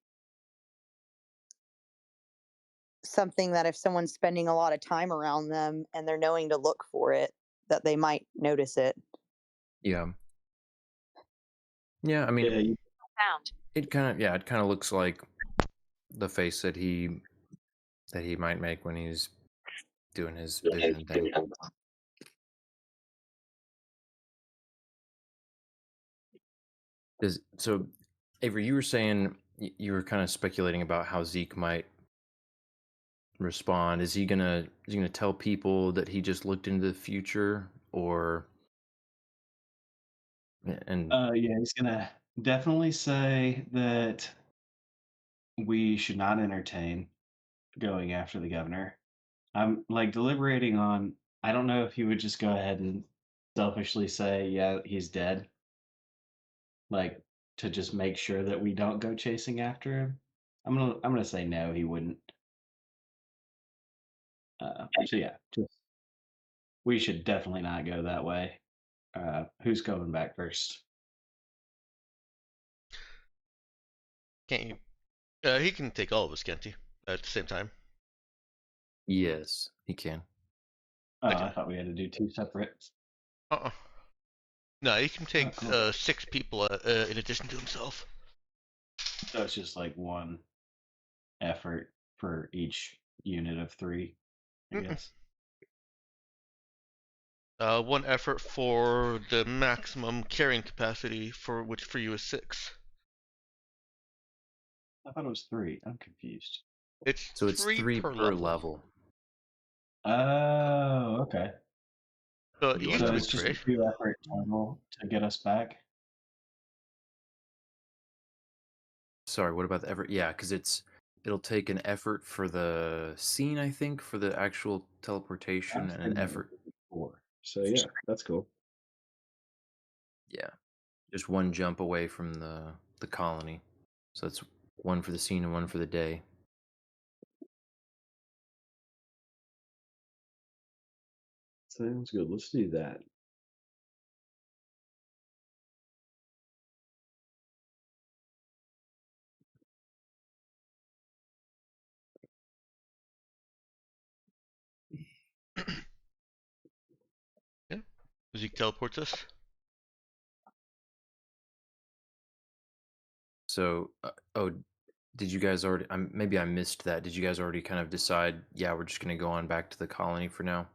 [SPEAKER 7] something that if someone's spending a lot of time around them and they're knowing to look for it, that they might notice it.
[SPEAKER 2] Yeah. Yeah, I mean,
[SPEAKER 5] Yeah,
[SPEAKER 7] Found.
[SPEAKER 2] it kind of looks like the face that he might make when he's doing his vision thing. So, Avery, you were saying you were kind of speculating about how Zeke might respond. Is he gonna tell people that he just looked into the future, or and
[SPEAKER 5] yeah, he's gonna definitely say that we should not entertain going after the governor. I'm like deliberating on. I don't know if he would just go ahead and selfishly say, "Yeah, he's dead," like to just make sure that we don't go chasing after him. I'm gonna say no, he wouldn't. So yeah, just we should definitely not go that way. Who's going back first?
[SPEAKER 1] Can't you? He can take all of us, can't he? At the same time.
[SPEAKER 2] yes, he can.
[SPEAKER 5] Oh,
[SPEAKER 1] Okay.
[SPEAKER 5] I thought we had to do two separate.
[SPEAKER 1] Uh-uh. No, he can take
[SPEAKER 5] cool.
[SPEAKER 1] 6 people in addition to himself.
[SPEAKER 5] So it's just like one effort for each unit of 3, I
[SPEAKER 1] Mm-mm.
[SPEAKER 5] guess.
[SPEAKER 1] 1 effort for the maximum carrying capacity, for which for you is 6.
[SPEAKER 5] I thought it was 3. I'm confused.
[SPEAKER 1] It's
[SPEAKER 2] So it's
[SPEAKER 1] 3
[SPEAKER 2] per
[SPEAKER 1] per
[SPEAKER 2] level.
[SPEAKER 5] Oh, okay.
[SPEAKER 1] So it
[SPEAKER 2] You
[SPEAKER 1] used
[SPEAKER 5] So
[SPEAKER 1] to be
[SPEAKER 5] it's just
[SPEAKER 1] 3.
[SPEAKER 5] a 2 effort total to get us back.
[SPEAKER 2] Sorry, what about the effort? Yeah, because it'll take an effort for the scene, I think, for the actual teleportation, and an effort.
[SPEAKER 5] 4. So yeah, that's cool.
[SPEAKER 2] Yeah, just one jump away from the colony. So that's 1 for the scene and 1 for the day.
[SPEAKER 5] Sounds good. Let's do that.
[SPEAKER 1] Yeah. Zeke teleports us.
[SPEAKER 2] So, did you guys already? Maybe I missed that. Did you guys already kind of decide? Yeah, we're just gonna go on back to the colony for now.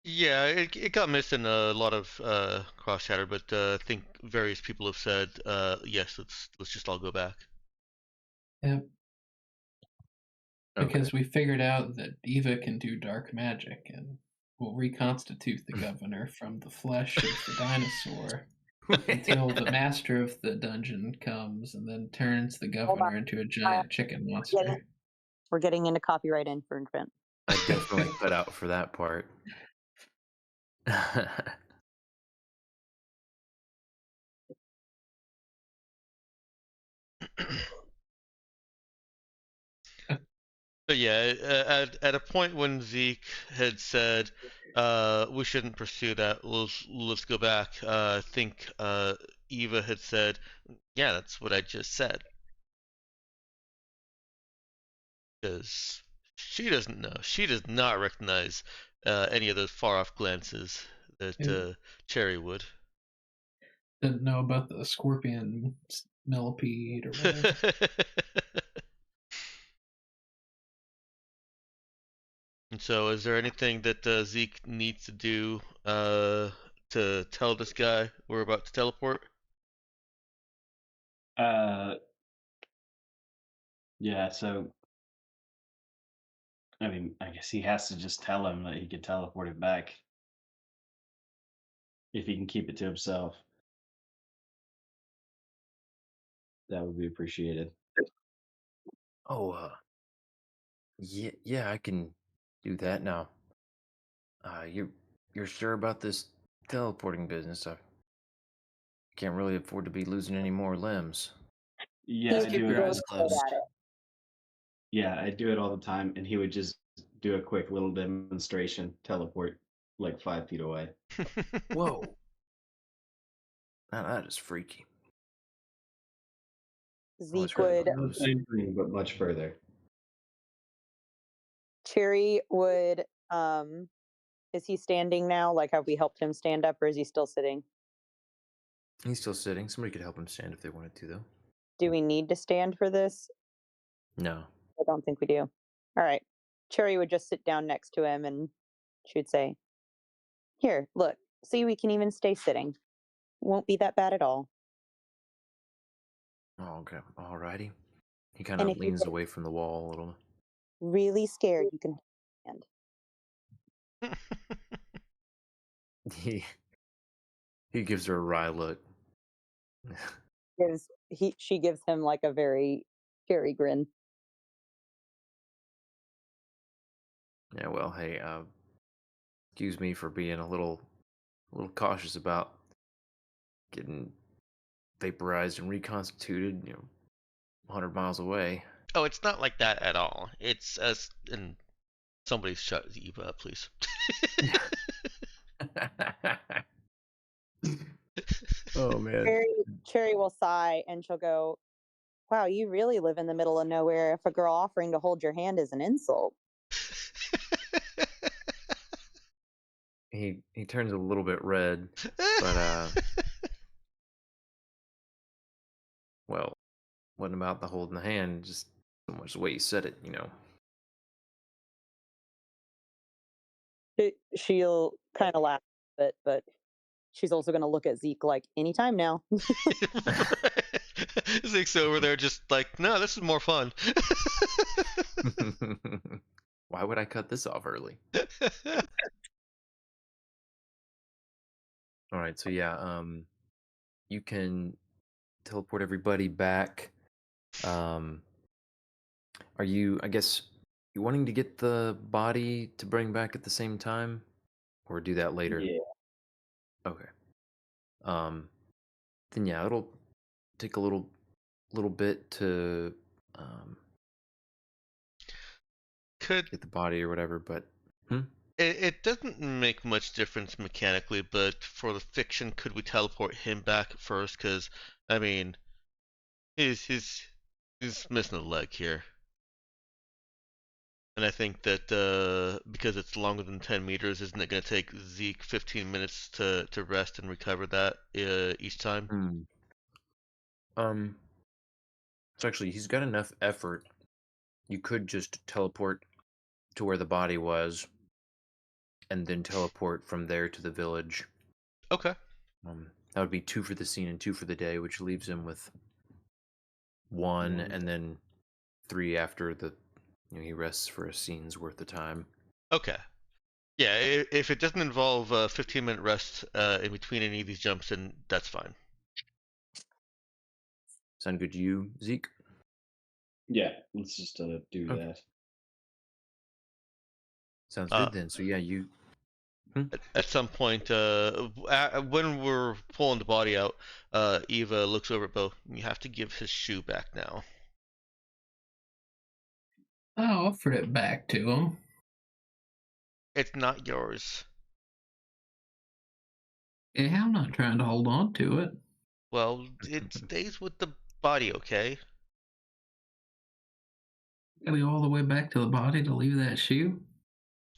[SPEAKER 1] Yeah, it got missed in a lot of cross chatter, but I think various people have said yes. Let's just all go back.
[SPEAKER 3] Yep.
[SPEAKER 2] Okay.
[SPEAKER 3] Because we figured out that Eva can do dark magic and will reconstitute the governor from the flesh of the dinosaur until the master of the dungeon comes and then turns the
[SPEAKER 7] Hold on.
[SPEAKER 3] governor into a giant chicken monster.
[SPEAKER 7] We're getting into copyright infringement.
[SPEAKER 2] I definitely cut out for that part.
[SPEAKER 1] But yeah, at a point when Zeke had said, we shouldn't pursue that. Let's go back. I think Eva had said, yeah, that's what I just said. Because she doesn't know. She does not recognize any of those far off glances that Cherry would.
[SPEAKER 3] Didn't know about the scorpion millipede or whatever.
[SPEAKER 1] And so, is there anything that Zeke needs to do to tell this guy we're about to teleport?
[SPEAKER 5] Yeah, so I mean, I guess he has to just tell him that he can teleport it back if he can keep it to himself. That would be appreciated.
[SPEAKER 2] Oh, yeah, I can do that now. You're sure about this teleporting business? I can't really afford to be losing any more limbs.
[SPEAKER 5] Yeah,
[SPEAKER 7] He's
[SPEAKER 5] I
[SPEAKER 2] Keep
[SPEAKER 5] do
[SPEAKER 2] your
[SPEAKER 5] it.
[SPEAKER 2] eyes closed.
[SPEAKER 5] Yeah, I do it all the time, and he would just do a quick little demonstration, teleport like 5 feet away.
[SPEAKER 2] Whoa. Now that is freaky.
[SPEAKER 7] Zeke
[SPEAKER 2] really
[SPEAKER 7] would,
[SPEAKER 2] close.
[SPEAKER 5] Same thing, but much further.
[SPEAKER 7] Cherry would, is he standing now? Like, have we helped him stand up, or is he still sitting?
[SPEAKER 2] He's still sitting. Somebody could help him stand if they wanted to, though.
[SPEAKER 7] Do we need to stand for this?
[SPEAKER 2] No.
[SPEAKER 7] I don't think we do. All right. Cherry would just sit down next to him and she would say, here, look, see, we can even stay sitting. Won't be that bad at all.
[SPEAKER 2] Oh, okay. Alrighty. He kind
[SPEAKER 7] And
[SPEAKER 2] of
[SPEAKER 7] if you
[SPEAKER 2] leans
[SPEAKER 7] get
[SPEAKER 2] away from the wall a little.
[SPEAKER 7] really scared, you can stand.
[SPEAKER 2] He gives her a wry look.
[SPEAKER 7] She gives him like a very scary grin.
[SPEAKER 2] Yeah, well, hey, excuse me for being a little cautious about getting vaporized and reconstituted, 100 miles away.
[SPEAKER 1] Oh, it's not like that at all. It's us and somebody shut Eva up, please.
[SPEAKER 2] Oh man.
[SPEAKER 7] Cherry will sigh and she'll go, wow, you really live in the middle of nowhere if a girl offering to hold your hand is an insult.
[SPEAKER 2] He turns a little bit red, but well, wasn't about the holding the hand, just so much the way you said it,
[SPEAKER 7] She'll kind of laugh a bit, but she's also going to look at Zeke like, anytime now.
[SPEAKER 1] Zeke's over there just like, no, this is more fun.
[SPEAKER 2] Why would I cut this off early? All right, so yeah, you can teleport everybody back. Are you, I guess, you wanting to get the body to bring back at the same time, or do that later?
[SPEAKER 5] Yeah.
[SPEAKER 2] Okay. Then yeah, it'll take a little bit to get the body or whatever, but
[SPEAKER 1] It doesn't make much difference mechanically, but for the fiction, could we teleport him back first? Because I mean, he's missing a leg here, and I think that because it's longer than 10 meters, isn't it going to take Zeke 15 minutes to rest and recover that each time?
[SPEAKER 2] So actually, he's got enough effort. You could just teleport to where the body was, and then teleport from there to the village.
[SPEAKER 1] Okay.
[SPEAKER 2] That would be 2 for the scene and 2 for the day, which leaves him with 1, and then 3 after he rests for a scene's worth of time.
[SPEAKER 1] Okay. Yeah, if it doesn't involve a 15-minute rest in between any of these jumps, then that's fine.
[SPEAKER 2] Sound good to you, Zeke?
[SPEAKER 5] Yeah, let's just do
[SPEAKER 2] Okay.
[SPEAKER 5] that.
[SPEAKER 2] Sounds good then. So yeah, you.
[SPEAKER 1] At some point, when we're pulling the body out, Eva looks over at Bo. You have to give his shoe back now.
[SPEAKER 3] I offered it back to him.
[SPEAKER 1] It's not yours.
[SPEAKER 3] Yeah, I'm not trying to hold on to it.
[SPEAKER 1] Well, it stays with the body, okay?
[SPEAKER 3] Gotta go all the way back to the body to leave that shoe.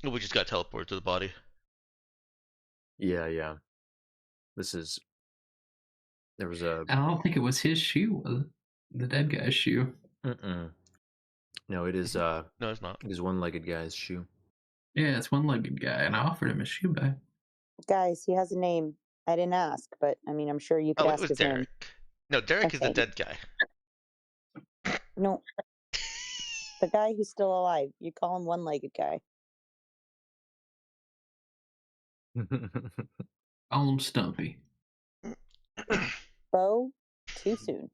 [SPEAKER 1] We just got teleported to the body.
[SPEAKER 2] Yeah. There was a.
[SPEAKER 3] I don't think it was his shoe, was it? The dead guy's shoe.
[SPEAKER 2] No, it is.
[SPEAKER 1] No, it's not.
[SPEAKER 2] It is one-legged guy's shoe.
[SPEAKER 3] Yeah, it's one-legged guy, and I offered him his shoe back.
[SPEAKER 7] Guys, he has a name. I didn't ask, but I mean, I'm sure you could
[SPEAKER 1] Oh, it
[SPEAKER 7] ask
[SPEAKER 1] was
[SPEAKER 7] his
[SPEAKER 1] Derek.
[SPEAKER 7] name.
[SPEAKER 1] No, Derek is the
[SPEAKER 7] Okay.
[SPEAKER 1] dead guy.
[SPEAKER 7] No, the guy who's still alive. You call him one-legged guy.
[SPEAKER 3] Call him Stumpy.
[SPEAKER 7] Bo, too soon.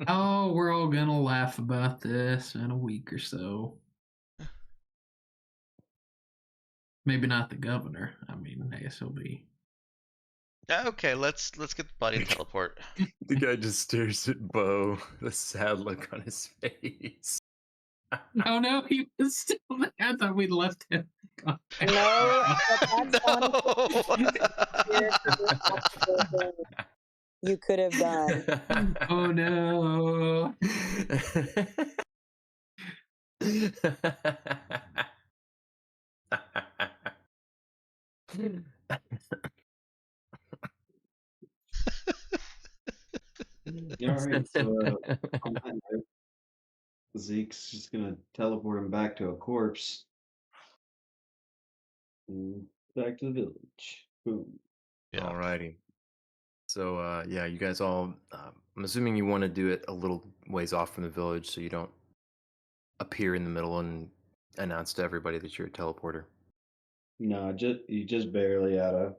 [SPEAKER 3] Oh, we're all gonna laugh about this in a week or so. Maybe not the governor. I mean, I guess he'll be.
[SPEAKER 1] Okay, let's get the body and teleport.
[SPEAKER 2] The guy just stares at Bo, the sad look on his face.
[SPEAKER 3] Oh no, he was still there. I thought we'd left him.
[SPEAKER 7] No, that's you could have done.
[SPEAKER 3] Oh no.
[SPEAKER 5] All right, so on that note, Zeke's just gonna teleport him back to a corpse. And back to the village. Boom.
[SPEAKER 1] Yeah.
[SPEAKER 2] Alrighty. So yeah, you guys all. I'm assuming you want to do it a little ways off from the village, so you don't appear in the middle and announce to everybody that you're a teleporter.
[SPEAKER 5] No, you just barely out of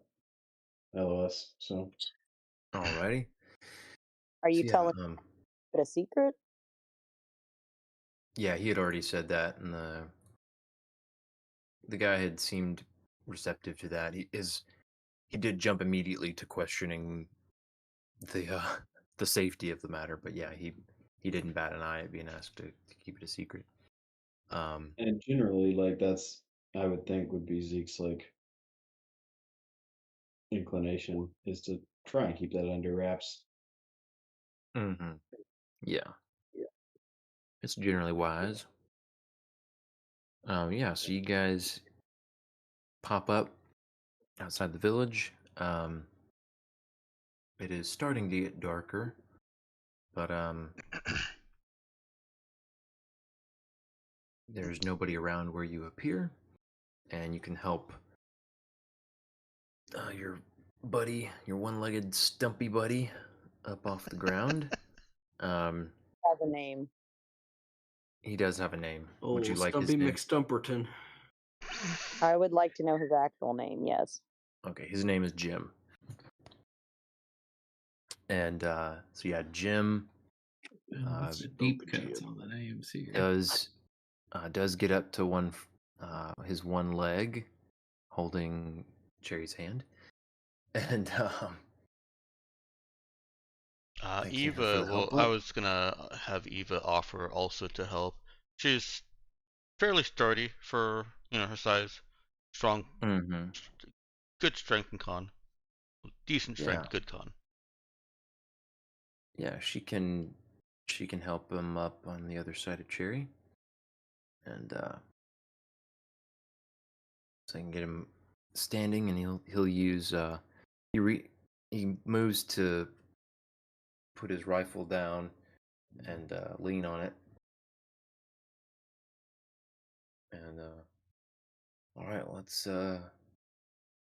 [SPEAKER 5] LOS. So
[SPEAKER 2] Alrighty.
[SPEAKER 7] Are you
[SPEAKER 2] So, yeah,
[SPEAKER 7] telling it a secret?
[SPEAKER 2] Yeah, he had already said that, and the guy had seemed receptive to that. He did jump immediately to questioning the safety of the matter, but yeah, he didn't bat an eye at being asked to keep it a secret.
[SPEAKER 5] and generally, like that's I would think would be Zeke's like inclination is to try and keep that under wraps.
[SPEAKER 2] Yeah. It's generally wise. Yeah, so you guys pop up outside the village. It is starting to get darker, but there's nobody around where you appear, and you can help your buddy, your one-legged stumpy buddy, up off the ground.
[SPEAKER 7] Has a name.
[SPEAKER 2] He does have a name.
[SPEAKER 4] Oh,
[SPEAKER 2] Would you like his
[SPEAKER 4] Stumpy
[SPEAKER 2] name?
[SPEAKER 4] McStumperton.
[SPEAKER 7] I would like to know his actual name. Yes.
[SPEAKER 2] Okay, his name is Jim. And so yeah, Jim
[SPEAKER 3] That's the deep cuts on the names here.
[SPEAKER 2] does get up to his one leg, holding Cherry's hand, and
[SPEAKER 1] Eva. Well, I was gonna have Eva offer also to help. She's fairly sturdy for her size, strong, good strength and con, decent strength,
[SPEAKER 2] Yeah.
[SPEAKER 1] good con.
[SPEAKER 2] Yeah, she can help him up on the other side of Cherry, and so I can get him standing, and he'll use he moves to put his rifle down and lean on it, and All right, let's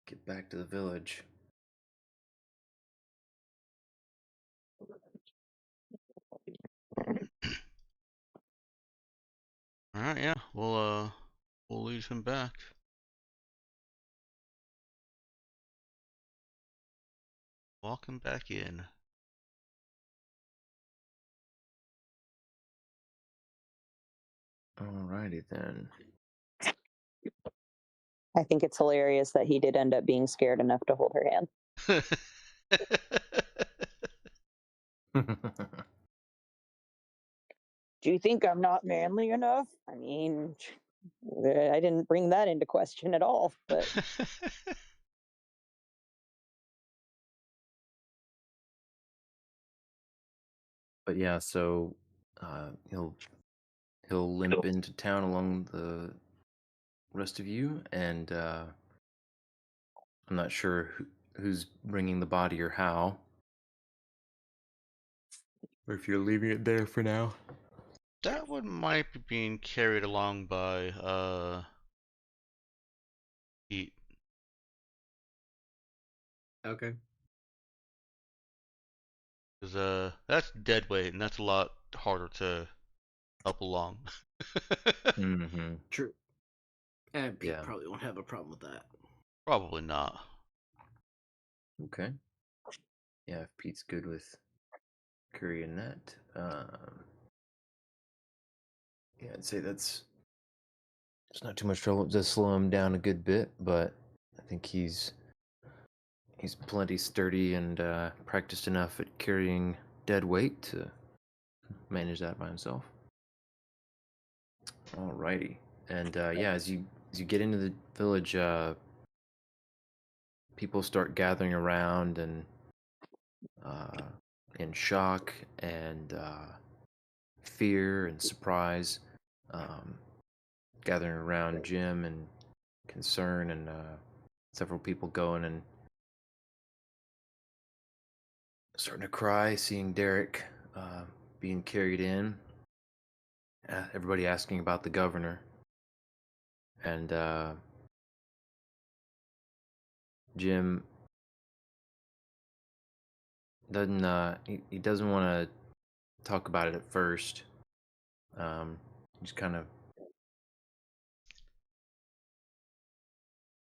[SPEAKER 2] get back to the village.
[SPEAKER 8] All right, yeah, we'll lead him back. Walk him back in.
[SPEAKER 2] Alrighty then.
[SPEAKER 7] I think it's hilarious that he did end up being scared enough to hold her hand. Do you think I'm not manly enough? I mean, I didn't bring that into question at all, but
[SPEAKER 2] But yeah, so he'll limp into town along the rest of you, and I'm not sure who's bringing the body or how, or if you're leaving it there for now.
[SPEAKER 8] That one might be being carried along by Pete.
[SPEAKER 4] Okay.
[SPEAKER 8] Cause that's dead weight, and that's a lot harder to help along.
[SPEAKER 2] Mm-hmm.
[SPEAKER 4] True. And Pete
[SPEAKER 2] Yeah.
[SPEAKER 4] probably won't have a problem with that.
[SPEAKER 8] Probably not.
[SPEAKER 2] Okay. Yeah, if Pete's good with carrying that, yeah, I'd say it's not too much trouble. It does slow him down a good bit, but I think he's plenty sturdy and practiced enough at carrying dead weight to manage that by himself. Alrighty, and yeah, as you get into the village, people start gathering around and in shock and fear and surprise, gathering around Jim and concern, and several people going and starting to cry, seeing Derek being carried in. Everybody asking about the governor, and Jim doesn't he doesn't want to talk about it at first. Just kind of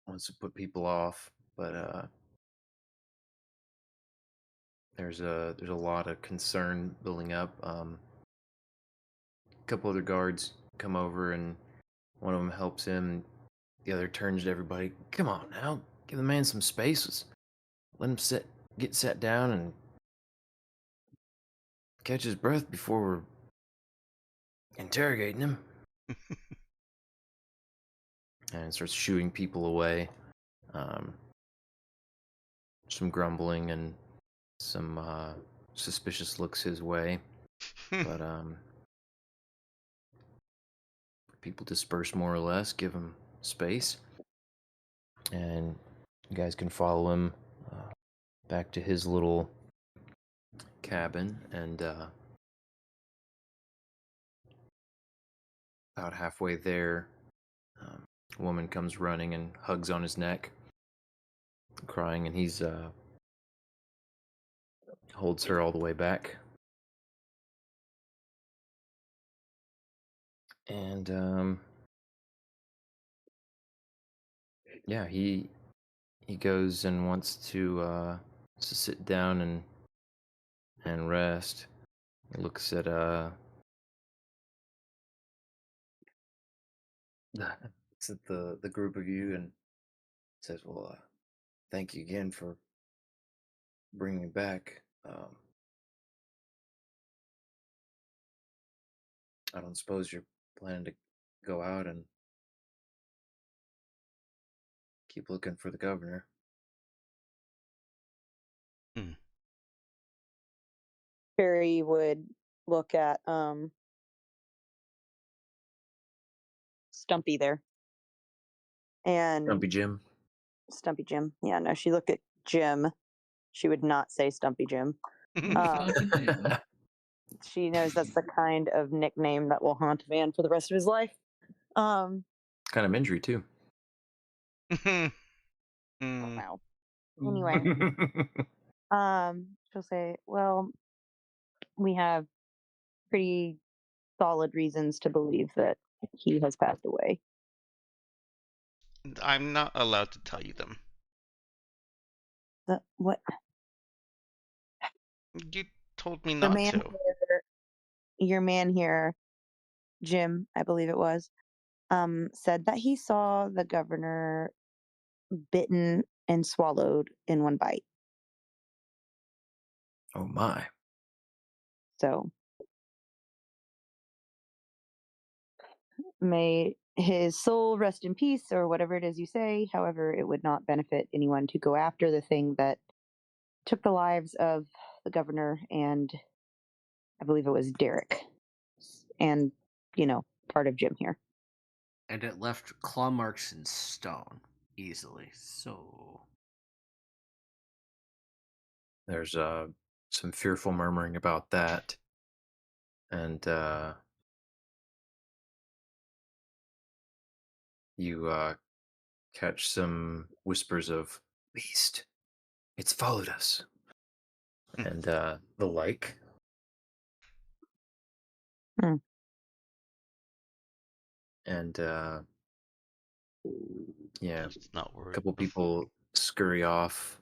[SPEAKER 2] wants to put people off, but there's a lot of concern building up. A couple other guards come over, and one of them helps him. The other turns to everybody. Come on now, give the man some space. Let him get sat down and catch his breath before we're interrogating him. And starts shooing people away. Some grumbling and some suspicious looks his way, but people disperse more or less, give him space, and you guys can follow him back to his little cabin, and about halfway there, a woman comes running and hugs on his neck, crying, and he's holds her all the way back. And yeah, he goes and wants to sit down and rest. He looks at the group of you and says, "Well, thank you again for bringing me back. I don't suppose you're planning to go out and keep looking for the governor."
[SPEAKER 7] Barry would look at Stumpy there. And Stumpy Jim. Yeah, no, she looked at Jim. She would not say Stumpy Jim. She knows that's the kind of nickname that will haunt Van for the rest of his life.
[SPEAKER 2] Kind of injury too.
[SPEAKER 7] Oh,
[SPEAKER 8] Hmm.
[SPEAKER 7] wow. Anyway, she'll say, "Well, we have pretty solid reasons to believe that he has passed away."
[SPEAKER 8] I'm not allowed to tell you them.
[SPEAKER 7] What?
[SPEAKER 8] You told me
[SPEAKER 7] Your
[SPEAKER 8] not
[SPEAKER 7] man
[SPEAKER 8] to.
[SPEAKER 7] here, your man here, Jim, I believe it was, said that he saw the governor bitten and swallowed in one bite.
[SPEAKER 2] Oh my.
[SPEAKER 7] So may his soul rest in peace, or whatever it is you say. However, it would not benefit anyone to go after the thing that took the lives of the governor and I believe it was Derek and, part of Jim here.
[SPEAKER 4] And it left claw marks in stone easily. So
[SPEAKER 2] There's some fearful murmuring about that. And you catch some whispers of beast. It's followed us. And the like.
[SPEAKER 7] Hmm.
[SPEAKER 2] And yeah,
[SPEAKER 8] It's not
[SPEAKER 2] a
[SPEAKER 8] worried.
[SPEAKER 2] couple people scurry off,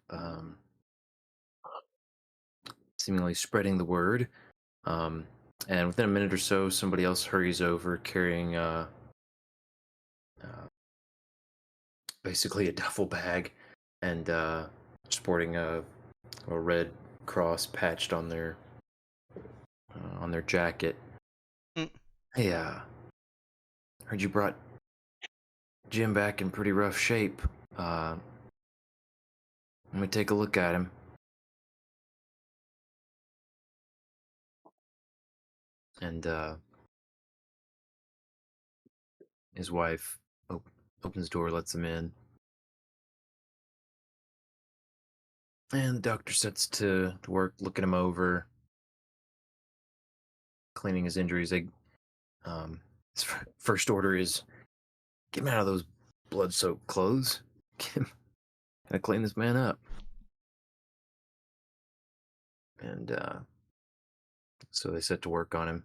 [SPEAKER 2] seemingly spreading the word. And within a minute or so, somebody else hurries over carrying basically a duffel bag and sporting a red cross patched on their jacket.
[SPEAKER 8] Mm.
[SPEAKER 2] Hey, heard you brought Jim back in pretty rough shape. Let me take a look at him. And his wife opens the door, lets him in. And the doctor sets to work looking him over, cleaning his injuries. His first order is get him out of those blood-soaked clothes. Gotta clean this man up. And so they set to work on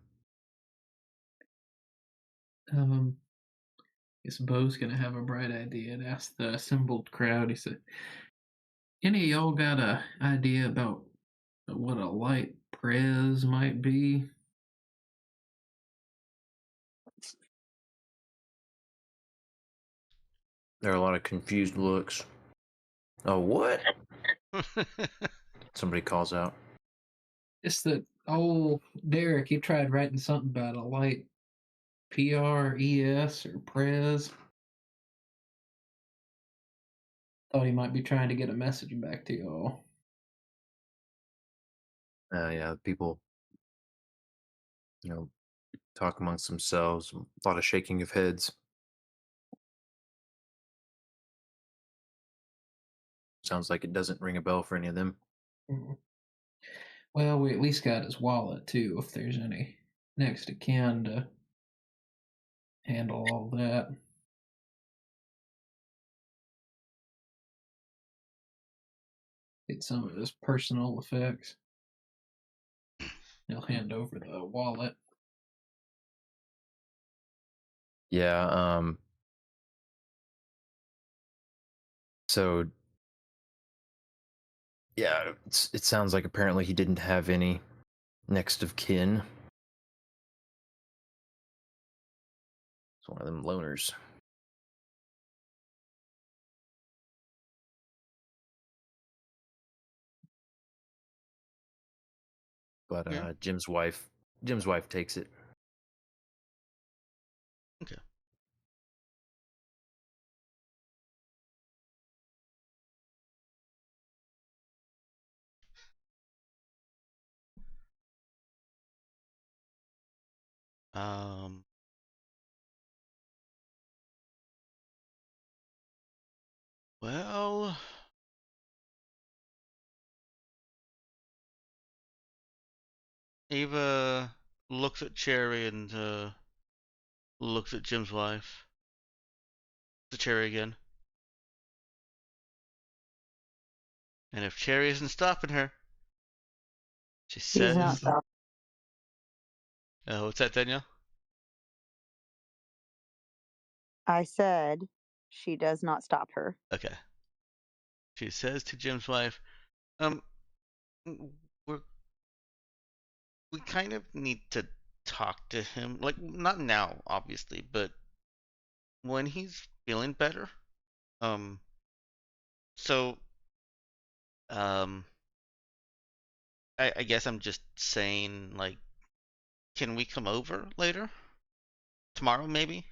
[SPEAKER 2] him.
[SPEAKER 3] Guess Bo's gonna have a bright idea and ask the assembled crowd. He said, "Any of y'all got a idea about what a light prez might be?"
[SPEAKER 2] There are a lot of confused looks. Oh, what? Somebody calls out.
[SPEAKER 3] It's that old Derek. He tried writing something about a light PRES or prez. Thought he might be trying to get a message back to y'all.
[SPEAKER 2] Yeah, people, talk amongst themselves. A lot of shaking of heads. Sounds like it doesn't ring a bell for any of them.
[SPEAKER 3] Mhm. Well, we at least got his wallet too, if there's any next of kin to handle all that. Get some of his personal effects. He'll hand over the wallet.
[SPEAKER 2] Yeah, so yeah, it sounds like apparently he didn't have any next of kin. It's one of them loners. But
[SPEAKER 8] Yeah.
[SPEAKER 2] Jim's wife takes it.
[SPEAKER 8] Okay. Um. Well. Ava looks at Cherry and looks at Jim's wife. The Cherry again. And if Cherry isn't stopping her, she
[SPEAKER 7] She's not
[SPEAKER 8] says,
[SPEAKER 7] stopping.
[SPEAKER 8] what's that, Danielle?
[SPEAKER 7] I said she does not stop her.
[SPEAKER 8] Okay. She says to Jim's wife, um, we're, we kind of need to talk to him. Like, not now, obviously, but when he's feeling better. Um, so, um, I guess I'm just saying, like, can we come over later? Tomorrow, maybe?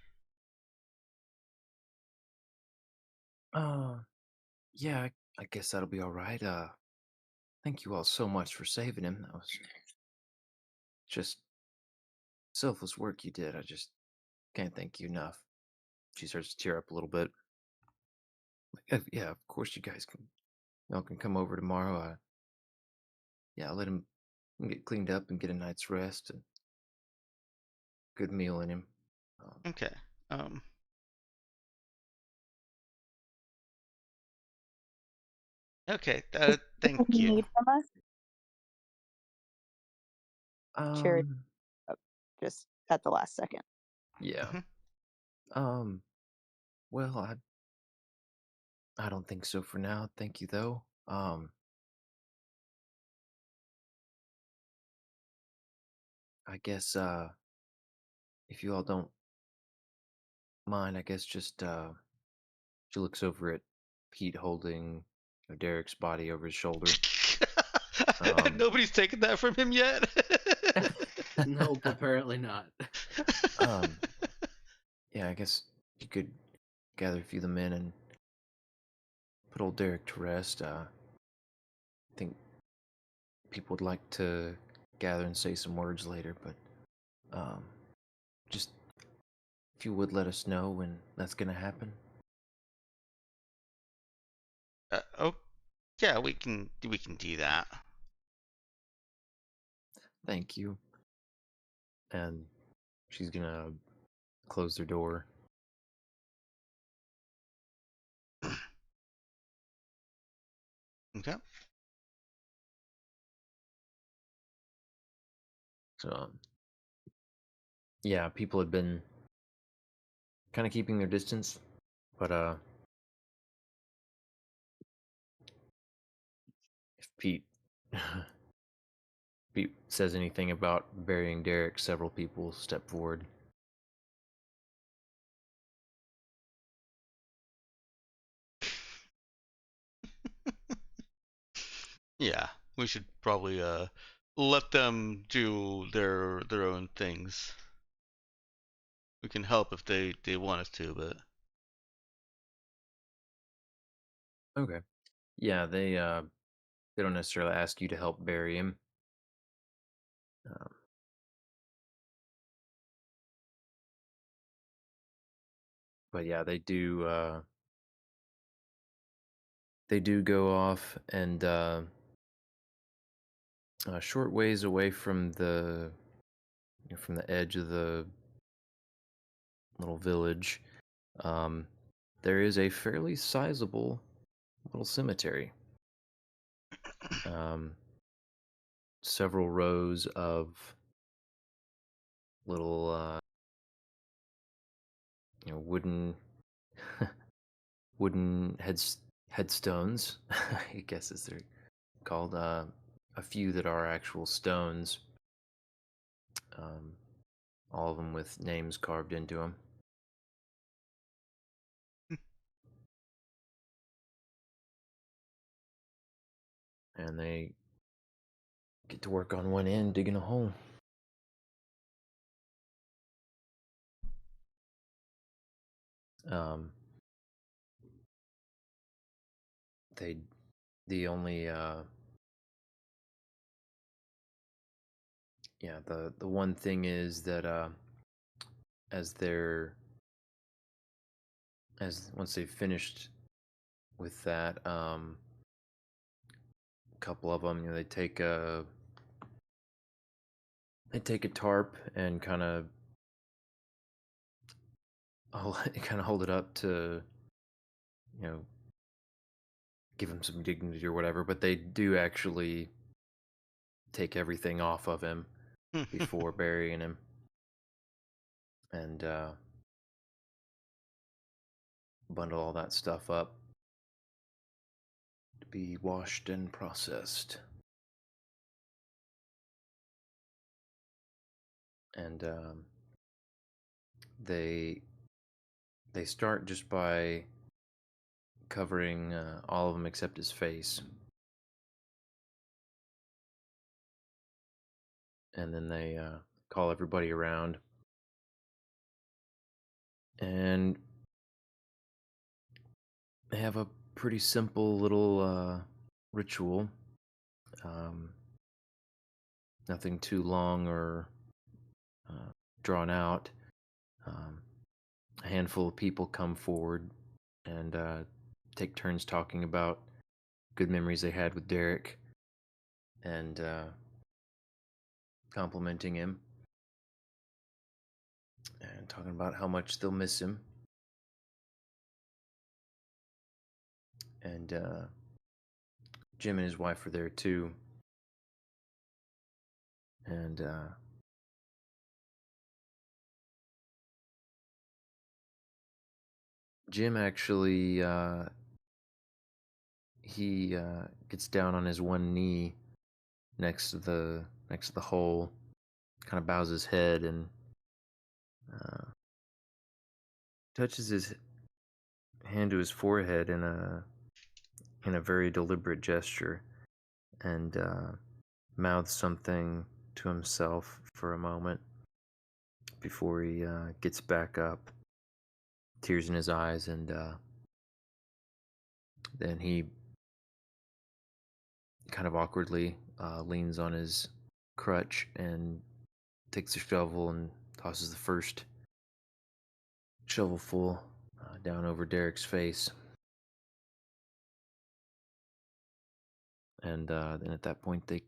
[SPEAKER 2] Yeah, I guess that'll be all right. Thank you all so much for saving him. That was just selfless work you did. I just can't thank you enough. She starts to tear up a little bit. Like, yeah, of course you guys can. Y'all can come over tomorrow. Yeah, I'll let him get cleaned up and get a night's rest and good meal in him.
[SPEAKER 8] Okay. Um, okay. Thank
[SPEAKER 7] What do you
[SPEAKER 8] you.
[SPEAKER 7] need from us? Cherry
[SPEAKER 2] Um,
[SPEAKER 7] just at the last second.
[SPEAKER 2] yeah.
[SPEAKER 8] Mhm.
[SPEAKER 2] Well, I don't think so for now. Thank you though. I guess if you all don't mind, I guess just she looks over at Pete holding Derek's body over his shoulder.
[SPEAKER 8] Nobody's taken that from him yet.
[SPEAKER 4] Nope, apparently not.
[SPEAKER 2] Yeah, I guess you could gather a few of the men and put old Derek to rest. I think people would like to gather and say some words later, but just if you would let us know when that's gonna happen.
[SPEAKER 8] Oh, yeah, we can do that.
[SPEAKER 2] Thank you. And she's gonna close their door.
[SPEAKER 8] Okay.
[SPEAKER 2] So, yeah, people had been kind of keeping their distance, but if Pete says anything about burying Derek, several people step forward.
[SPEAKER 8] Yeah, we should probably let them do their own things. We can help if they want us to, but
[SPEAKER 2] Okay. Yeah, they don't necessarily ask you to help bury him. But yeah, they do go off and a short ways away from the edge of the little village. There is a fairly sizable little cemetery. Several rows of little wooden headstones, I guess as they're called. A few that are actual stones. All of them with names carved into them. And they get to work on one end digging a hole. They the only the one thing is that once they've finished with that, a couple of them, they take a tarp and kind of hold it up to give him some dignity or whatever, but they do actually take everything off of him before burying him. And bundle all that stuff up to be washed and processed. And they start just by covering all of them except his face. And then they call everybody around. And they have a pretty simple little ritual. Nothing too long or drawn out. A handful of people come forward and take turns talking about good memories they had with Derek and complimenting him and talking about how much they'll miss him. And Jim and his wife are there too. And Jim actually he gets down on his one knee next to the hole, kind of bows his head and touches his hand to his forehead in a very deliberate gesture, and mouths something to himself for a moment before he gets back up, tears in his eyes, and then he kind of awkwardly leans on his crutch and takes the shovel and tosses the first shovelful down over Derek's face. And then at that point, they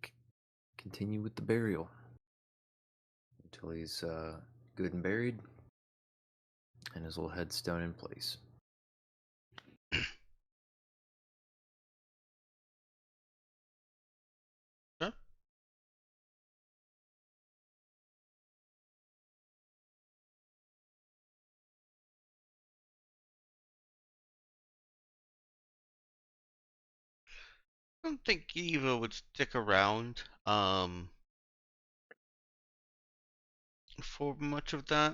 [SPEAKER 2] continue with the burial until he's good and buried and his little headstone in place.
[SPEAKER 1] Huh?
[SPEAKER 8] I don't think Eva would stick around for much of that.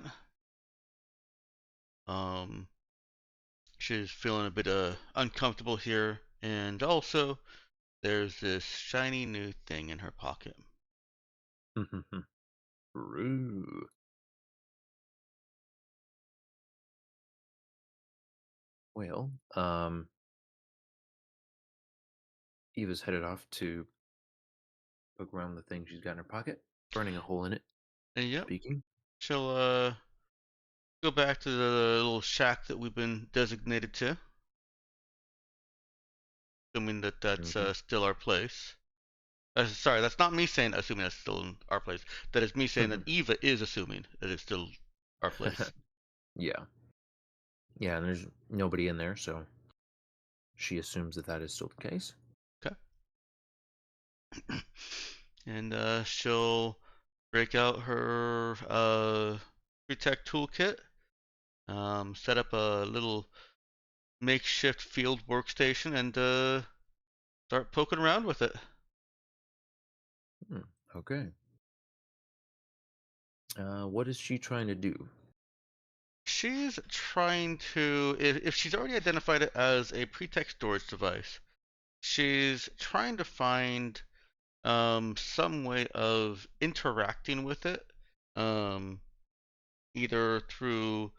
[SPEAKER 8] She's feeling a bit uncomfortable here, and also there's this shiny new thing in her pocket.
[SPEAKER 2] True. Well, Eva's headed off to poke around the thing she's got in her pocket, burning a hole in it.
[SPEAKER 8] And yep,
[SPEAKER 2] Speaking.
[SPEAKER 8] she'll go back to the little shack that we've been designated to, assuming that that's still our place. Sorry, that's not me saying assuming that's still in our place. That is me saying that Eva is assuming that it's still our place.
[SPEAKER 2] Yeah. Yeah, and there's nobody in there, so she assumes that is still the case.
[SPEAKER 8] Okay. And she'll break out her Pre-Tech toolkit, set up a little makeshift field workstation, and start poking around with it.
[SPEAKER 2] Okay. What is she trying to do?
[SPEAKER 8] She's trying to, if she's already identified it as a Pre-Tech storage device, she's trying to find some way of interacting with it, either through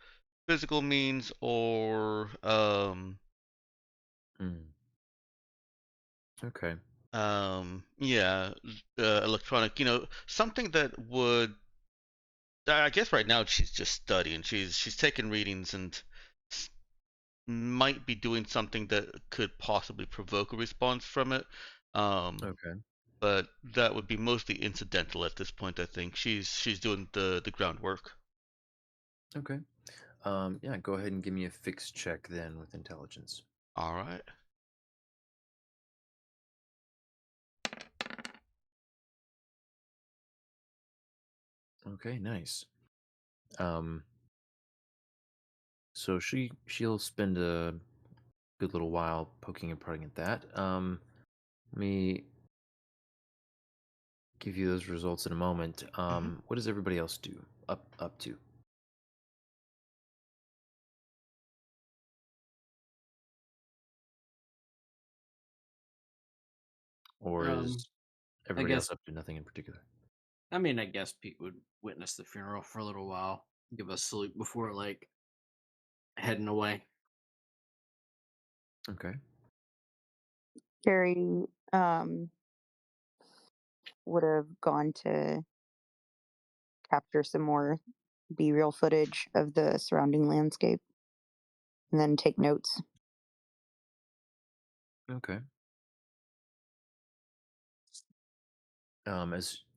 [SPEAKER 8] physical means or
[SPEAKER 2] Okay.
[SPEAKER 8] yeah, electronic, something that would, I guess right now she's just studying. She's taking readings and might be doing something that could possibly provoke a response from it.
[SPEAKER 2] Okay.
[SPEAKER 8] But that would be mostly incidental at this point. I think she's doing the groundwork.
[SPEAKER 2] Okay. Yeah, go ahead and give me a fixed check then with intelligence.
[SPEAKER 8] All right.
[SPEAKER 2] Okay, nice. Um, so she'll spend a good little while poking and prodding at that. Let me give you those results in a moment. What does everybody else do up to? Or
[SPEAKER 4] Um,
[SPEAKER 2] is everybody
[SPEAKER 4] guess-
[SPEAKER 2] else up to nothing in particular?
[SPEAKER 4] I mean, I guess Pete would witness the funeral for a little while, give us salute before like heading away.
[SPEAKER 2] Okay.
[SPEAKER 7] Carrie would have gone to capture some more B-reel footage of the surrounding landscape and then take notes.
[SPEAKER 2] Okay.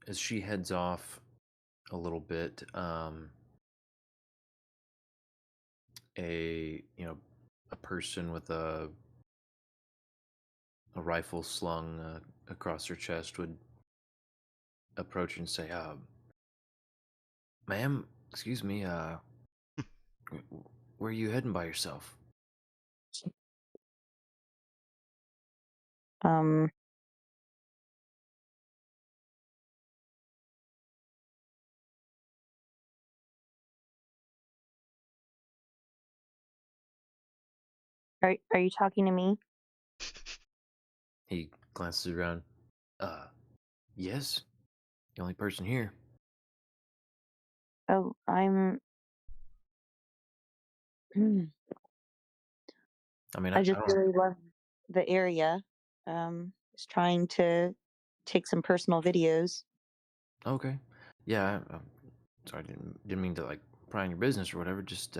[SPEAKER 2] As she heads off a little bit, a person with a rifle slung across her chest would approach and say, "Ma'am, excuse me, where are you heading by yourself?"
[SPEAKER 7] Um, are you talking to me?
[SPEAKER 2] He glances around. Yes, the only person here.
[SPEAKER 7] Oh, I'm.
[SPEAKER 2] I mean,
[SPEAKER 7] I just
[SPEAKER 2] don't.
[SPEAKER 7] really love the area. Just trying to take some personal videos.
[SPEAKER 2] Okay. Yeah. Sorry, didn't mean to like pry on your business or whatever. Just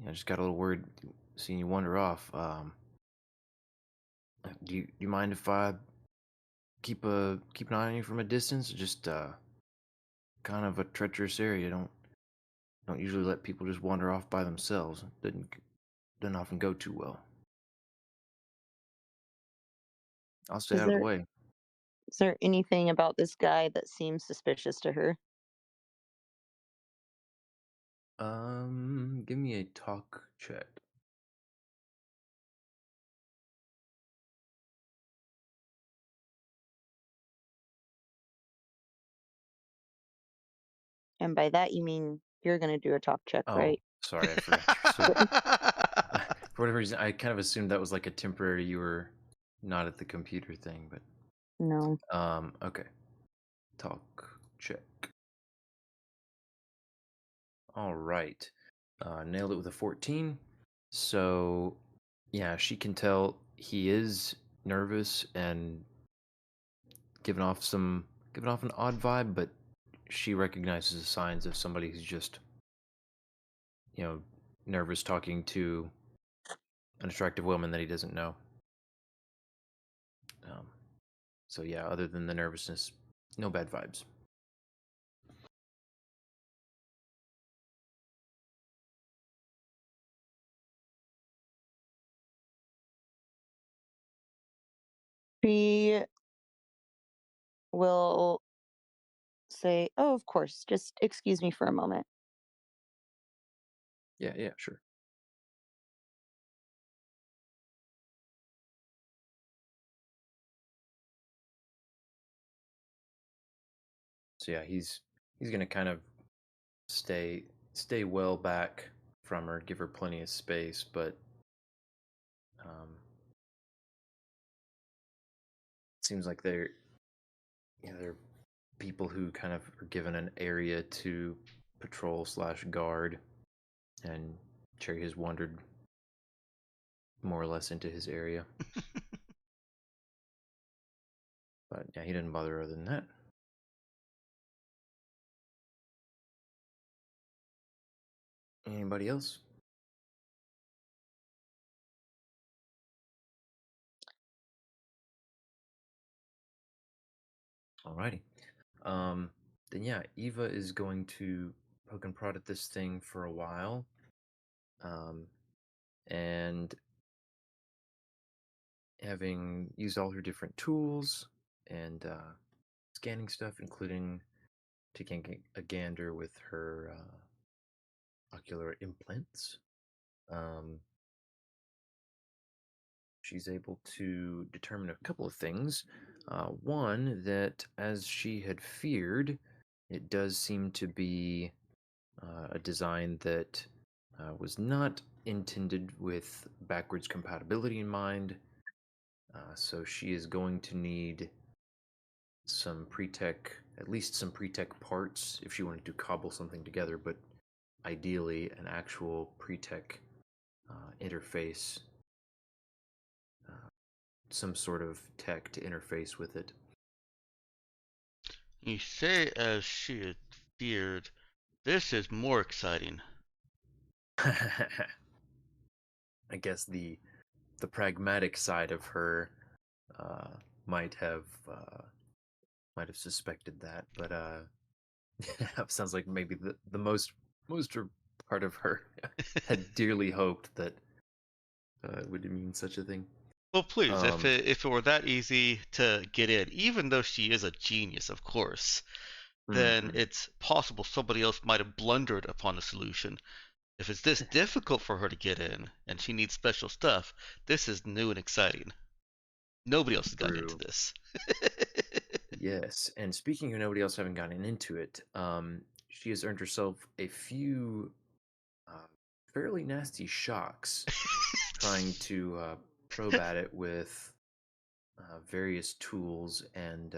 [SPEAKER 2] just got a little worried seeing you wander off. Do you mind if I keep an eye on you from a distance? Just kind of a treacherous area. Don't usually let people just wander off by themselves. Doesn't often go too well. I'll stay
[SPEAKER 7] Is
[SPEAKER 2] out of the
[SPEAKER 7] there
[SPEAKER 2] way.
[SPEAKER 7] is there anything about this guy that seems suspicious to her?
[SPEAKER 2] Give me a talk check.
[SPEAKER 7] And by that you mean you're gonna do a talk check,
[SPEAKER 2] Oh,
[SPEAKER 7] right?
[SPEAKER 2] sorry, I forgot. For whatever reason, I kind of assumed that was like a temporary. You were not at the computer thing, but
[SPEAKER 7] No.
[SPEAKER 2] okay. Talk check. All right. Nailed it with a 14. So, yeah, she can tell he is nervous and giving off an odd vibe, but she recognizes the signs of somebody who's just, nervous talking to an attractive woman that he doesn't know. Um, so yeah, other than the nervousness, no bad vibes.
[SPEAKER 7] She will say, "Oh, of course. Just excuse me for a moment."
[SPEAKER 2] Yeah, sure. So yeah, he's gonna kind of stay well back from her, give her plenty of space, but it seems like they're people who kind of are given an area to patrol slash guard, and Cherry has wandered more or less into his area. But yeah, he didn't bother other than that. Anybody else? Alrighty. Then yeah, Eva is going to poke and prod at this thing for a while. And having used all her different tools and scanning stuff, including taking a gander with her ocular implants, um, she's able to determine a couple of things. One, that as she had feared, it does seem to be a design that was not intended with backwards compatibility in mind. So she is going to need some pre-tech, at least some pre-tech parts if she wanted to cobble something together, but ideally an actual pre-tech interface, some sort of tech to interface with it.
[SPEAKER 8] You say as she had feared. This is more exciting.
[SPEAKER 2] I guess the pragmatic side of her uh, might have suspected that, but sounds like maybe the most part of her had dearly hoped that it would mean such a thing.
[SPEAKER 8] Well, please, if it were that easy to get in, even though she is a genius, of course, then it's possible somebody else might have blundered upon a solution. If it's this difficult for her to get in, and she needs special stuff, this is new and exciting. Nobody else has gotten into this.
[SPEAKER 2] Yes, and speaking of nobody else having gotten into it, she has earned herself a few fairly nasty shocks trying to probe at it with various tools and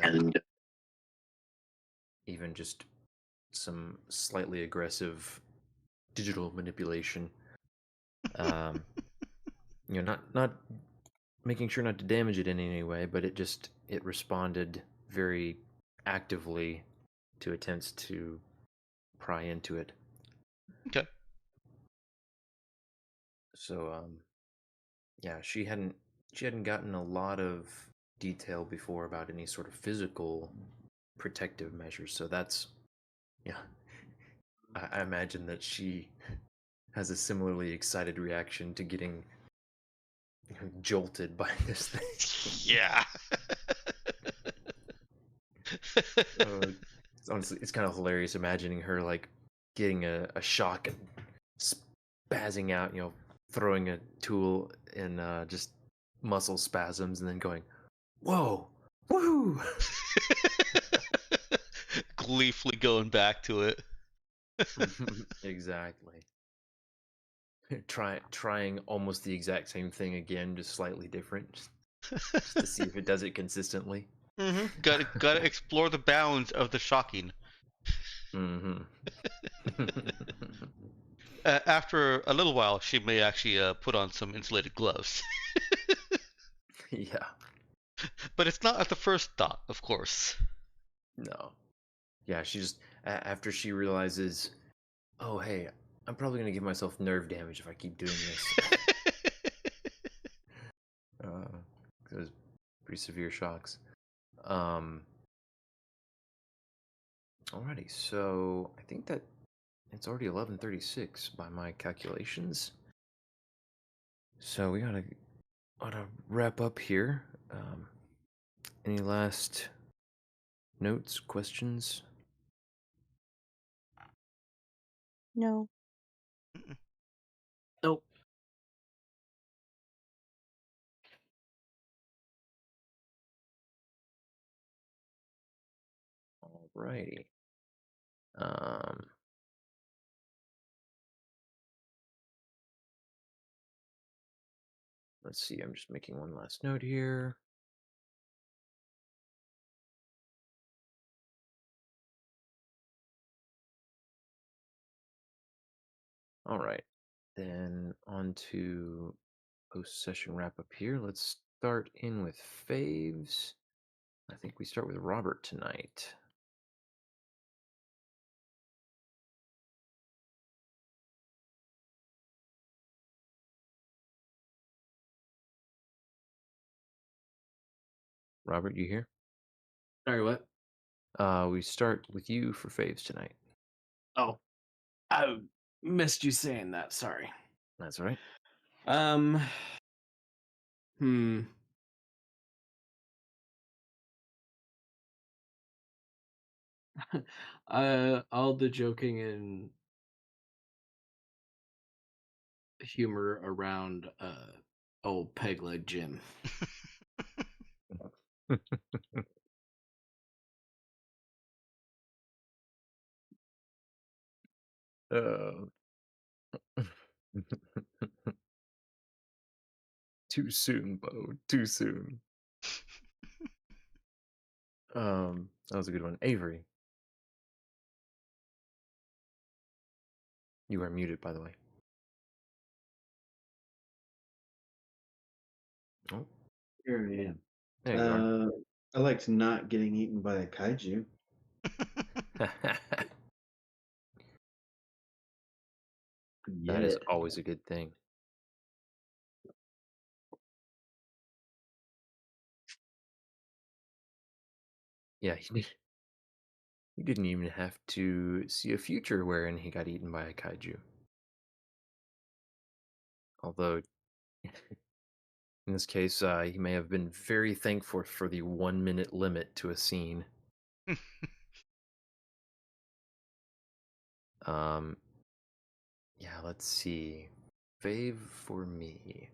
[SPEAKER 2] even just some slightly aggressive digital manipulation. Not making sure not to damage it in any way, but it responded very actively to attempts to pry into it.
[SPEAKER 8] Okay.
[SPEAKER 2] So yeah, she hadn't gotten a lot of detail before about any sort of physical protective measures. So that's, yeah, I imagine that she has a similarly excited reaction to getting jolted by this thing.
[SPEAKER 8] Yeah.
[SPEAKER 2] Honestly, it's kind of hilarious imagining her like getting a shock and spazzing out, throwing a tool in just muscle spasms and then going, "Whoa, woo!"
[SPEAKER 8] Gleefully going back to it.
[SPEAKER 2] Exactly. Trying almost the exact same thing again, just slightly different, just to see if it does it consistently.
[SPEAKER 8] Gotta explore the bounds of the shocking. After a little while, she may actually put on some insulated gloves.
[SPEAKER 2] Yeah.
[SPEAKER 8] But it's not at the first thought, of course.
[SPEAKER 2] No. Yeah, she just after she realizes, oh hey, I'm probably gonna give myself nerve damage if I keep doing this. Those pretty severe shocks. Alrighty, so I think that it's already 11:36 by my calculations. So we oughta wrap up here. Any last notes, questions?
[SPEAKER 7] No.
[SPEAKER 4] Nope.
[SPEAKER 2] Alrighty. Let's see, I'm just making one last note here. All right, then on to post-session wrap-up here. Let's start in with faves. I think we start with Robert tonight. Robert, you here?
[SPEAKER 4] Sorry, what?
[SPEAKER 2] We start with you for faves tonight.
[SPEAKER 4] Oh, I missed you saying that. Sorry.
[SPEAKER 2] That's all right.
[SPEAKER 4] All the joking and humor around old peg leg Jim.
[SPEAKER 2] Uh, too soon, Bo. Too soon. That was a good one. Avery. You are muted, by the way. Oh,
[SPEAKER 5] Here I am.
[SPEAKER 2] there you are.
[SPEAKER 5] I liked not getting eaten by a kaiju.
[SPEAKER 2] That is
[SPEAKER 5] Yeah.
[SPEAKER 2] always a good thing. Yeah, he didn't even have to see a future wherein he got eaten by a kaiju. Although, in this case, he may have been very thankful for the 1 minute limit to a scene. Yeah, let's see. Fave for me.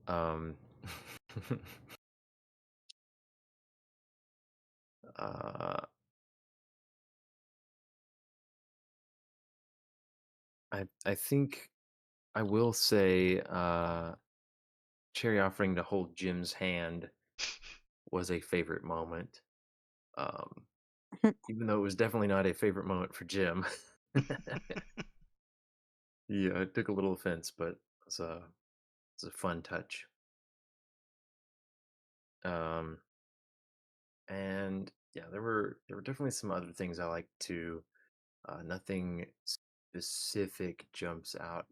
[SPEAKER 2] I think I will say Cherry offering to hold Jim's hand was a favorite moment. Even though it was definitely not a favorite moment for Jim. Yeah, it took a little offense, but it was a fun touch. And yeah, there were definitely some other things I liked too. Nothing specific jumps out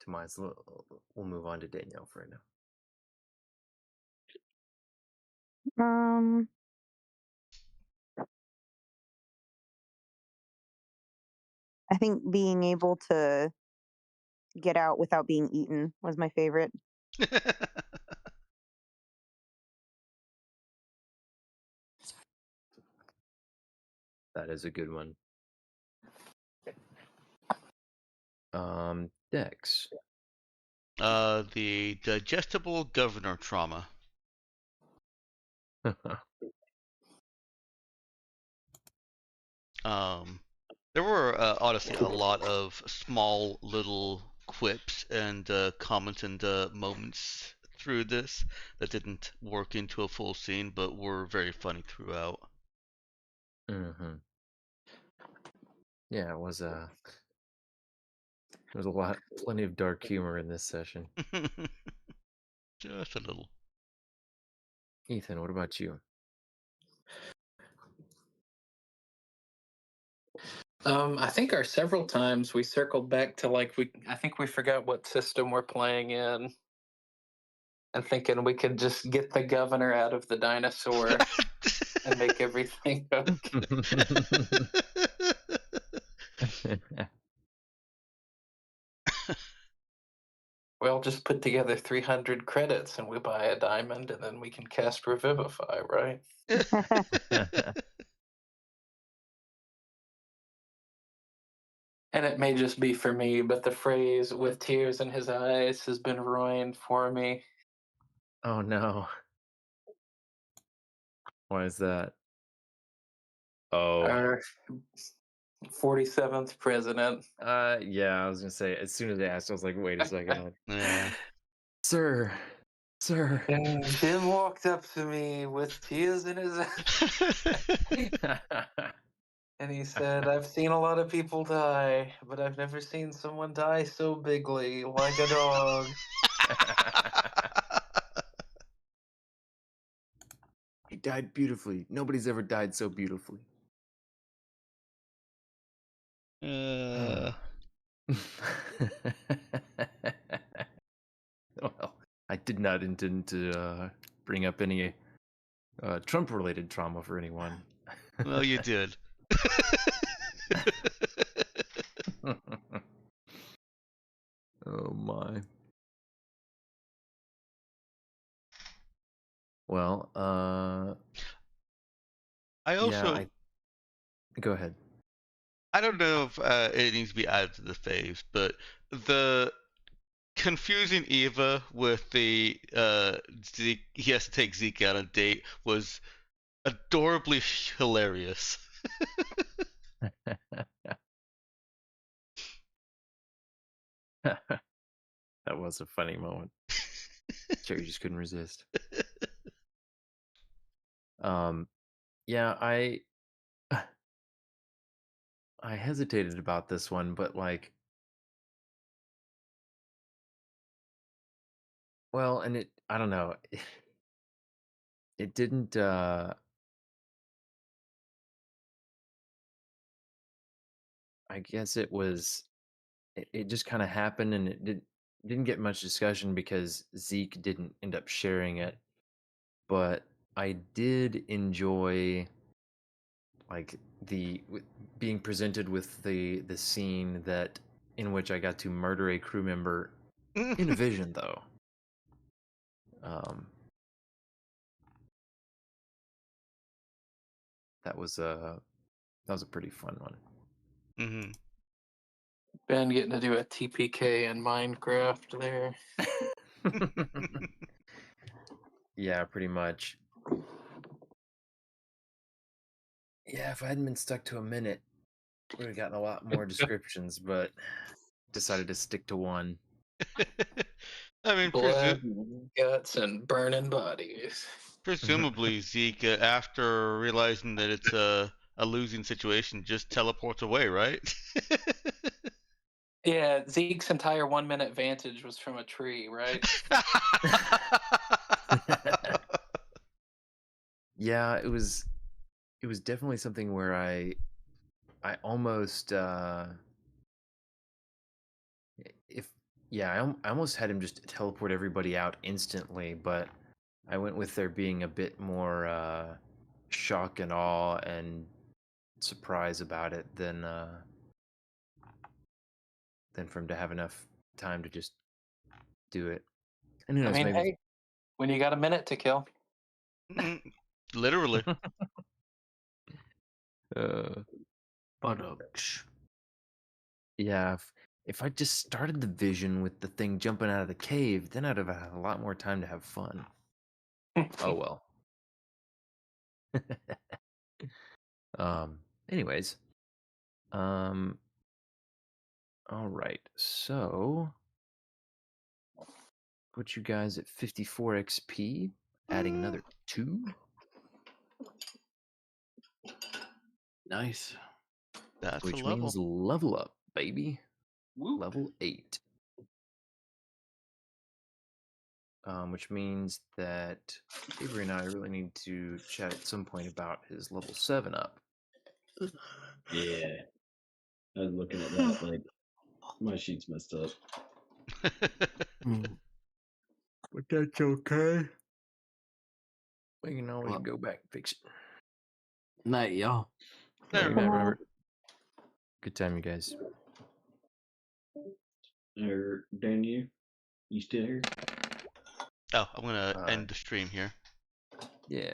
[SPEAKER 2] to mind. So we'll move on to Danielle for right now.
[SPEAKER 7] I think being able to get out without being eaten was my favorite.
[SPEAKER 2] That is a good one. Dex.
[SPEAKER 8] The digestible governor trauma. There were honestly a lot of small little quips and comments and moments through this that didn't work into a full scene, but were very funny throughout.
[SPEAKER 2] Yeah, it was a plenty of dark humor in this session.
[SPEAKER 8] Just a little.
[SPEAKER 2] Ethan, what about you?
[SPEAKER 6] I think our several times we circled back to I think we forgot what system we're playing in, and thinking we could just get the governor out of the dinosaur and make everything okay. We'll just put together 300 credits and we buy a diamond, and then we can cast Revivify, right? And it may just be for me, but the phrase "with tears in his eyes" has been ruined for me.
[SPEAKER 2] Oh no. Why is that? Oh.
[SPEAKER 6] Our 47th president.
[SPEAKER 2] Yeah, I was gonna say, as soon as they asked, I was like, wait a second.
[SPEAKER 8] Yeah.
[SPEAKER 2] Sir.
[SPEAKER 6] And Jim walked up to me with tears in his eyes. And he said, "I've seen a lot of people die, but I've never seen someone die so bigly, like a dog."
[SPEAKER 2] He died beautifully. Nobody's ever died so beautifully. Well, I did not intend to bring up any Trump-related trauma for anyone.
[SPEAKER 8] Well, you did.
[SPEAKER 2] Oh my. Well,
[SPEAKER 8] I also.
[SPEAKER 2] yeah, Go ahead.
[SPEAKER 8] I don't know if it needs to be added to the faves, but the confusing Eva with the Zeke, he has to take Zeke on a date was adorably hilarious.
[SPEAKER 2] That was a funny moment. Cherry just couldn't resist. Yeah, I hesitated about this one, but like, well, and I don't know. It didn't I guess it just kind of happened, and it didn't get much discussion because Zeke didn't end up sharing it. But I did enjoy like being presented with the scene that in which I got to murder a crew member in a vision, though. That was a pretty fun one.
[SPEAKER 8] Mm-hmm.
[SPEAKER 6] Ben getting to do a TPK in Minecraft there.
[SPEAKER 2] Yeah, pretty much. Yeah, if I hadn't been stuck to a minute, we would have gotten a lot more descriptions, but decided to stick to one.
[SPEAKER 8] I mean,
[SPEAKER 6] Blood, and guts, and burning bodies.
[SPEAKER 8] presumably Zeke, after realizing that it's a losing situation, just teleports away, right?
[SPEAKER 6] Yeah, Zeke's entire 1 minute vantage was from a tree, right?
[SPEAKER 2] Yeah, it was definitely something where I almost I almost had him just teleport everybody out instantly, but I went with there being a bit more shock and awe and surprise about it than for him to have enough time to just do it. And who knows,
[SPEAKER 6] I mean,
[SPEAKER 2] maybe
[SPEAKER 6] hey, when you got a minute to kill.
[SPEAKER 8] Literally.
[SPEAKER 2] Yeah, if I just started the vision with the thing jumping out of the cave, then I'd have had a lot more time to have fun. Oh well. Anyways. All right. So put you guys at 54 XP, adding another 2.
[SPEAKER 4] Nice.
[SPEAKER 8] That's
[SPEAKER 2] Which
[SPEAKER 8] a level.
[SPEAKER 2] means level up, baby.
[SPEAKER 6] Whoop.
[SPEAKER 2] Level 8. Which means that Avery and I really need to chat at some point about his level 7 up.
[SPEAKER 5] Yeah. I was looking at that like my sheet's messed up.
[SPEAKER 2] But that's okay. We can always
[SPEAKER 4] Well-
[SPEAKER 2] go back and fix it.
[SPEAKER 4] Night, y'all.
[SPEAKER 2] Good night, Robert. Good time, you guys.
[SPEAKER 5] Or Dan, you still here?
[SPEAKER 8] Oh, I'm gonna end the stream here.